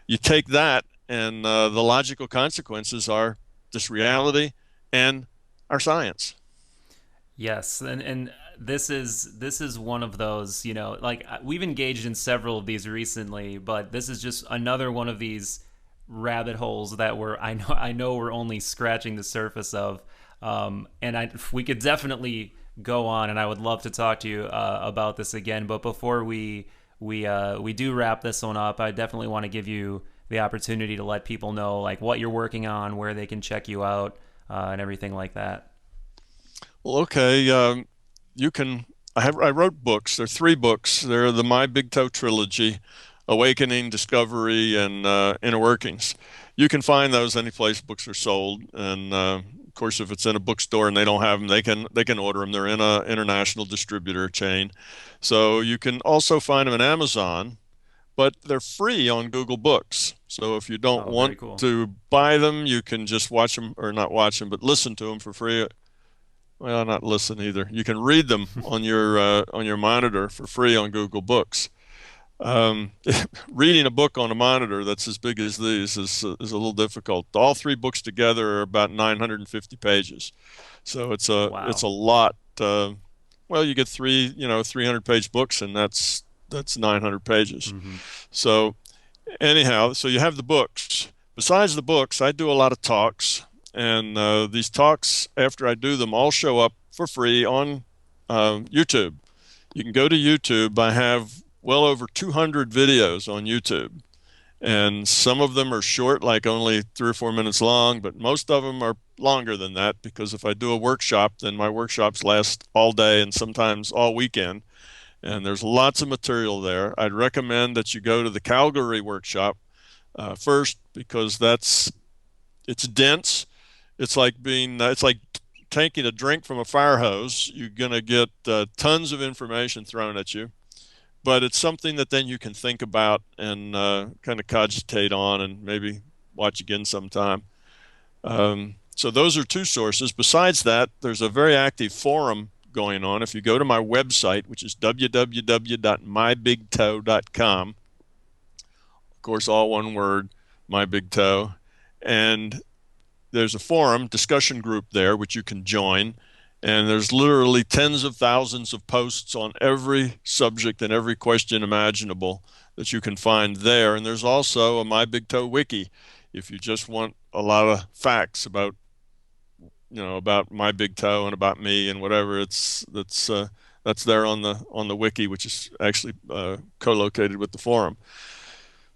You take that, and the logical consequences are this reality and our science. Yes, and this is one of those, like we've engaged in several of these recently, but this is just another one of these rabbit holes that I know we're only scratching the surface of. We could definitely go on, and I would love to talk to you about this again. But before we do wrap this one up, I definitely want to give you the opportunity to let people know like what you're working on, where they can check you out, and everything like that. Well, okay. You can. I wrote books. There are three books. They're the My Big Toe trilogy, Awakening, Discovery, and Inner Workings. You can find those any place books are sold, and of course, if it's in a bookstore and they don't have them, they can order them. They're in a international distributor chain, so you can also find them on Amazon, but they're free on Google Books. So if you don't Oh, very want cool. to buy them, you can just watch them, or not watch them, but listen to them for free. Well, not listen either. You can read them on your monitor for free on Google Books. Um, Reading a book on a monitor that's as big as these is a little difficult. All three books together are about 950 pages, so it's Wow. a lot. Well, you get 300-page books, and that's 900 pages. Hmm. So anyhow, so you have the books. Besides the books, I do a lot of talks, and these talks, after I do them, all show up for free on YouTube. You can go to YouTube. I have well over 200 videos on YouTube, and some of them are short, like only 3 or 4 minutes long, but most of them are longer than that because if I do a workshop, then my workshops last all day and sometimes all weekend, and there's lots of material there. I'd recommend that you go to the Calgary workshop first because it's dense. It's like taking a drink from a fire hose. You're going to get tons of information thrown at you, but it's something that then you can think about and kind of cogitate on and maybe watch again sometime. So those are two sources. Besides that, there's a very active forum going on. If you go to my website, which is www.mybigtoe.com, of course, all one word, my big toe, and there's a forum discussion group there which you can join, and there's literally tens of thousands of posts on every subject and every question imaginable that you can find there. And there's also a My Big Toe wiki if you just want a lot of facts about my big toe and about me and whatever. That's there on the wiki, which is actually co-located with the forum.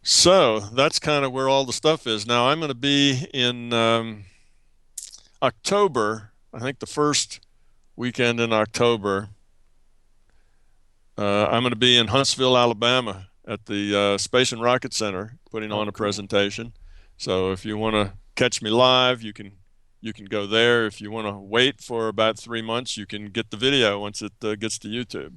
So that's kind of where all the stuff is. Now I'm going to be in October. I think the first weekend in October. I'm going to be in Huntsville, Alabama, at the Space and Rocket Center, putting Oh, on a cool. presentation. So if you want to catch me live, you can go there. If you want to wait for about 3 months, you can get the video once it gets to YouTube.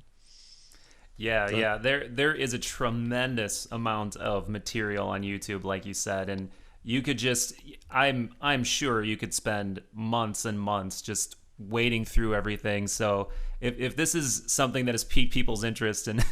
Yeah, So, yeah. There is a tremendous amount of material on YouTube, like you said, and you could just I'm sure you could spend months and months just wading through everything. So if this is something that has piqued people's interest, and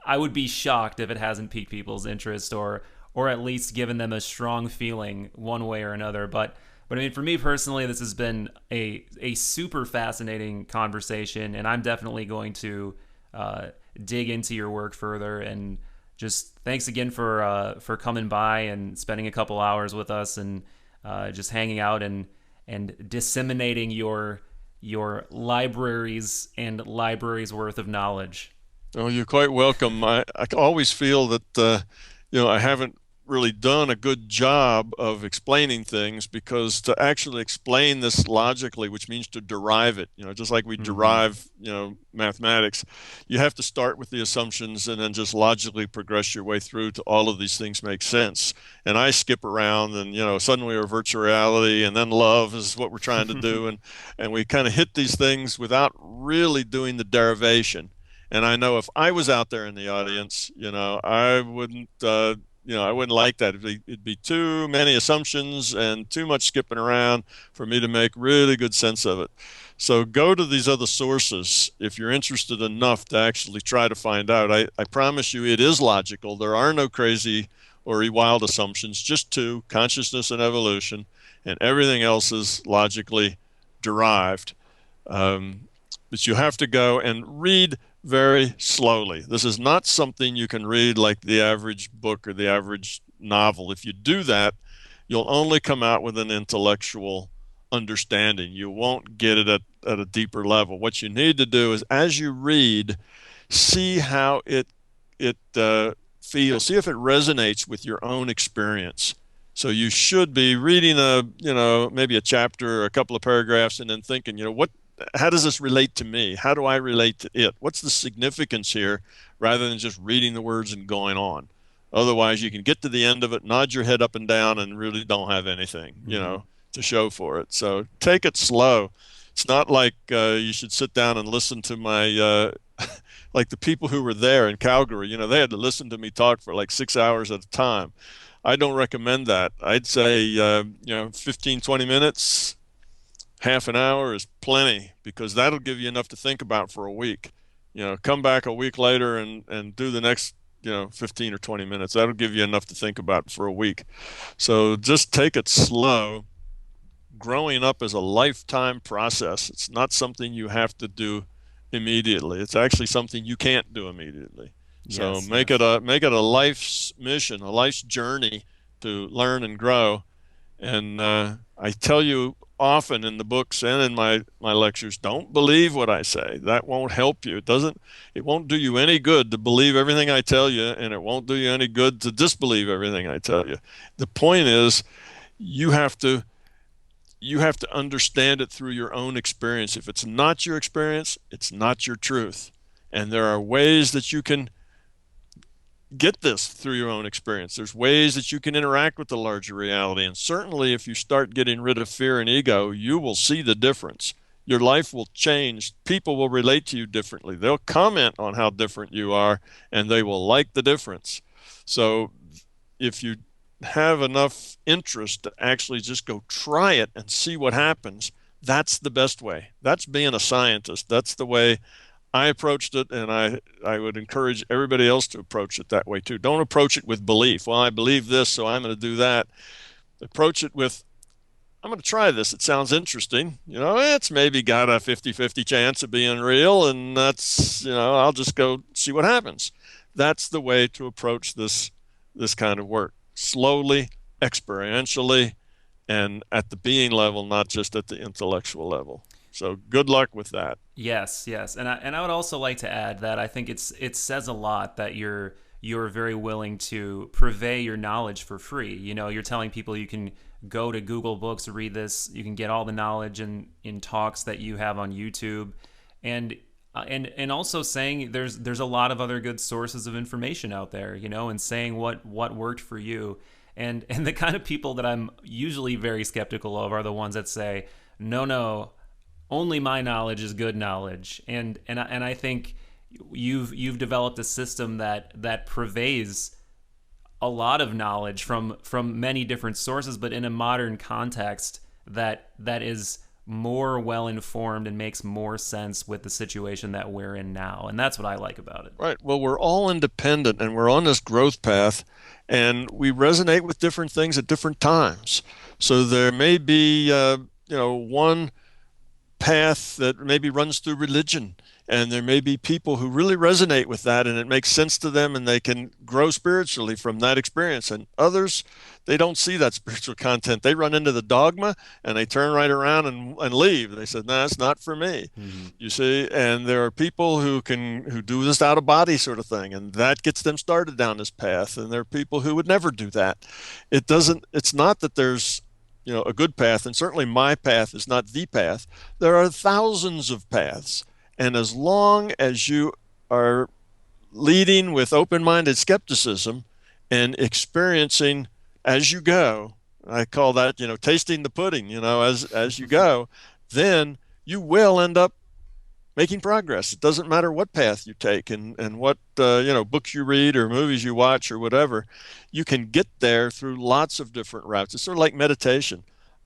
I would be shocked if it hasn't piqued people's interest or at least given them a strong feeling one way or another. But I mean, for me personally, this has been a super fascinating conversation, and I'm definitely going to uh, dig into your work further. And just thanks again for coming by and spending a couple hours with us and just hanging out and disseminating your libraries and libraries worth of knowledge. oh, you're quite welcome. I always feel that I haven't really done a good job of explaining things, because to actually explain this logically, which means to derive it, just like we Mm-hmm. derive, mathematics, you have to start with the assumptions and then just logically progress your way through to all of these things make sense. And I skip around and, suddenly we're virtual reality and then love is what we're trying to do. And we kind of hit these things without really doing the derivation. And I know if I was out there in the audience, I wouldn't like that. It'd be too many assumptions and too much skipping around for me to make really good sense of it. So go to these other sources if you're interested enough to actually try to find out. I promise you it is logical. There are no crazy or wild assumptions, just two, consciousness and evolution, and everything else is logically derived. But you have to go and read very slowly. This is not something you can read like the average book or the average novel. If you do that, you'll only come out with an intellectual understanding. You won't get it at a deeper level. What you need to do is, as you read, see how it feels. See if it resonates with your own experience. So you should be reading maybe a chapter or a couple of paragraphs and then thinking, how does this relate to me? How do I relate to it? What's the significance here, rather than just reading the words and going on? Otherwise, you can get to the end of it, nod your head up and down, and really don't have anything, Mm-hmm. to show for it. So take it slow. It's not like you should sit down and listen to my, like the people who were there in Calgary, they had to listen to me talk for like 6 hours at a time. I don't recommend that. I'd say, 15, 20 minutes, half an hour is plenty, because that'll give you enough to think about for a week. Come back a week later and do the next, 15 or 20 minutes. That'll give you enough to think about for a week. So just take it slow. Growing up is a lifetime process. It's not something you have to do immediately. It's actually something you can't do immediately. So Yes, make it yes. a life's mission, a life's journey to learn and grow. And I tell you often in the books and in my lectures, don't believe what I say. That won't help you. It won't do you any good to believe everything I tell you, and it won't do you any good to disbelieve everything I tell you. The point is, you have to you have to understand it through your own experience. If it's not your experience, it's not your truth. And there are ways that you can get this through your own experience. There's ways that you can interact with the larger reality. And certainly, if you start getting rid of fear and ego, you will see the difference. Your life will change. People will relate to you differently. They'll comment on how different you are, and they will like the difference. So if you have enough interest to actually just go try it and see what happens, that's the best way. That's being a scientist. That's the way I approached it, and I would encourage everybody else to approach it that way too. Don't approach it with belief. Well, I believe this, so I'm going to do that. Approach it with, I'm going to try this. It sounds interesting. It's maybe got a 50-50 chance of being real, and I'll just go see what happens. That's the way to approach this kind of work. Slowly, experientially, and at the being level, not just at the intellectual level. So good luck with that. Yes, yes, and I would also like to add that I think it says a lot that you're very willing to purvey your knowledge for free. You're telling people you can go to Google Books, read this, you can get all the knowledge in talks that you have on YouTube, and also saying there's a lot of other good sources of information out there, and saying what worked for you. And the kind of people that I'm usually very skeptical of are the ones that say, no, only my knowledge is good knowledge. And I think you've developed a system that purveys a lot of knowledge from many different sources, but in a modern context that is more well informed and makes more sense with the situation that we're in now. And that's what I like about it. Right. Well, we're all independent and we're on this growth path, and we resonate with different things at different times. So there may be, one path that maybe runs through religion And there may be people who really resonate with that and it makes sense to them and they can grow spiritually from that experience. And others, they don't see that spiritual content. They run into the dogma and they turn right around and leave. They said, no, it's not for me. Hmm. You see, and there are people who do this out of body sort of thing, and that gets them started down this path. And there are people who would never do that. It's not that there's a good path, and certainly my path is not the path. There are thousands of paths. And as long as you are leading with open-minded skepticism and experiencing as you go, I call that, tasting the pudding, as you go, then you will end up making progress. It doesn't matter what path you take and what books you read or movies you watch or whatever. You can get there through lots of different routes. It's sort of like meditation.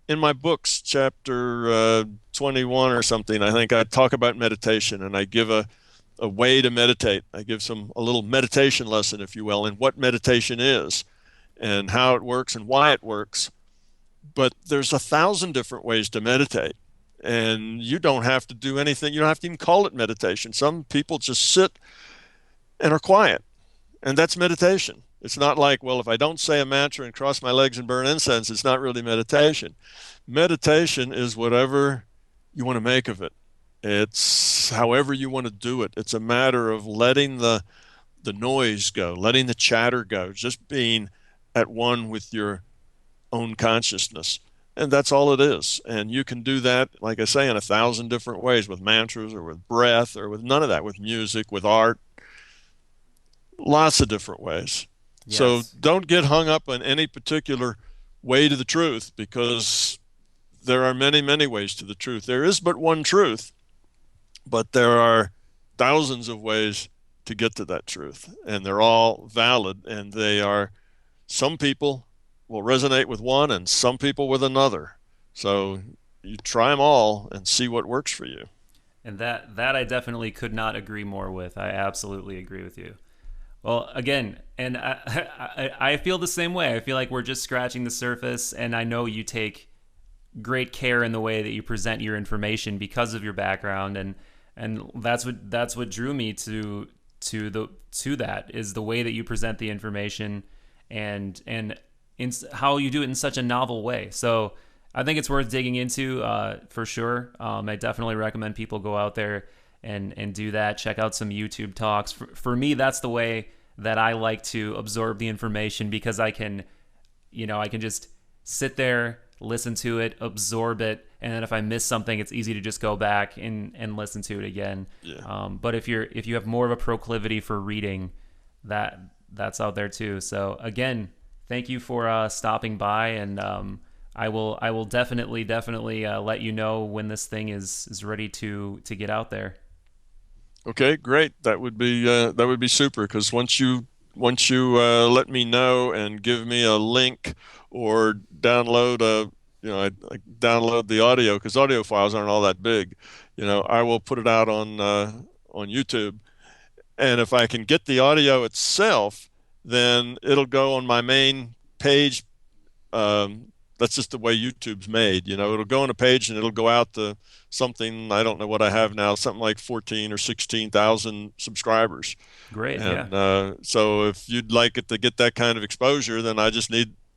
In my books, chapter 21 or something, I think I talk about meditation and I give a way to meditate. I give a little meditation lesson, if you will, in what meditation is and how it works and why it works. But there's 1,000 different ways to meditate. And you don't have to do anything. You don't have to even call it meditation. Some people just sit and are quiet, and that's meditation. It's not like, well, if I don't say a mantra and cross my legs and burn incense, it's not really meditation. Meditation is whatever you want to make of it. It's however you want to do it. It's a matter of letting the noise go, letting the chatter go, just being at one with your own consciousness. And that's all it is. And you can do that, like I say, in 1,000 different ways, with mantras or with breath or with none of that, with music, with art, lots of different ways. So Yes. don't get hung up on any particular way to the truth, because there are many, many ways to the truth. There is but one truth, but there are thousands of ways to get to that truth. And they're all valid. And some people will resonate with one and some people with another. So you try them all and see what works for you. And that I definitely could not agree more with. I absolutely agree with you. Well, again, and I feel the same way. I feel like we're just scratching the surface, and I know you take great care in the way that you present your information because of your background, and that's what drew me to that is the way that you present the information, and how you do it in such a novel way. So I think it's worth digging into for sure. I definitely recommend people go out there and do that. Check out some YouTube talks. For me, that's the way that I like to absorb the information, because I can just sit there, listen to it, absorb it, and then if I miss something, it's easy to just go back and listen to it again. Yeah. But if you have more of a proclivity for reading, that's out there too. So again, thank you for stopping by, and I will definitely let you know when this thing is ready to get out there. Okay, great. That would be super, because once you let me know and give me a link or download I download the audio, because audio files aren't all that big. I will put it out on YouTube. And if I can get the audio itself, then it'll go on my main page. That's just the way YouTube's made. It'll go on a page and it'll go out to something, I don't know what I have now, something like 14 or 16,000 subscribers. Great, yeah. And so if you'd like it to get that kind of exposure, then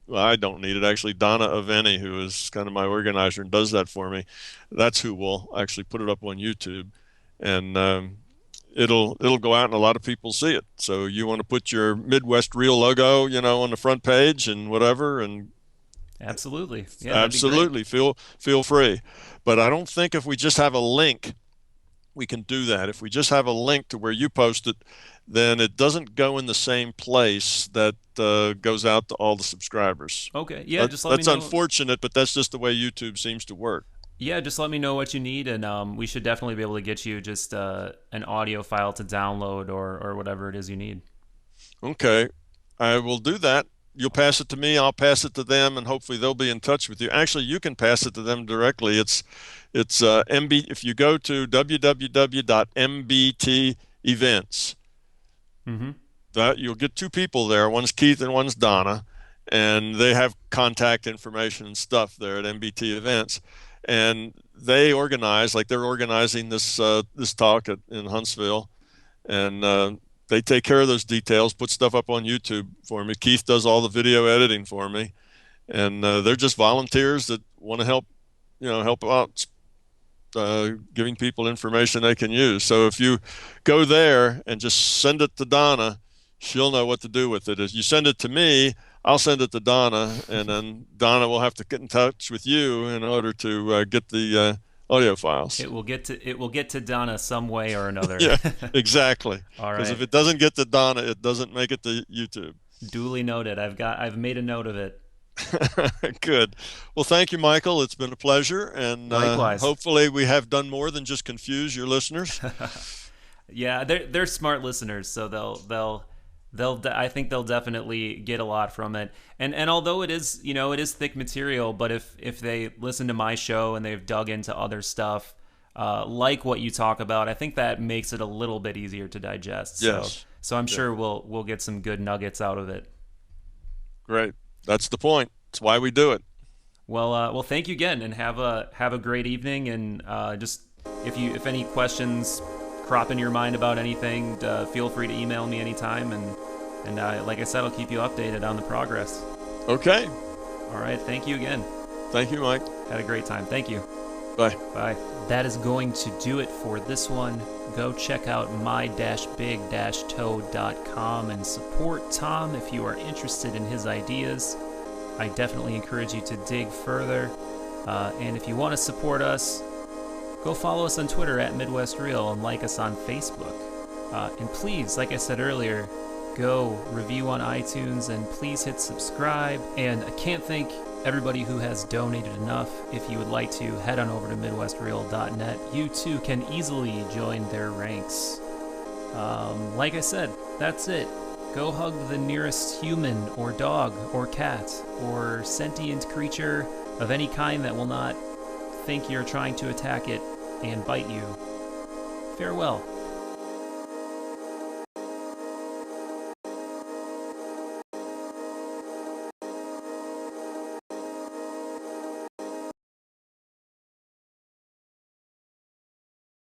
well, I don't need it actually. Donna Aveni, who is kind of my organizer and does that for me, that's who will actually put it up on YouTube. And it'll go out and a lot of people see it. So you want to put your Midwest Real logo, on the front page and whatever, and Absolutely. Yeah, that'd be great. absolutely feel free. But I don't think if we just have a link, we can do that. If we just have a link to where you post it, then it doesn't go in the same place that goes out to all the subscribers. Okay. Yeah, That, just let me that's know. unfortunate, but that's just the way YouTube seems to work. Yeah, just let me know what you need, and we should definitely be able to get you just an audio file to download or whatever it is you need. Okay, I will do that. You'll pass it to me, I'll pass it to them, and hopefully they'll be in touch with you. Actually, you can pass it to them directly. It's MB. If you go to www.mbtevents, Mm-hmm. that you'll get two people there. One's Keith and one's Donna, and they have contact information and stuff there at MBT Events. and they organize, like they're organizing this talk in Huntsville, and they take care of those details, put stuff up on YouTube for me. Keith does all the video editing for me, and they're just volunteers that want to help, help out, giving people information they can use. So if you go there and just send it to Donna, she'll know what to do with it. If you send it to me, I'll send it to Donna, and then Donna will have to get in touch with you in order to get the audio files. It will get to Donna some way or another. Yeah, exactly. All Because right. if it doesn't get to Donna, it doesn't make it to YouTube. Duly noted. I've made a note of it. Good. Well, thank you, Michael. It's been a pleasure, and Likewise. hopefully we have done more than just confuse your listeners. Yeah, they're smart listeners, so I think they'll definitely get a lot from it. And although it is, it is thick material, but if they listen to my show and they've dug into other stuff, like what you talk about, I think that makes it a little bit easier to digest. Yes. So I'm sure we'll get some good nuggets out of it. Great. That's the point. That's why we do it. Well, thank you again, and have a great evening. And just if any questions crop in your mind about anything, feel free to email me anytime. And like I said, I'll keep you updated on the progress. Okay. All right. Thank you again. Thank you, Mike. Had a great time. Thank you. Bye. Bye. That is going to do it for this one. Go check out my-big-toe.com and support Tom if you are interested in his ideas. I definitely encourage you to dig further. And if you want to support us, go follow us on Twitter at Midwest Real and like us on Facebook. And please, like I said earlier, go review on iTunes and please hit subscribe. And I can't thank everybody who has donated enough. If you would like to, head on over to MidwestReal.net. You too can easily join their ranks. Like I said, that's it. Go hug the nearest human or dog or cat or sentient creature of any kind that will not think you're trying to attack it and bite you. Farewell.